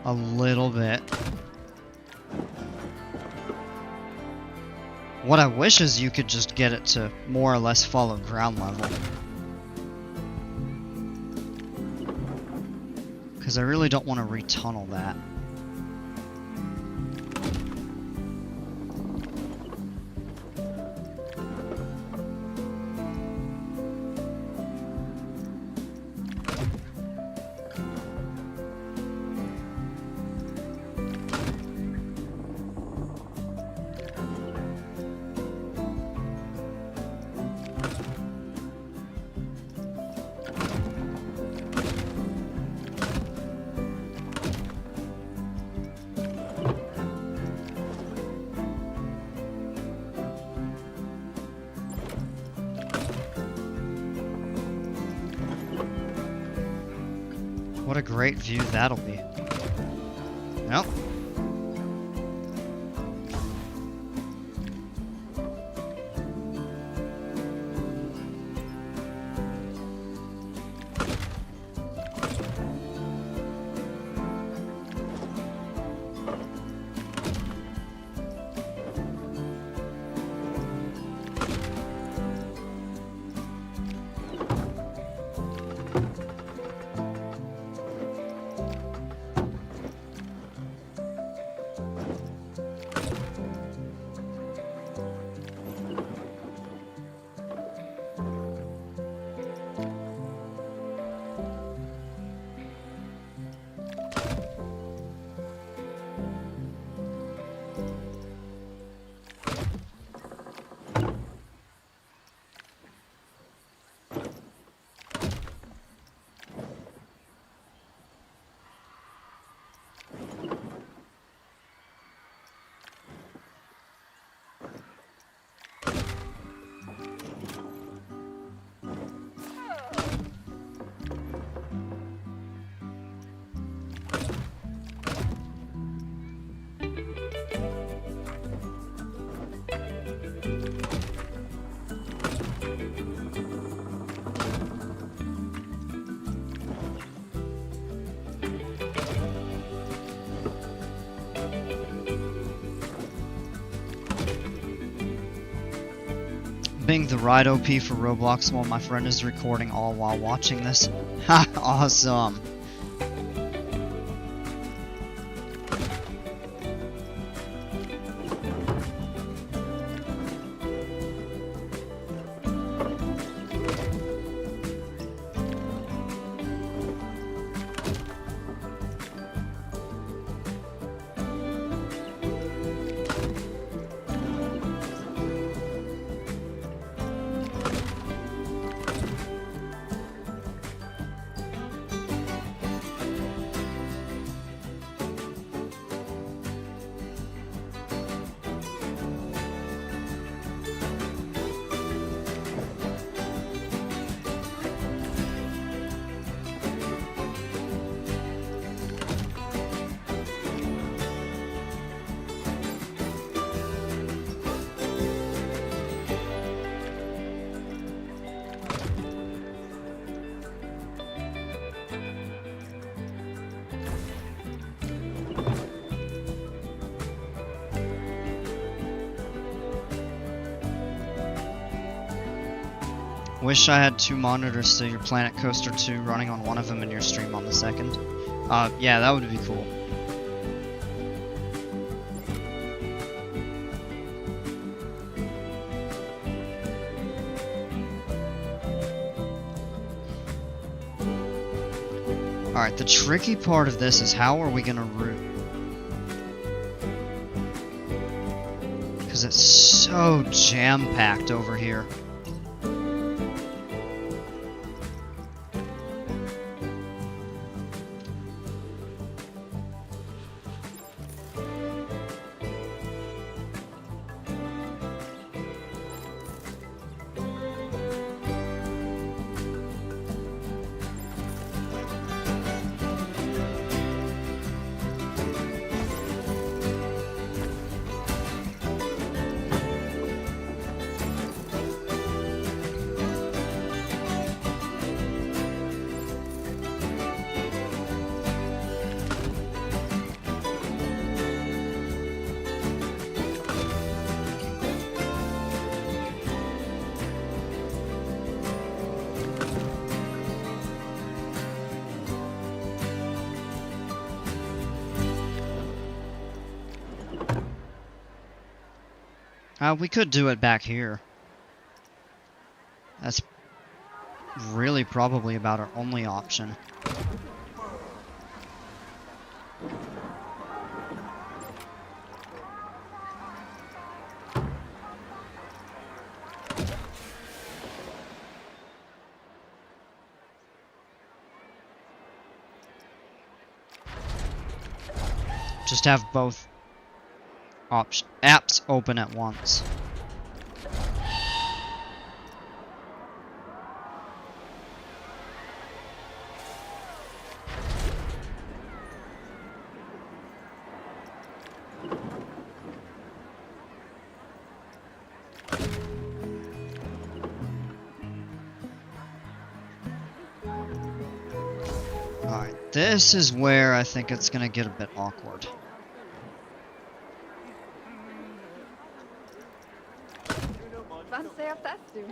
a little bit. What I wish is you could just get it to more or less follow ground level. Because I really don't want to retunnel that. What a great view that'll be. Yep. Being the ride OP for Roblox while my friend is recording all while watching this. Ha! Awesome! Wish I had 2 monitors to your Planet Coaster 2 running on one of them and your stream on the second. Yeah, that would be cool. Alright, the tricky part of this is how are we gonna route? Because it's so jam-packed over here. We could do it back here. That's really probably about our only option. Just have both apps open at once. Alright, this is where I think it's gonna get a bit awkward. Was säger das du?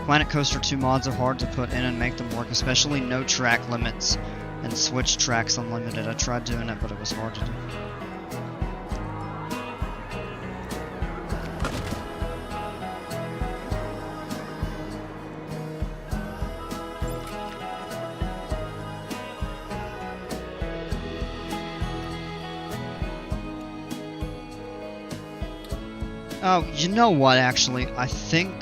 Planet Coaster 2 mods are hard to put in and make them work, especially no track limits and switch tracks unlimited. I tried doing it, but it was hard to do. Oh, you know what, actually, I think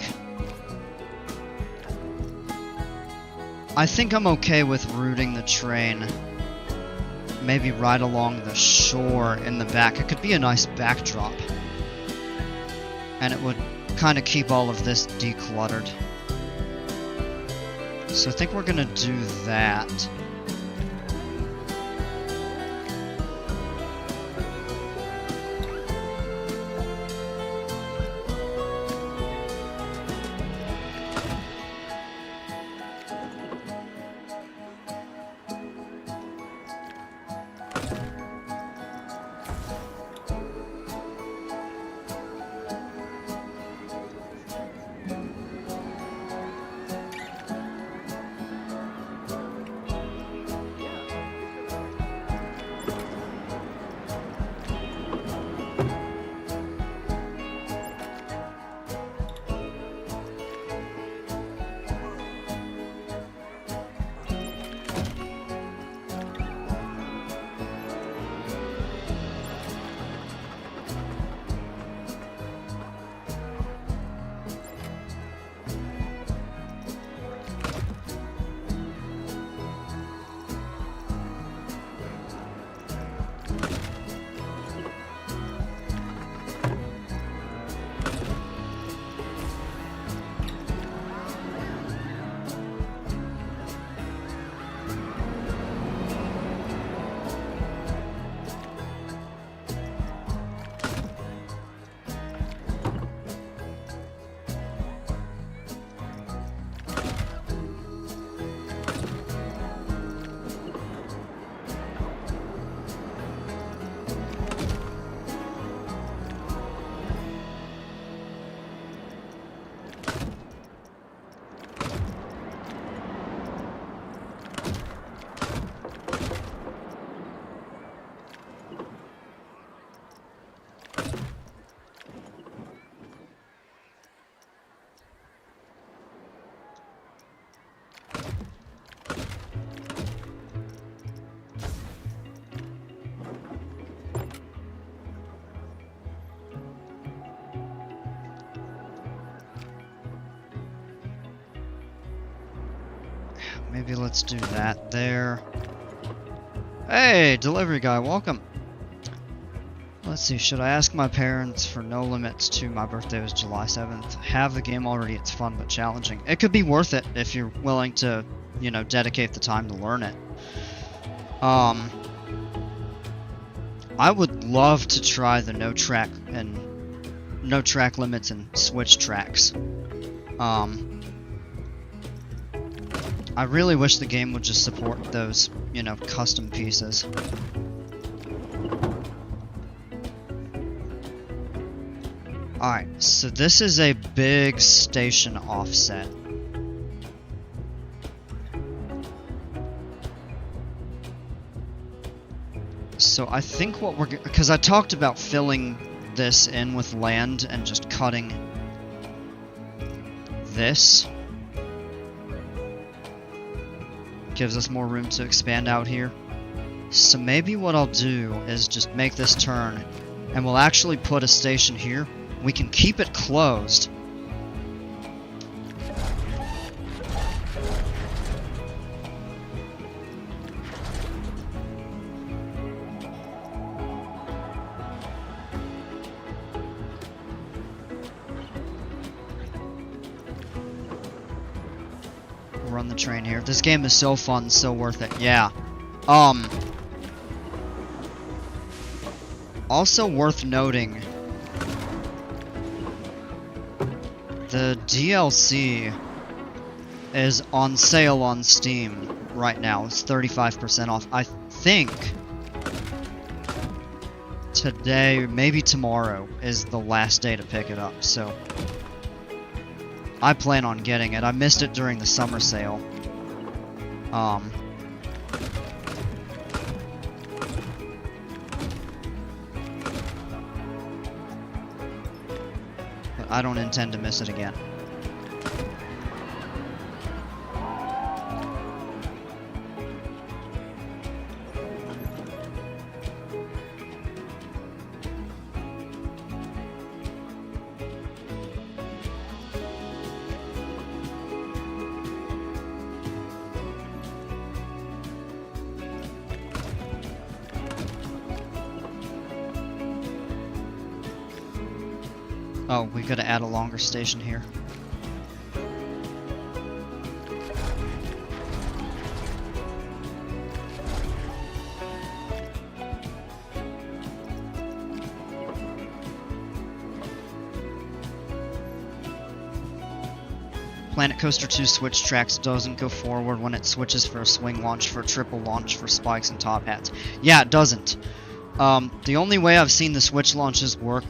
I'm okay with routing the train maybe right along the shore in the back. It could be a nice backdrop. And it would kind of keep all of this decluttered. So I think we're gonna do that. maybe let's do that there. Hey, delivery guy, welcome. Let's see, should I ask my parents for no limits to my birthday was July 7th? Have the game already, it's fun but challenging. It could be worth it if you're willing to, you know, dedicate the time to learn it. I would love to try the no track limits and switch tracks. I really wish the game would just support those, you know, custom pieces. Alright, so this is a big station offset. So I think what we're... because I talked about filling this in with land and just cutting this. Gives us more room to expand out here. So maybe what I'll do is just make this turn, and we'll actually put a station here. We can keep it closed. Run the train here. This game is so fun, so worth it. Yeah. Also worth noting, the DLC is on sale on Steam right now. It's 35% off. I think today, maybe tomorrow, is the last day to pick it up, so I plan on getting it. I missed it during the summer sale. But I don't intend to miss it again. Oh, we gotta add a longer station here. Planet Coaster 2 switch tracks doesn't go forward when it switches for a swing launch, for a triple launch, for spikes and top hats. Yeah, it doesn't. The only way I've seen the switch launches work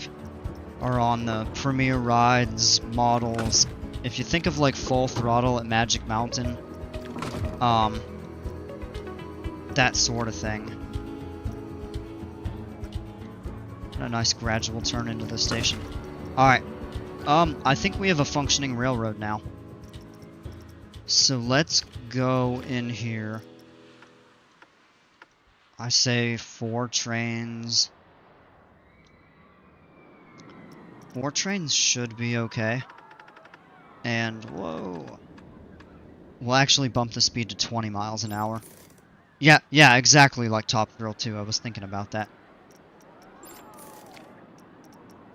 are on the Premier Rides models. If you think of like Full Throttle at Magic Mountain, that sort of thing. A nice gradual turn into the station. Alright, I think we have a functioning railroad now. So let's go in here. I say 4 trains. 4 trains should be okay. And, whoa. We'll actually bump the speed to 20 miles an hour. Yeah, exactly like Top Thrill 2. I was thinking about that.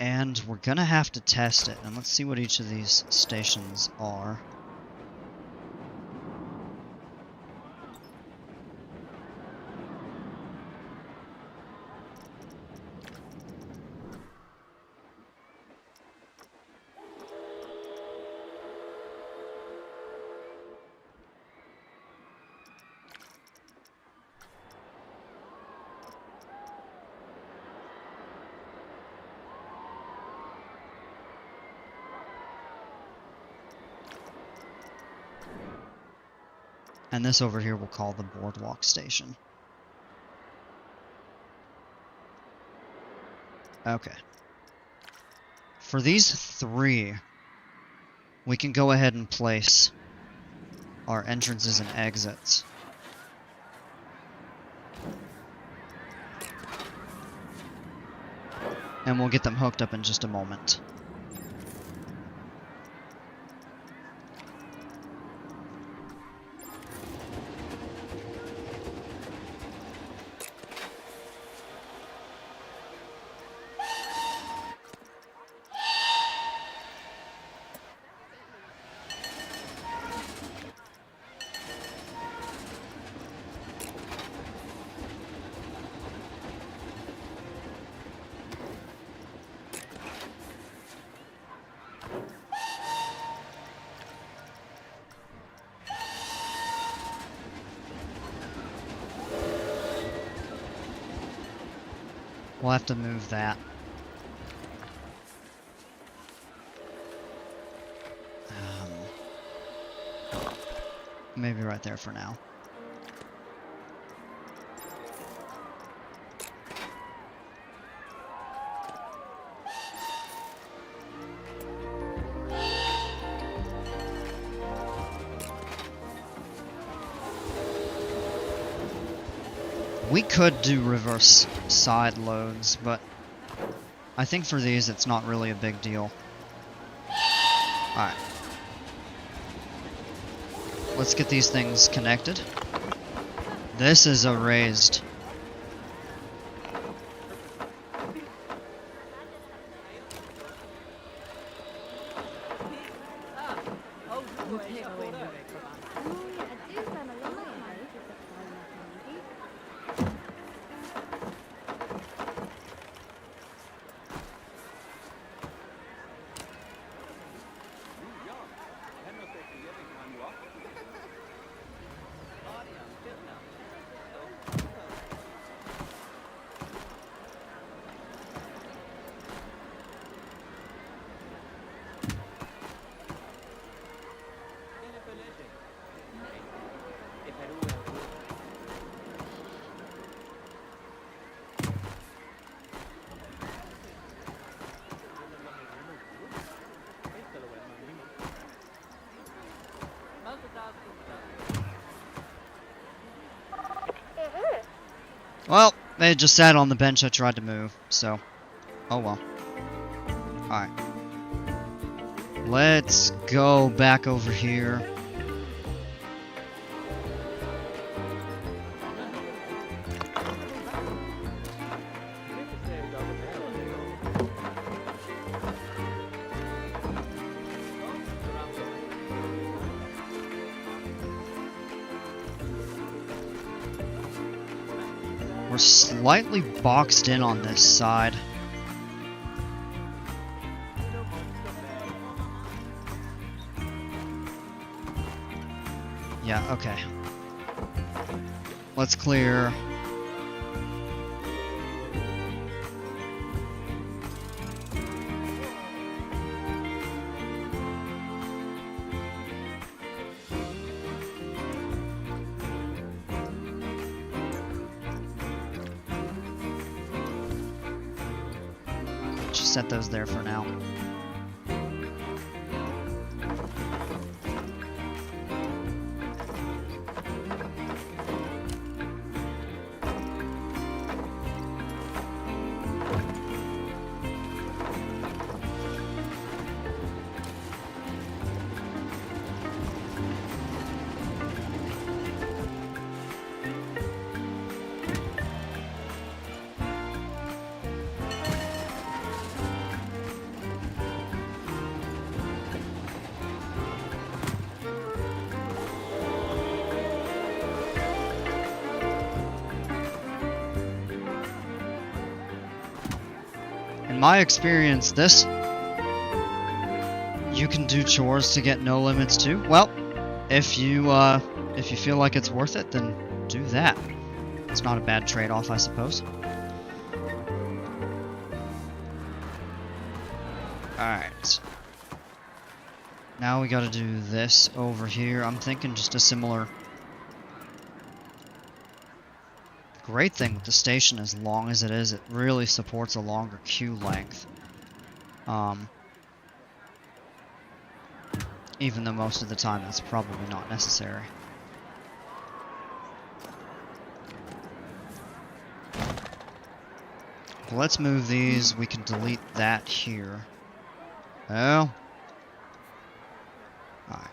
And we're gonna have to test it. And let's see what each of these stations are. And this over here we'll call the boardwalk station. Okay. For these 3, we can go ahead and place our entrances and exits. And we'll get them hooked up in just a moment. We'll have to move that. Maybe right there for now. We could do reverse side loads, but I think for these it's not really a big deal. Alright. Let's get these things connected. This is a raised. Well, they just sat on the bench I tried to move, so oh well. Alright. Let's go back over here. We're slightly boxed in on this side. Yeah, okay. Let's clear. Just set those there for now. In my experience, this you can do chores to get no limits too. Well, if you feel like it's worth it, then do that. It's not a bad trade-off, I suppose. Alright. Now we gotta do this over here. I'm thinking just a similar... Great thing with the station, as long as it is, it really supports a longer queue length. Even though most of the time that's probably not necessary. Let's move these. We can delete that here. Well. Alright.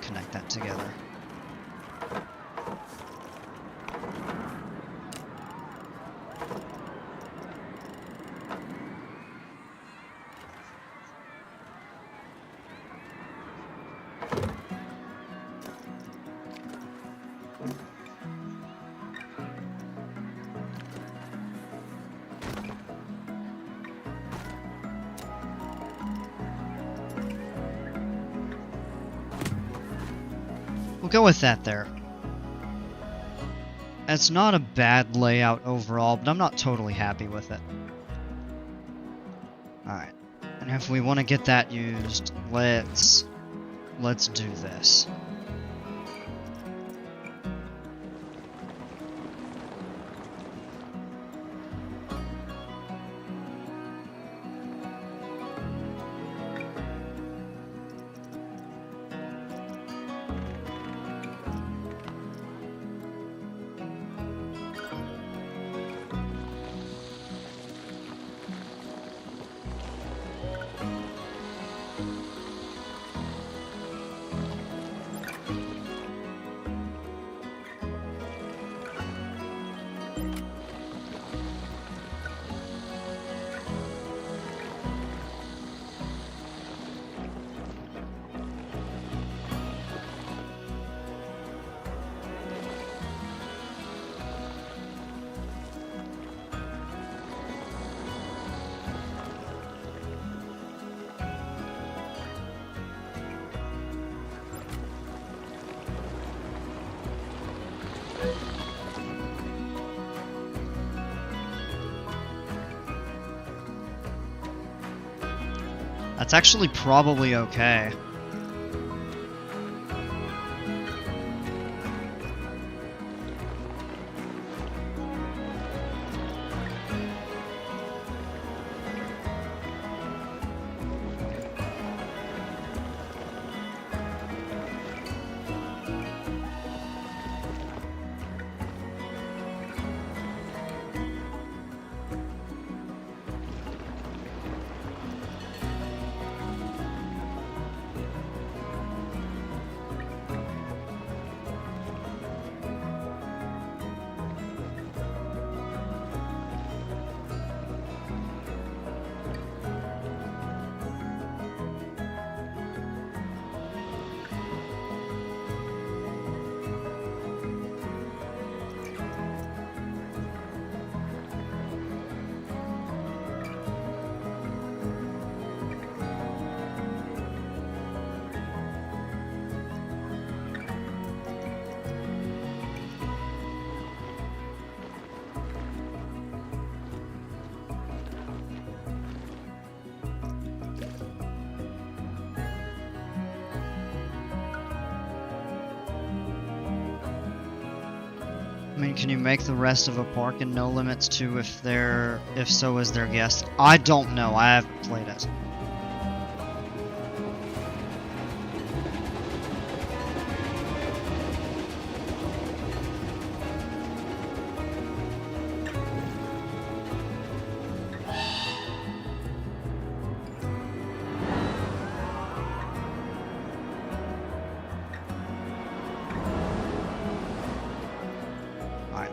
Connect that together. We'll go with that there. It's not a bad layout overall, but I'm not totally happy with it. Alright. And if we want to get that used, let's do this. That's actually probably okay. I mean, can you make the rest of a park in no limits too if so is their guest? I don't know, I haven't played it.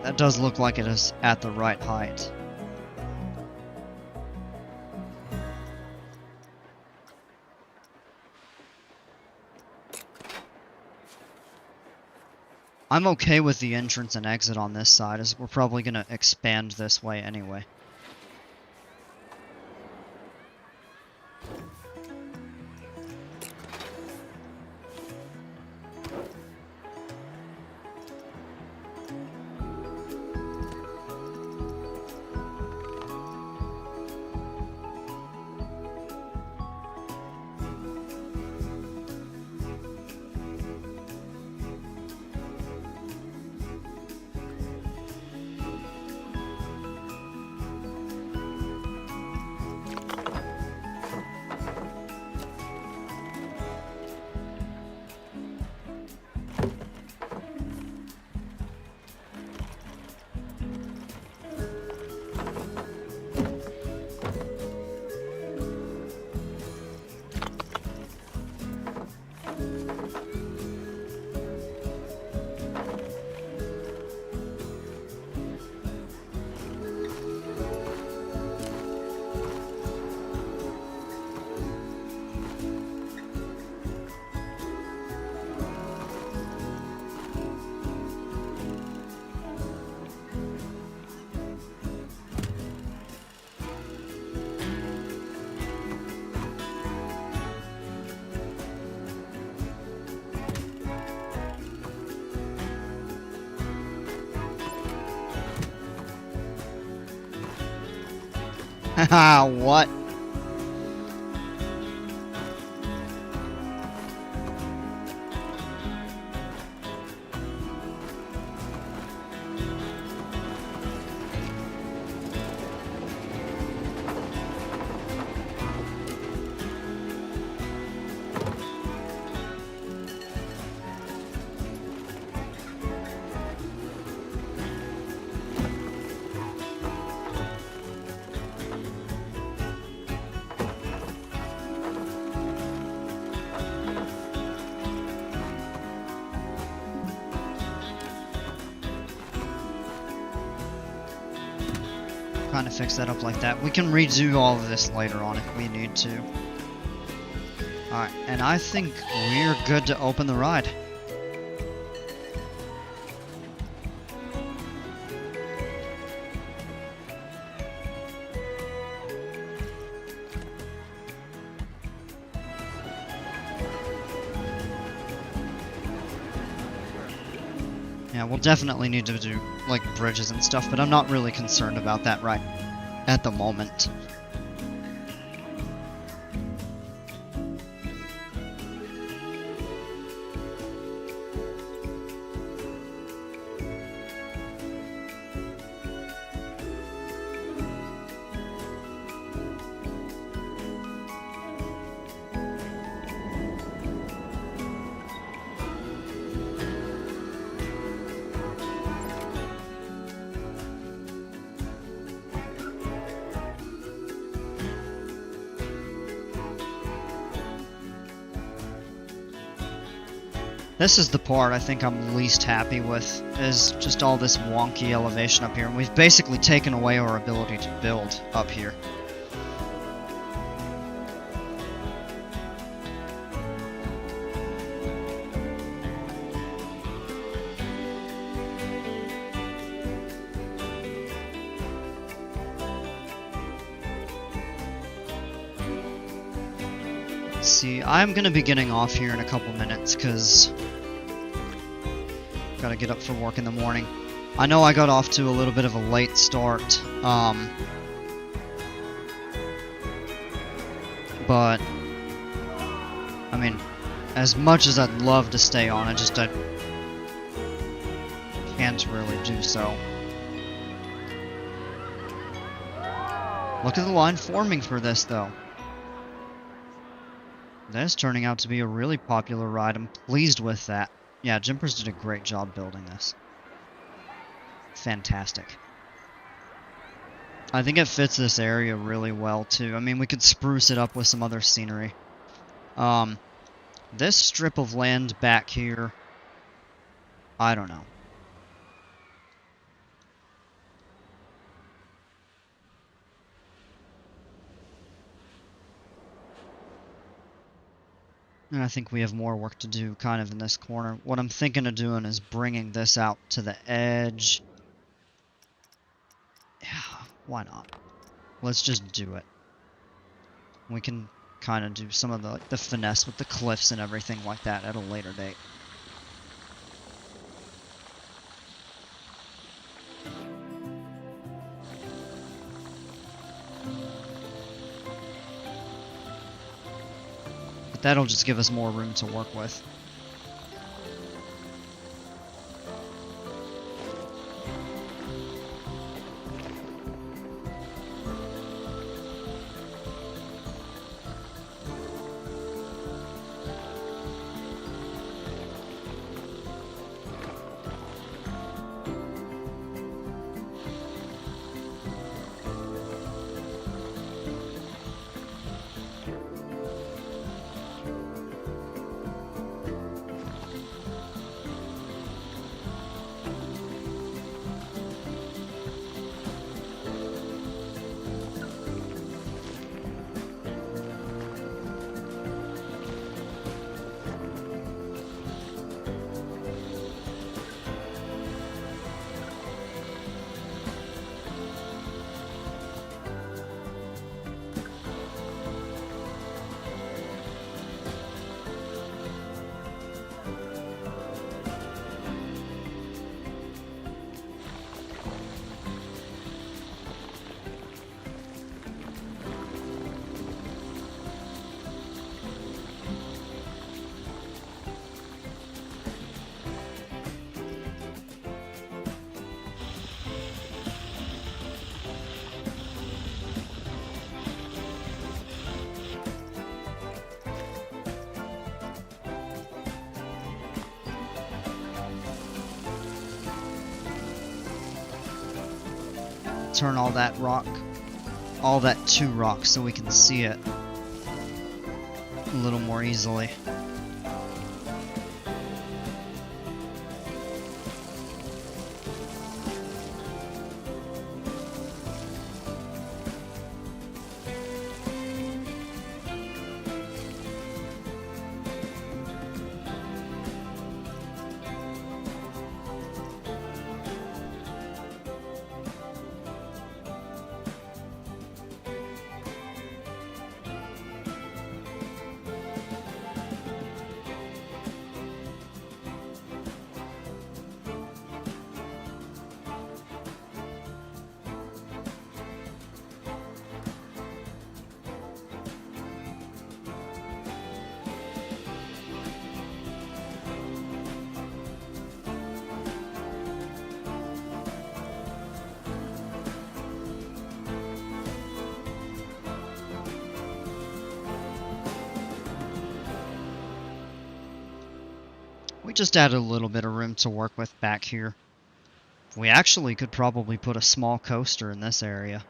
That does look like it is at the right height. I'm okay with the entrance and exit on this side, as we're probably going to expand this way anyway. Haha, what? Kind of fix that up like that. We can redo all of this later on if we need to. Alright, and I think we're good to open the ride. Yeah, we'll definitely need to do, like, bridges and stuff, but I'm not really concerned about that right at the moment. This is the part I think I'm least happy with, is just all this wonky elevation up here, and we've basically taken away our ability to build up here. Let's see, I'm gonna be getting off here in a couple minutes, because gotta get up for work in the morning. I know I got off to a little bit of a late start, but I mean, as much as I'd love to stay on, I can't really do so. Look at the line forming for this, though. That is turning out to be a really popular ride. I'm pleased with that. Yeah, Jimpers did a great job building this. Fantastic. I think it fits this area really well, too. I mean, we could spruce it up with some other scenery. This strip of land back here, I don't know. And I think we have more work to do kind of in this corner. What I'm thinking of doing is bringing this out to the edge. Yeah, why not? Let's just do it. We can kind of do some of the finesse with the cliffs and everything like that at a later date. But that'll just give us more room to work with. turn all that to rock so we can see it a little more easily. We just added a little bit of room to work with back here. We actually could probably put a small coaster in this area.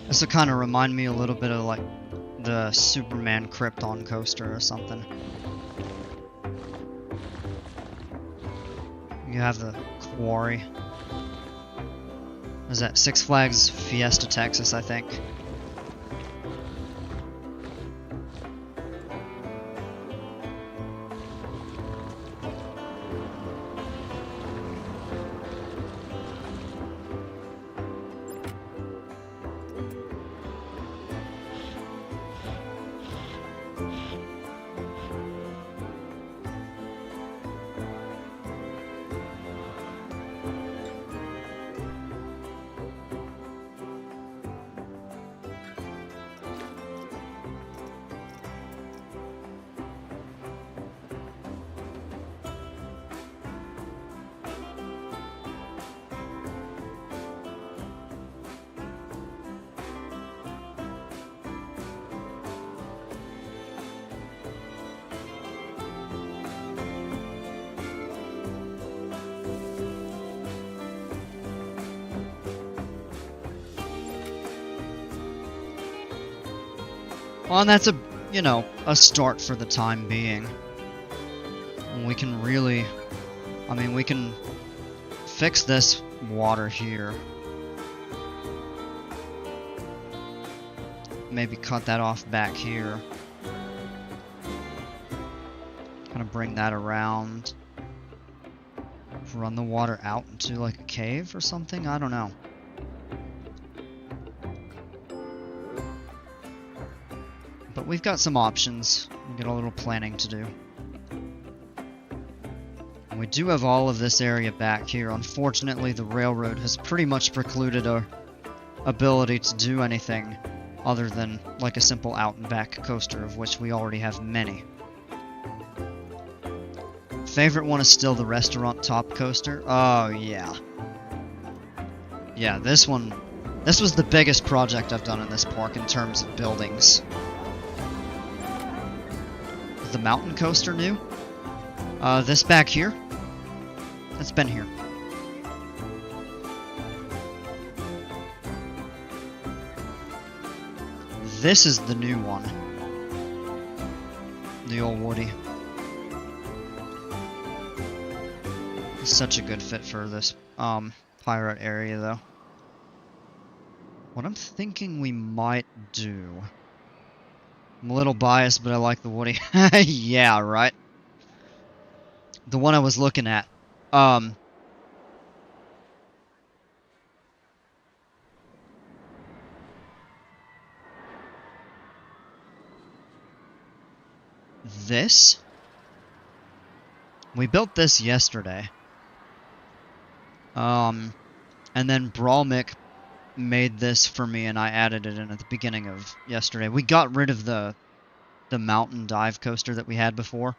This will kind of remind me a little bit of like the Superman Krypton coaster or something. You have the quarry. Is that Six Flags Fiesta, Texas, I think. Well, and that's a start for the time being. We can really, we can fix this water here. Maybe cut that off back here. Kind of bring that around. Run the water out into like a cave or something? I don't know. But we've got some options. We've got a little planning to do. And we do have all of this area back here. Unfortunately, the railroad has pretty much precluded our ability to do anything other than like a simple out and back coaster, of which we already have many. Favorite one is still the restaurant top coaster. Oh yeah. Yeah, this was the biggest project I've done in this park in terms of buildings. Is the mountain coaster new? This back here? It's been here. This is the new one. The old Woody. It's such a good fit for this, pirate area, though. What I'm thinking we might do... I'm a little biased, but I like the Woody. Yeah, right? The one I was looking at. This? We built this yesterday. And then Brawlmick made this for me, and I added it in at the beginning of yesterday. We got rid of the mountain dive coaster that we had before,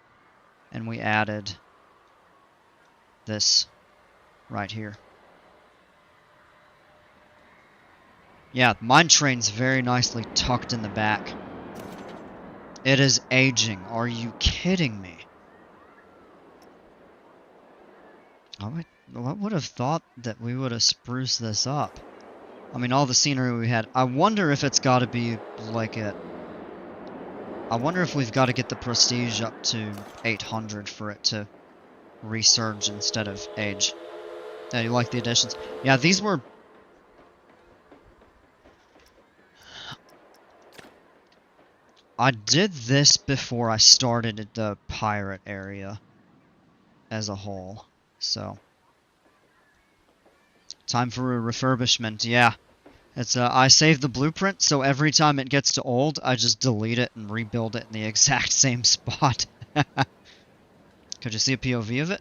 and we added this right here. Yeah, mine train's very nicely tucked in the back. It is aging. Are you kidding me? I would have thought that we would have spruced this up. I mean, all the scenery we had. I wonder if it's got to be like it. I wonder if we've got to get the prestige up to 800 for it to resurge instead of age. Yeah, you like the additions? Yeah, these were... I did this before I started the pirate area as a whole, so... Time for a refurbishment, yeah. It's I save the blueprint, so every time it gets to old, I just delete it and rebuild it in the exact same spot. Could you see a POV of it?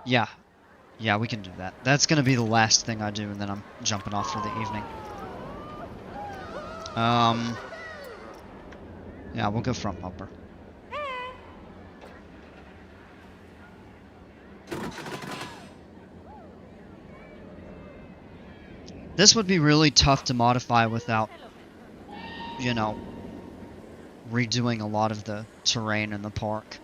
Yeah. Yeah, we can do that. That's gonna be the last thing I do, and then I'm jumping off for the evening. Yeah, we'll go front bumper. This would be really tough to modify without, you know, redoing a lot of the terrain in the park.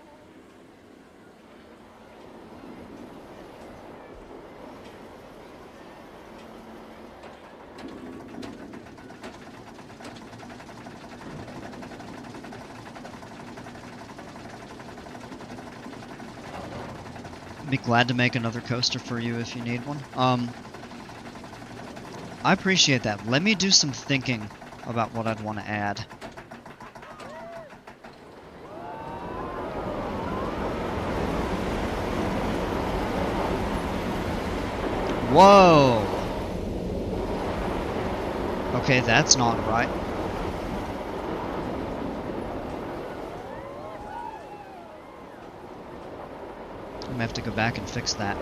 I'd be glad to make another coaster for you if you need one. I appreciate that. Let me do some thinking about what I'd want to add. Whoa! Okay, that's not right. I'm gonna have to go back and fix that.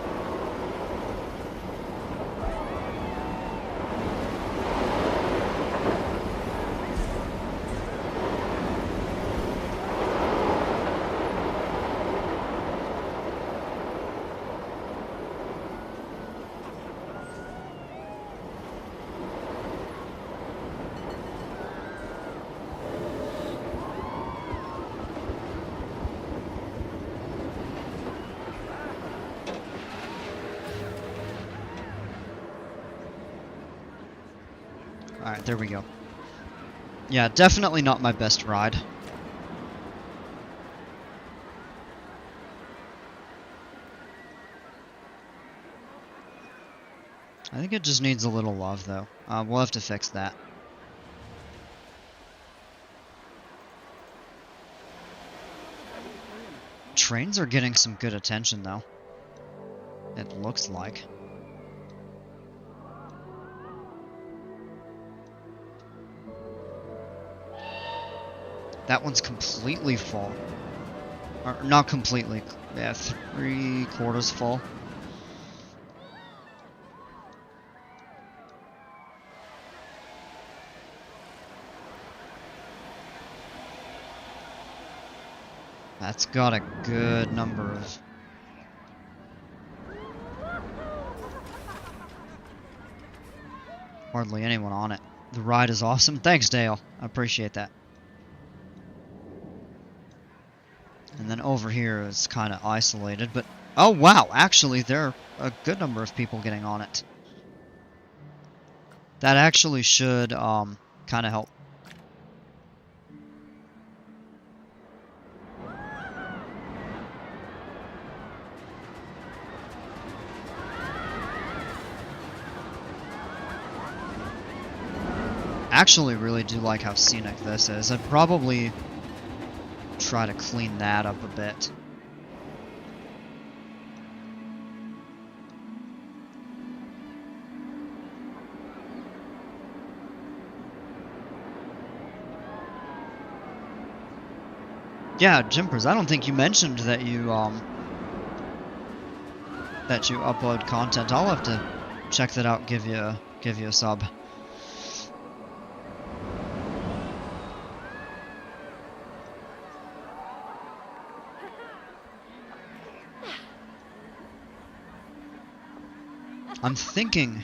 Alright, there we go. Yeah, definitely not my best ride. I think it just needs a little love, though. We'll have to fix that. Trains are getting some good attention, though. It looks like. That one's completely full. Or, not completely. Yeah, 3/4 full. That's got a good number of... Hardly anyone on it. The ride is awesome. Thanks, Dale. I appreciate that. And then over here is kind of isolated, but... Oh, wow! Actually, there are a good number of people getting on it. That actually should, kind of help. Actually, really do like how scenic this is. I'd probably try to clean that up a bit. Yeah, Jimpers, I don't think you mentioned that you upload content. I'll have to check that out, give you a sub. I'm thinking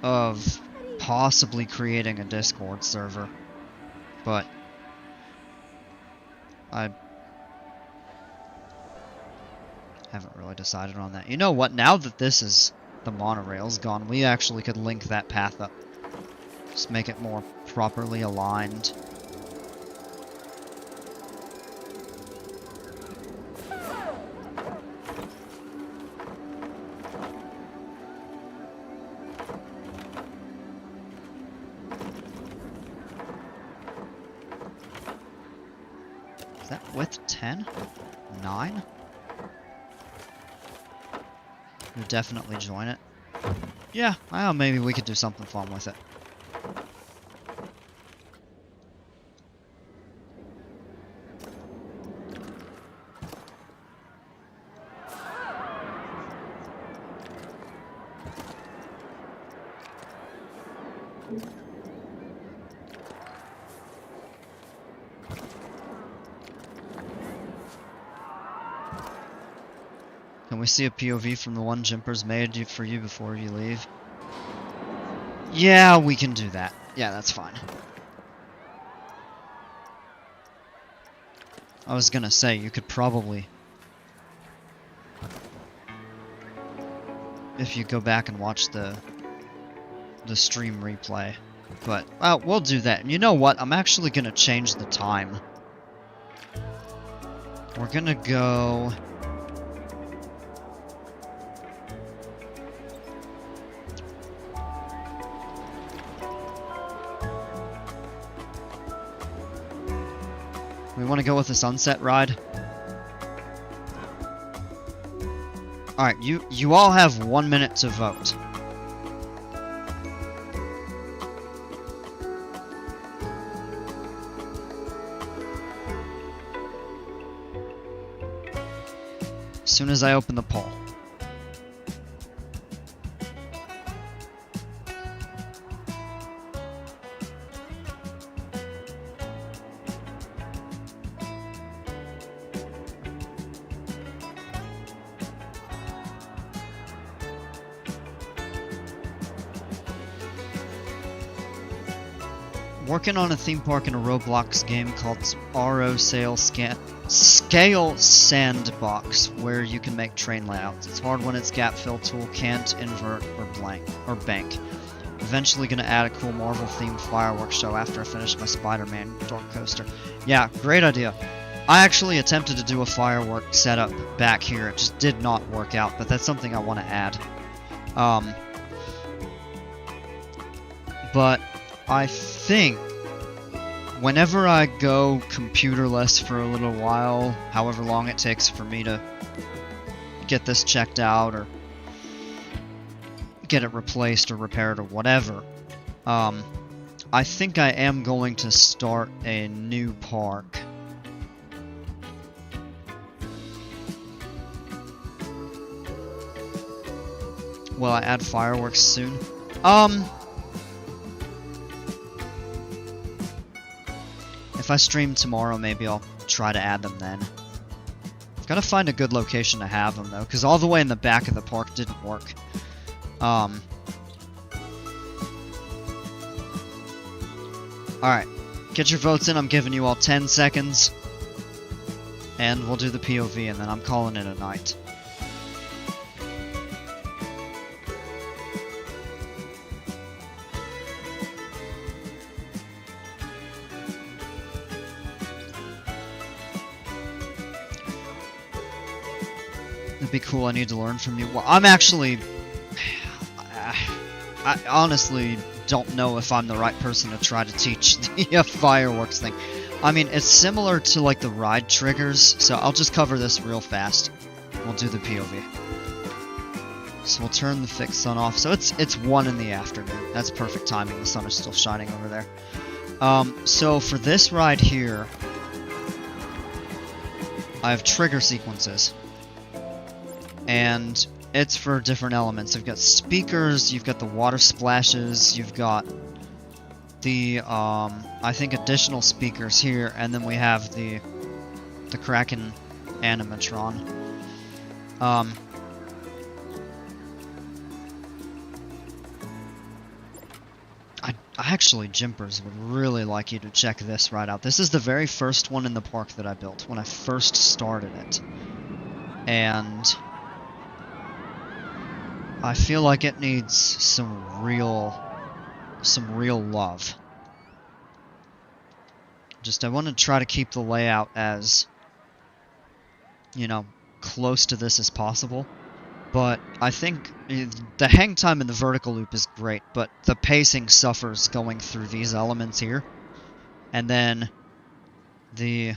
of possibly creating a Discord server, but I haven't really decided on that. You know what? Now that the monorail's gone, we actually could link that path up. Just make it more properly aligned. Is that width 10? 9? You'll definitely join it. Yeah, well, maybe we could do something fun with it. Can we see a POV from the one Jimpers made for you before you leave? Yeah, we can do that. Yeah, that's fine. I was gonna say, you could probably... if you go back and watch the stream replay. But, well, we'll do that. And you know what? I'm actually gonna change the time. We're gonna go... We want to go with the sunset ride? Alright, you all have 1 minute to vote. As soon as I open the poll. Working on a theme park in a Roblox game called RO Scale Sandbox, where you can make train layouts. It's hard when its gap fill tool can't invert or bank. Eventually gonna add a cool Marvel themed fireworks show after I finish my Spider-Man dork coaster. Yeah, great idea. I actually attempted to do a firework setup back here. It just did not work out, but that's something I want to add. But I think whenever I go computerless for a little while, however long it takes for me to get this checked out or get it replaced or repaired or whatever, I think I am going to start a new park. Will I add fireworks soon? If I stream tomorrow, maybe I'll try to add them then. I've got to find a good location to have them, though, because all the way in the back of the park didn't work. Alright. Get your votes in. I'm giving you all 10 seconds. and we'll do the POV, and then I'm calling it a night. It'd be cool. I need to learn from you. Well, I'm actually... I honestly don't know if I'm the right person to try to teach the fireworks thing. I mean, it's similar to like the ride triggers, so I'll just cover this real fast. We'll do the POV. So we'll turn the fixed sun off. So it's 1 in the afternoon. That's perfect timing. The sun is still shining over there. So for this ride here, I have trigger sequences. And it's for different elements. You've got speakers, you've got the water splashes, you've got the, I think additional speakers here, and then we have the Kraken animatron. Actually, Jimpers would really like you to check this ride out. This is the very first one in the park that I built when I first started it. And I feel like it needs some real love. Just, I want to try to keep the layout as, you know, close to this as possible. But I think the hang time in the vertical loop is great, but the pacing suffers going through these elements here. And then the...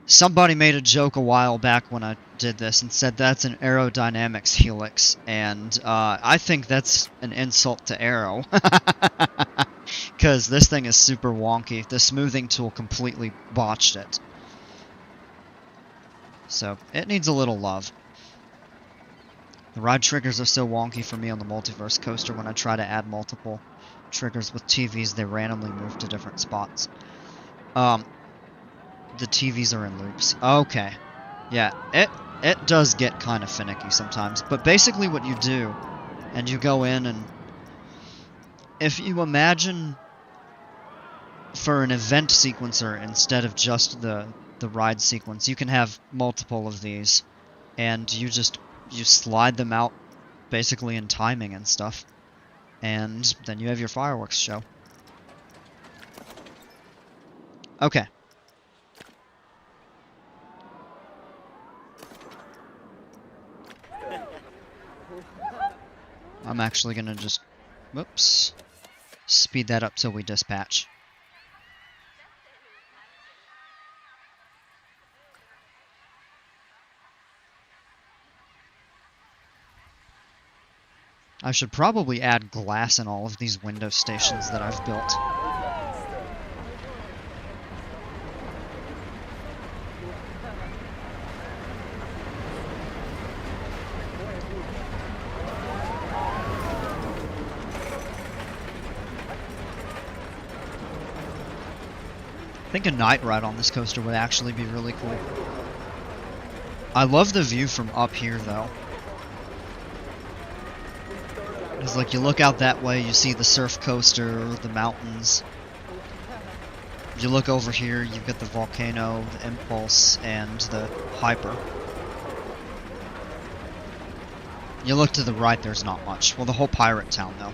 Somebody made a joke a while back when I did this and said that's an aerodynamics helix, and I think that's an insult to aero. Because this thing is super wonky. The smoothing tool completely botched it. So, it needs a little love. The ride triggers are so wonky for me on the Multiverse coaster. When I try to add multiple triggers with TVs, they randomly move to different spots. The TVs are in loops. Okay. Yeah, it does get kind of finicky sometimes. But basically what you do, and you go in and... If you imagine for an event sequencer instead of just the ride sequence, you can have multiple of these, and you slide them out basically in timing and stuff, and then you have your fireworks show. Okay. I'm actually gonna just, whoops, speed that up till we dispatch. I should probably add glass in all of these window stations that I've built. I think a night ride on this coaster would actually be really cool. I love the view from up here, though. It's like you look out that way, you see the surf coaster, the mountains. You look over here, you've got the volcano, the impulse, and the hyper. You look to the right, there's not much. Well, the whole pirate town, though.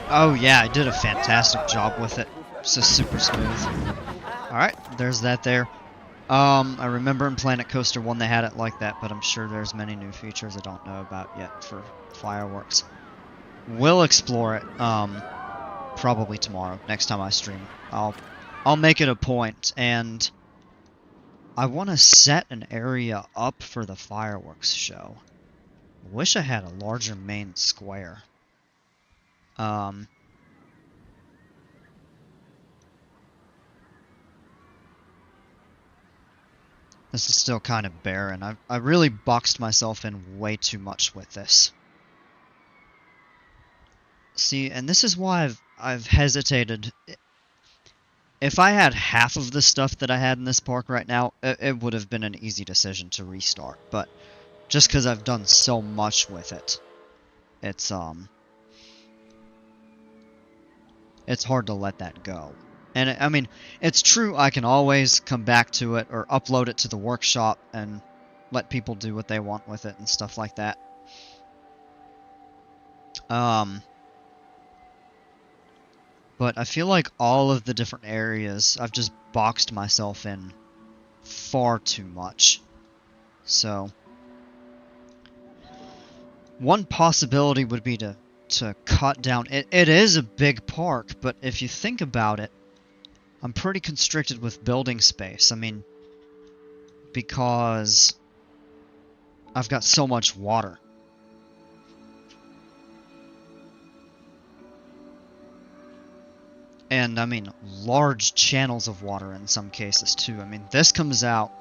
Oh yeah, I did a fantastic job with it. It's just super smooth. Alright, there's that there. I remember in Planet Coaster 1 they had it like that, but I'm sure there's many new features I don't know about yet for fireworks. We'll explore it, probably tomorrow, next time I stream. I'll make it a point, and I want to set an area up for the fireworks show. Wish I had a larger main square. Um, this is still kind of barren. I really boxed myself in way too much with this. See, and this is why I've hesitated. If I had half of the stuff that I had in this park right now, it would have been an easy decision to restart. But just because I've done so much with it, it's hard to let that go. And I mean, it's true I can always come back to it or upload it to the workshop and let people do what they want with it and stuff like that. But I feel like all of the different areas I've just boxed myself in far too much. So one possibility would be to cut down. It is a big park, but if you think about it, I'm pretty constricted with building space. I mean, because I've got so much water. And, I mean, large channels of water in some cases, too. I mean, this comes out...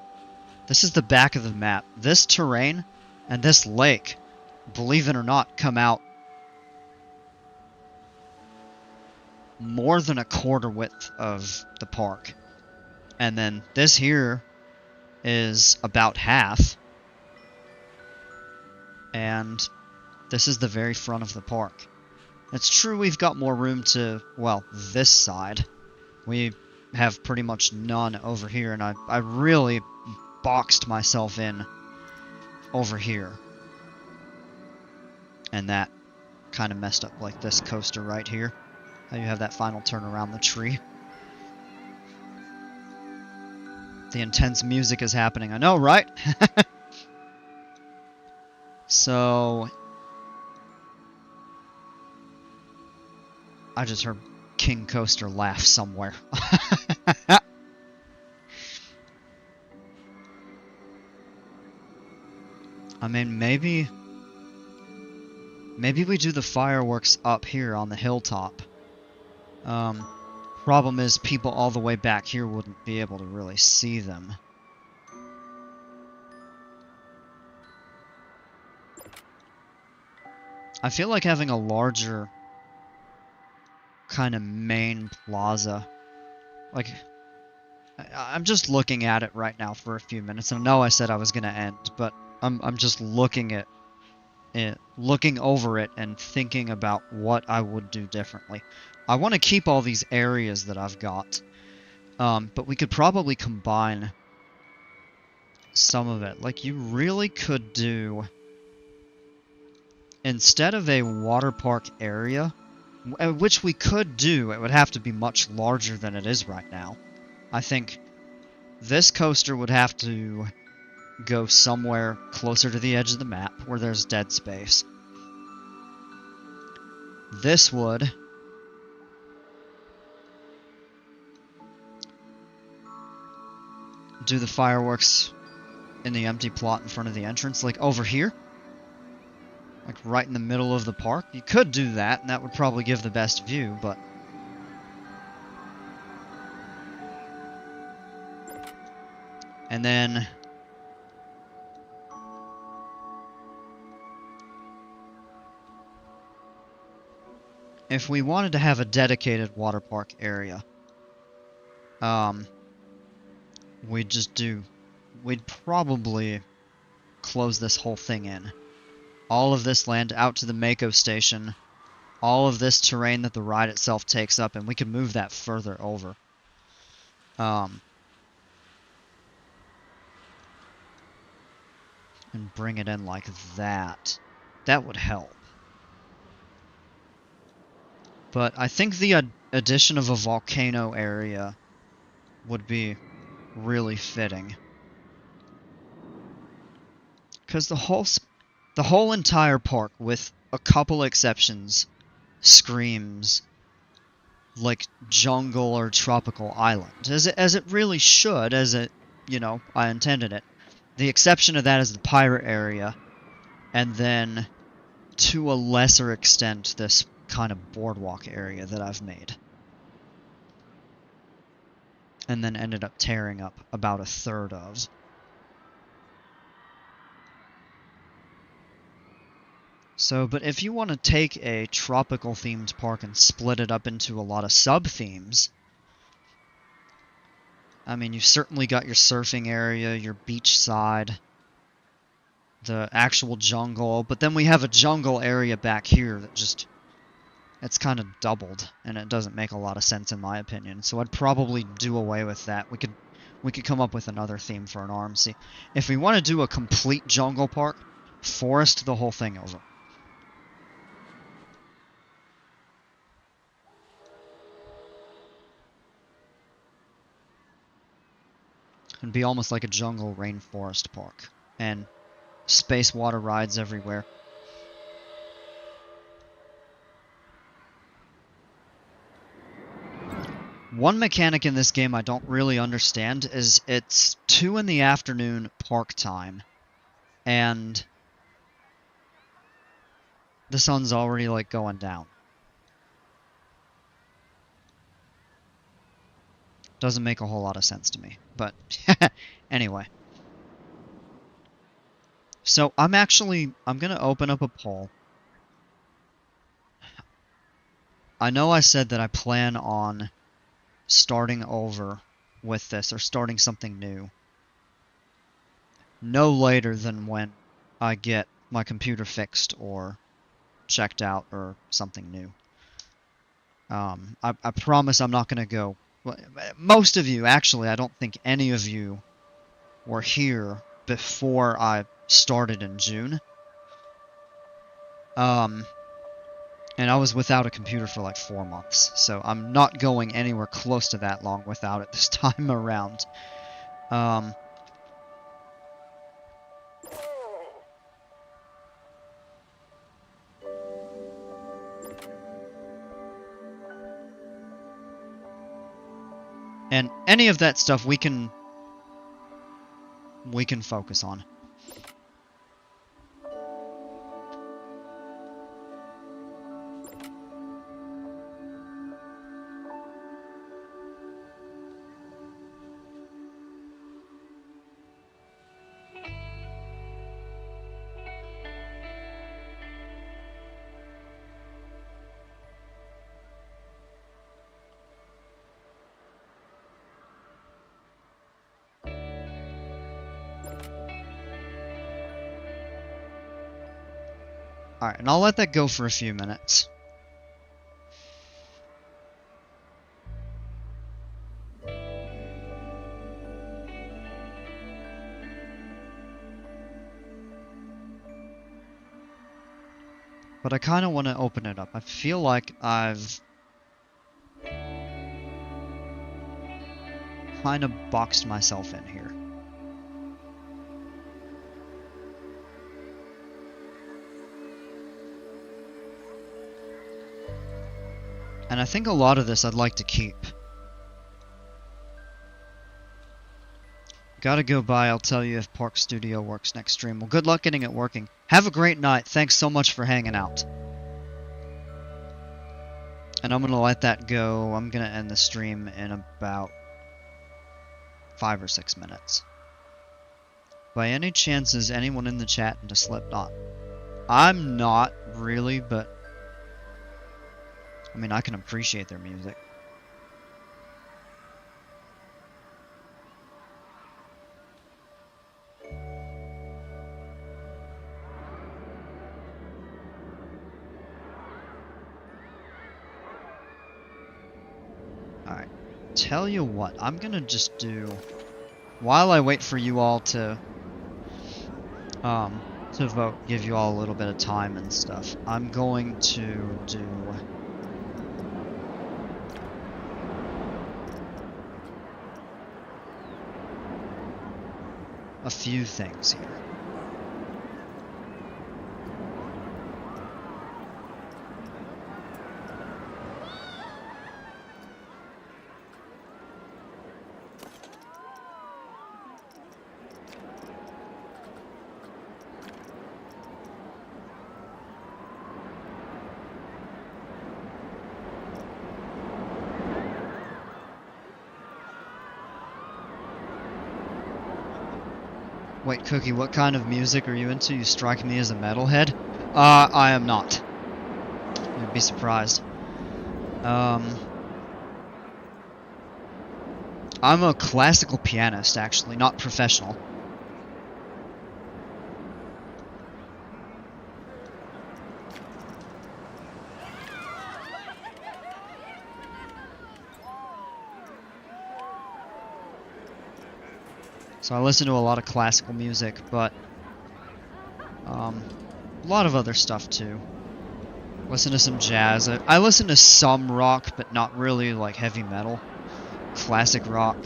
This is the back of the map. This terrain and this lake, believe it or not, come out more than a quarter width of the park. And then this here is about half. And this is the very front of the park. It's true we've got more room to, well, this side. We have pretty much none over here, and I really boxed myself in over here. And that kind of messed up like this coaster right here. How you have that final turn around the tree. The intense music is happening. I know, right? So... I just heard King Coaster laugh somewhere. I mean, maybe we do the fireworks up here on the hilltop. Problem is, people all the way back here wouldn't be able to really see them. I feel like having a larger kind of main plaza. Like, I'm just looking at it right now for a few minutes. I know I said I was going to end, but I'm just looking at it, looking over it and thinking about what I would do differently. I want to keep all these areas that I've got, but we could probably combine some of it. Like, you really could do, instead of a water park area, which we could do, it would have to be much larger than it is right now. I think this coaster would have to go somewhere closer to the edge of the map where there's dead space. This would do the fireworks in the empty plot in front of the entrance, like over here. Like right in the middle of the park. You could do that, and that would probably give the best view, but... And then... if we wanted to have a dedicated water park area, we'd probably close this whole thing in. All of this land out to the Mako station, all of this terrain that the ride itself takes up, and we could move that further over. And bring it in like that. That would help. But I think the addition of a volcano area would be really fitting. Because the whole entire park, with a couple exceptions, screams like jungle or tropical island, as it really should, as it, you know, I intended it. The exception of that is the pirate area, and then, to a lesser extent, this kind of boardwalk area that I've made. And then ended up tearing up about a third of. So, but if you want to take a tropical themed park and split it up into a lot of sub-themes, I mean, you've certainly got your surfing area, your beach side, the actual jungle, but then we have a jungle area back here that just, it's kind of doubled, and it doesn't make a lot of sense in my opinion. So I'd probably do away with that. We could come up with another theme for an RMC. If we want to do a complete jungle park, forest the whole thing over. And be almost like a jungle rainforest park. And space water rides everywhere. One mechanic in this game I don't really understand is it's 2 in the afternoon park time. And the sun's already like going down. Doesn't make a whole lot of sense to me, but anyway. So I'm gonna open up a poll. I know I said that I plan on starting over with this, or starting something new, no later than when I get my computer fixed or checked out or something new. I promise I'm not gonna go. Most of you, actually, I don't think any of you were here before I started in June. And I was without a computer for like 4 months, so I'm not going anywhere close to that long without it this time around. And any of that stuff we can focus on. Alright, and I'll let that go for a few minutes. But I kind of want to open it up. I feel like I've kind of boxed myself in here. And I think a lot of this I'd like to keep. Gotta go by, I'll tell you if Park Studio works next stream. Well, good luck getting it working. Have a great night. Thanks so much for hanging out. And I'm gonna let that go. I'm gonna end the stream in about 5 or 6 minutes. By any chance, is anyone in the chat into Slipknot? I'm not really, but I mean, I can appreciate their music. Alright, tell you what, I'm gonna just do, while I wait for you all to vote, give you all a little bit of time and stuff, I'm going to do a few things here. Wait, Cookie, what kind of music are you into? You strike me as a metalhead? I am not. You'd be surprised. I'm a classical pianist, actually, not professional. So I listen to a lot of classical music, but a lot of other stuff too. Listen to some jazz. I listen to some rock, but not really like heavy metal. Classic rock.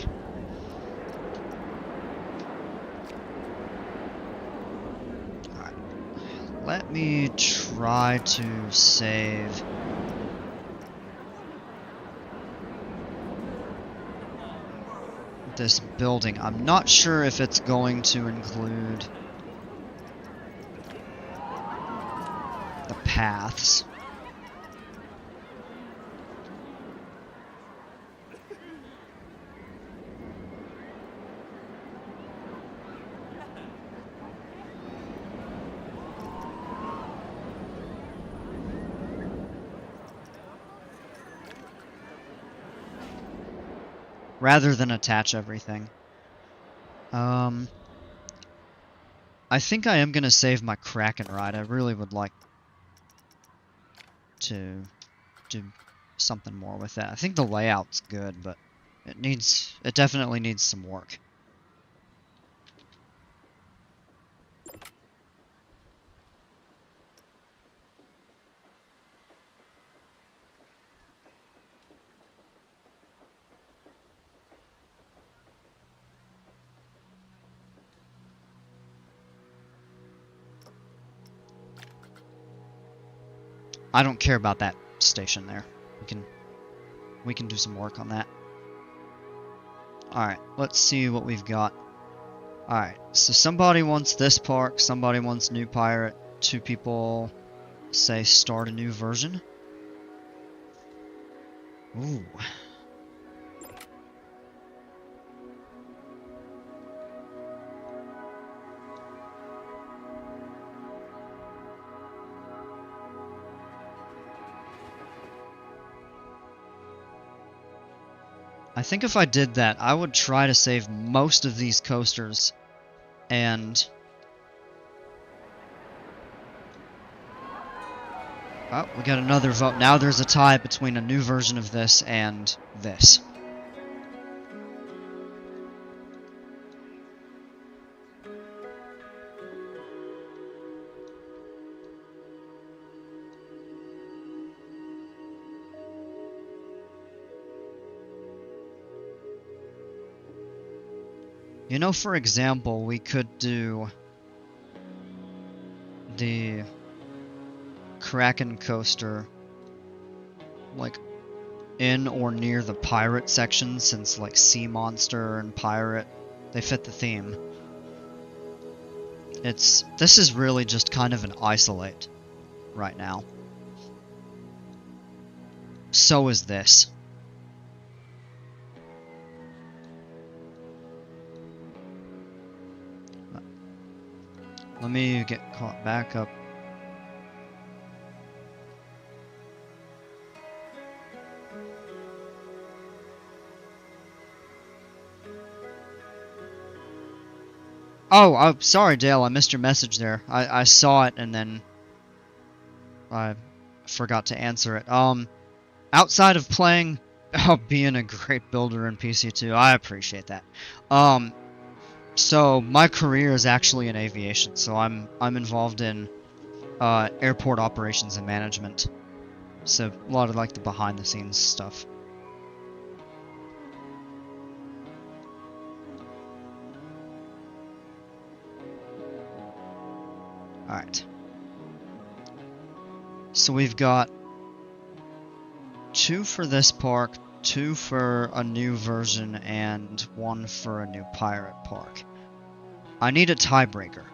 Alright. Let me try to save this building. I'm not sure if it's going to include the paths. Rather than attach everything. I think I am gonna save my Kraken ride. I really would like to do something more with that. I think the layout's good, but it definitely needs some work. I don't care about that station there. We can do some work on that. Alright, let's see what we've got. Alright, so somebody wants this park, somebody wants New Pirate, 2 people say start a new version. Ooh. I think if I did that, I would try to save most of these coasters, and... Oh, we got another vote. Now there's a tie between a new version of this and this. You know, for example, we could do the Kraken coaster like in or near the pirate section, since like Sea Monster and Pirate, they fit the theme. This is really just kind of an isolate right now. So is this. Let me get caught back up. Oh, I'm sorry, Dale. I missed your message there. I saw it and then I forgot to answer it. Outside of playing, being a great builder in PC2, I appreciate that. So my career is actually in aviation, so I'm involved in airport operations and management. So a lot of like the behind the scenes stuff. Alright. So we've got 2 for this park, 2 for a new version, and 1 for a new pirate park. I need a tiebreaker.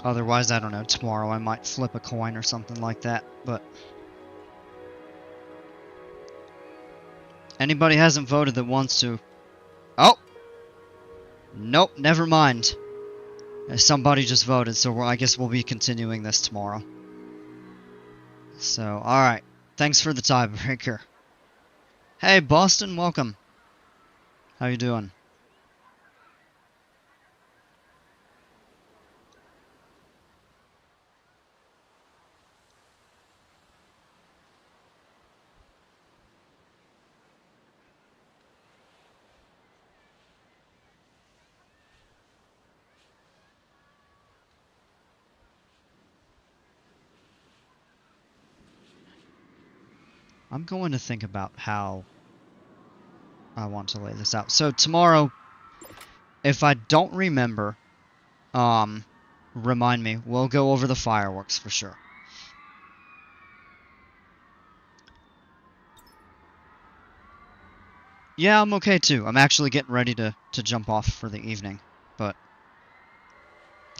Otherwise, I don't know, tomorrow I might flip a coin or something like that, but... Anybody hasn't voted that wants to... Oh! Nope, never mind. Somebody just voted, so I guess we'll be continuing this tomorrow. So, alright. Thanks for the tiebreaker. Hey, Boston, welcome. How you doing? I'm going to think about how I want to lay this out. So tomorrow, if I don't remember, remind me. We'll go over the fireworks for sure. Yeah, I'm okay too. I'm actually getting ready to jump off for the evening, but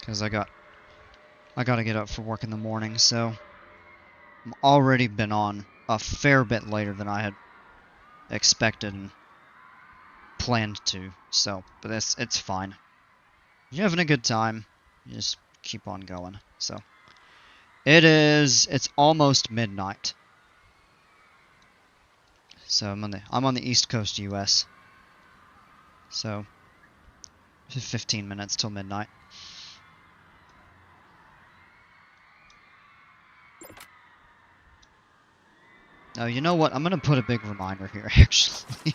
because I gotta get up for work in the morning, so I'm already been on a fair bit later than I had expected and planned to. So, but it's fine. You're having a good time. You just keep on going. So, it's almost midnight. So I'm on the East Coast, U.S. So, 15 minutes till midnight. Oh, you know what? I'm gonna put a big reminder here, actually.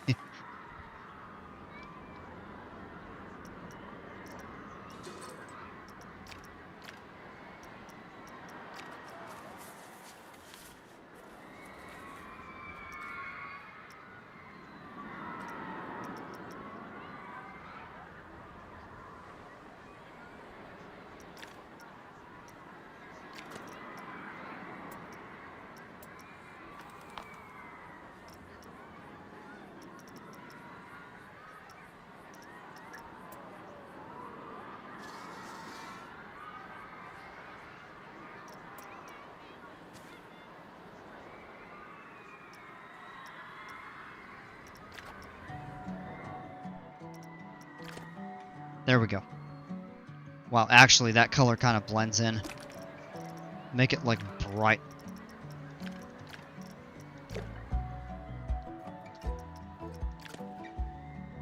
There we go. Wow, actually, that color kind of blends in. Make it, like, bright.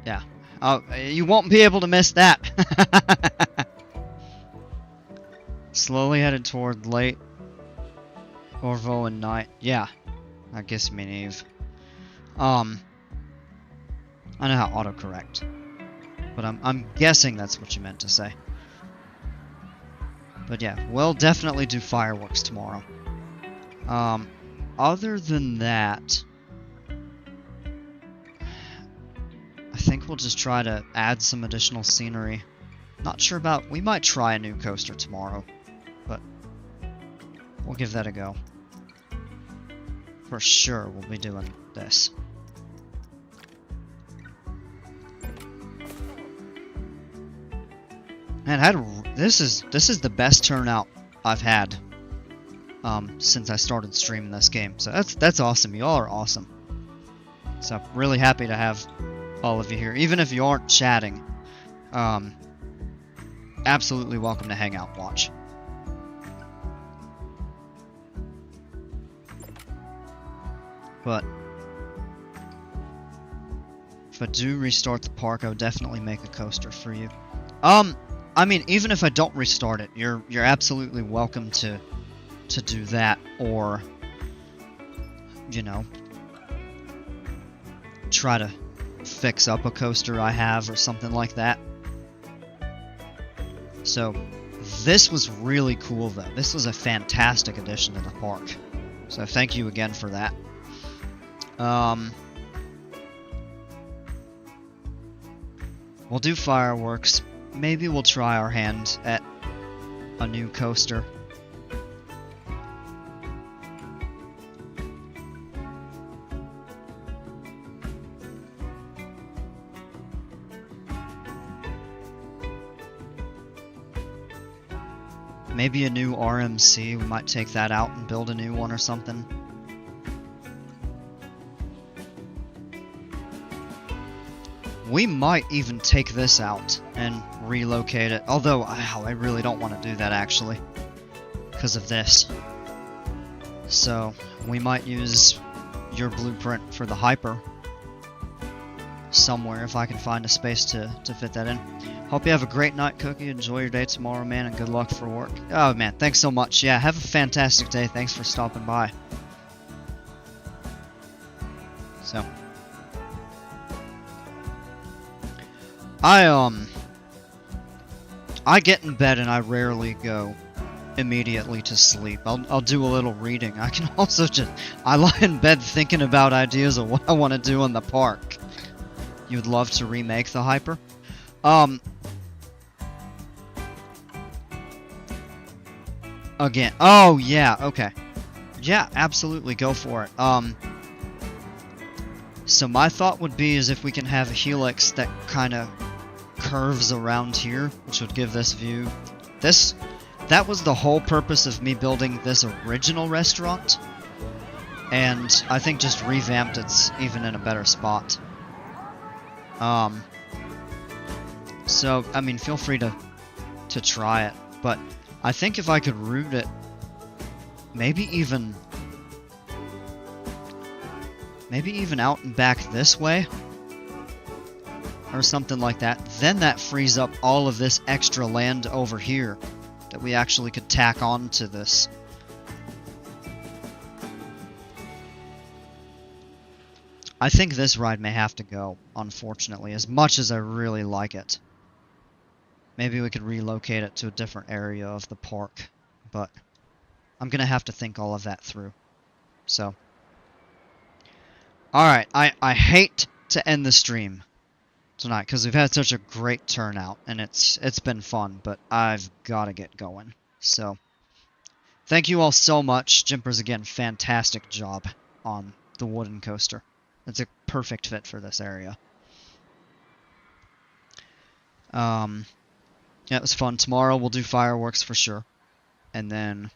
Yeah. Oh, you won't be able to miss that. Slowly headed toward late Orvo and night. Yeah. I guess you mean Eve. I know how autocorrect. But I'm guessing that's what you meant to say. But yeah, we'll definitely do fireworks tomorrow. Other than that, I think we'll just try to add some additional scenery. Not sure about... We might try a new coaster tomorrow, but we'll give that a go. For sure, we'll be doing this. Man, this is the best turnout I've had since I started streaming this game. So that's awesome. You all are awesome. So really happy to have all of you here, even if you aren't chatting. Absolutely welcome to hang out and watch. But if I do restart the park, I would definitely make a coaster for you. I mean, even if I don't restart it, you're absolutely welcome to do that, or you know, try to fix up a coaster I have or something like that. So this was really cool though. This was a fantastic addition to the park. So thank you again for that. We'll do fireworks. Maybe we'll try our hand at a new coaster. Maybe a new RMC. We might take that out and build a new one or something. We might even take this out and relocate it. Although, I really don't want to do that actually, because of this. So, we might use your blueprint for the hyper somewhere if I can find a space to fit that in. Hope you have a great night, Cookie. Enjoy your day tomorrow, man, and good luck for work. Oh, man, thanks so much. Yeah, have a fantastic day. Thanks for stopping by. So... I get in bed and I rarely go immediately to sleep. I'll do a little reading. I can also I lie in bed thinking about ideas of what I want to do in the park. You would love to remake the hyper? Again. Oh, yeah, okay. Yeah, absolutely, go for it. So my thought would be is if we can have a helix that kind of curves around here, which would give this view. That was the whole purpose of me building this original restaurant, and I think just revamped it's even in a better spot. So I mean, feel free to try it, but I think if I could route it, maybe even out and back this way, or something like that, then that frees up all of this extra land over here that we actually could tack on to this. I think this ride may have to go, unfortunately, as much as I really like it. Maybe we could relocate it to a different area of the park, but I'm gonna have to think all of that through. So, alright, I hate to end the stream tonight because we've had such a great turnout and it's been fun, but I've got to get going. So thank you all so much. Jimpers, again, fantastic job on the wooden coaster. It's a perfect fit for this area. Yeah, it was fun. Tomorrow we'll do fireworks for sure, and then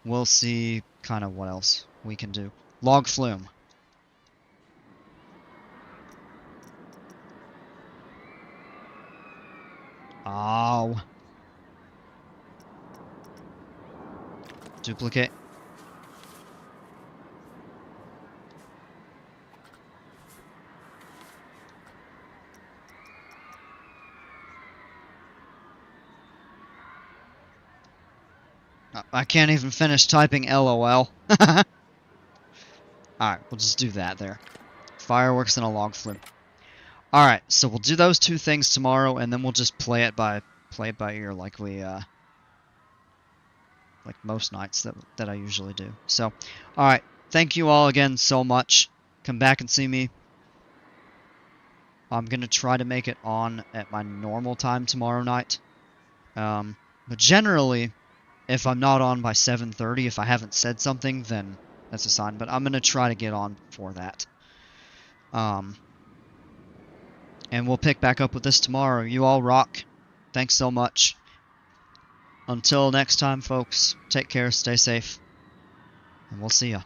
we'll see kind of what else we can do. Log flume. Oh. Duplicate. I can't even finish typing LOL. Alright, we'll just do that there. Fireworks and a log flume. Alright, so we'll do those two things tomorrow, and then we'll just play it by ear like we, like most nights that I usually do. So, alright, thank you all again so much. Come back and see me I'm gonna try to make it on at my normal time tomorrow night. But generally, if I'm not on by 7:30, if I haven't said something, then that's a sign. But I'm gonna try to get on before that. Um, and we'll pick back up with this tomorrow. You all rock. Thanks so much. Until next time, folks, take care, stay safe, and we'll see ya.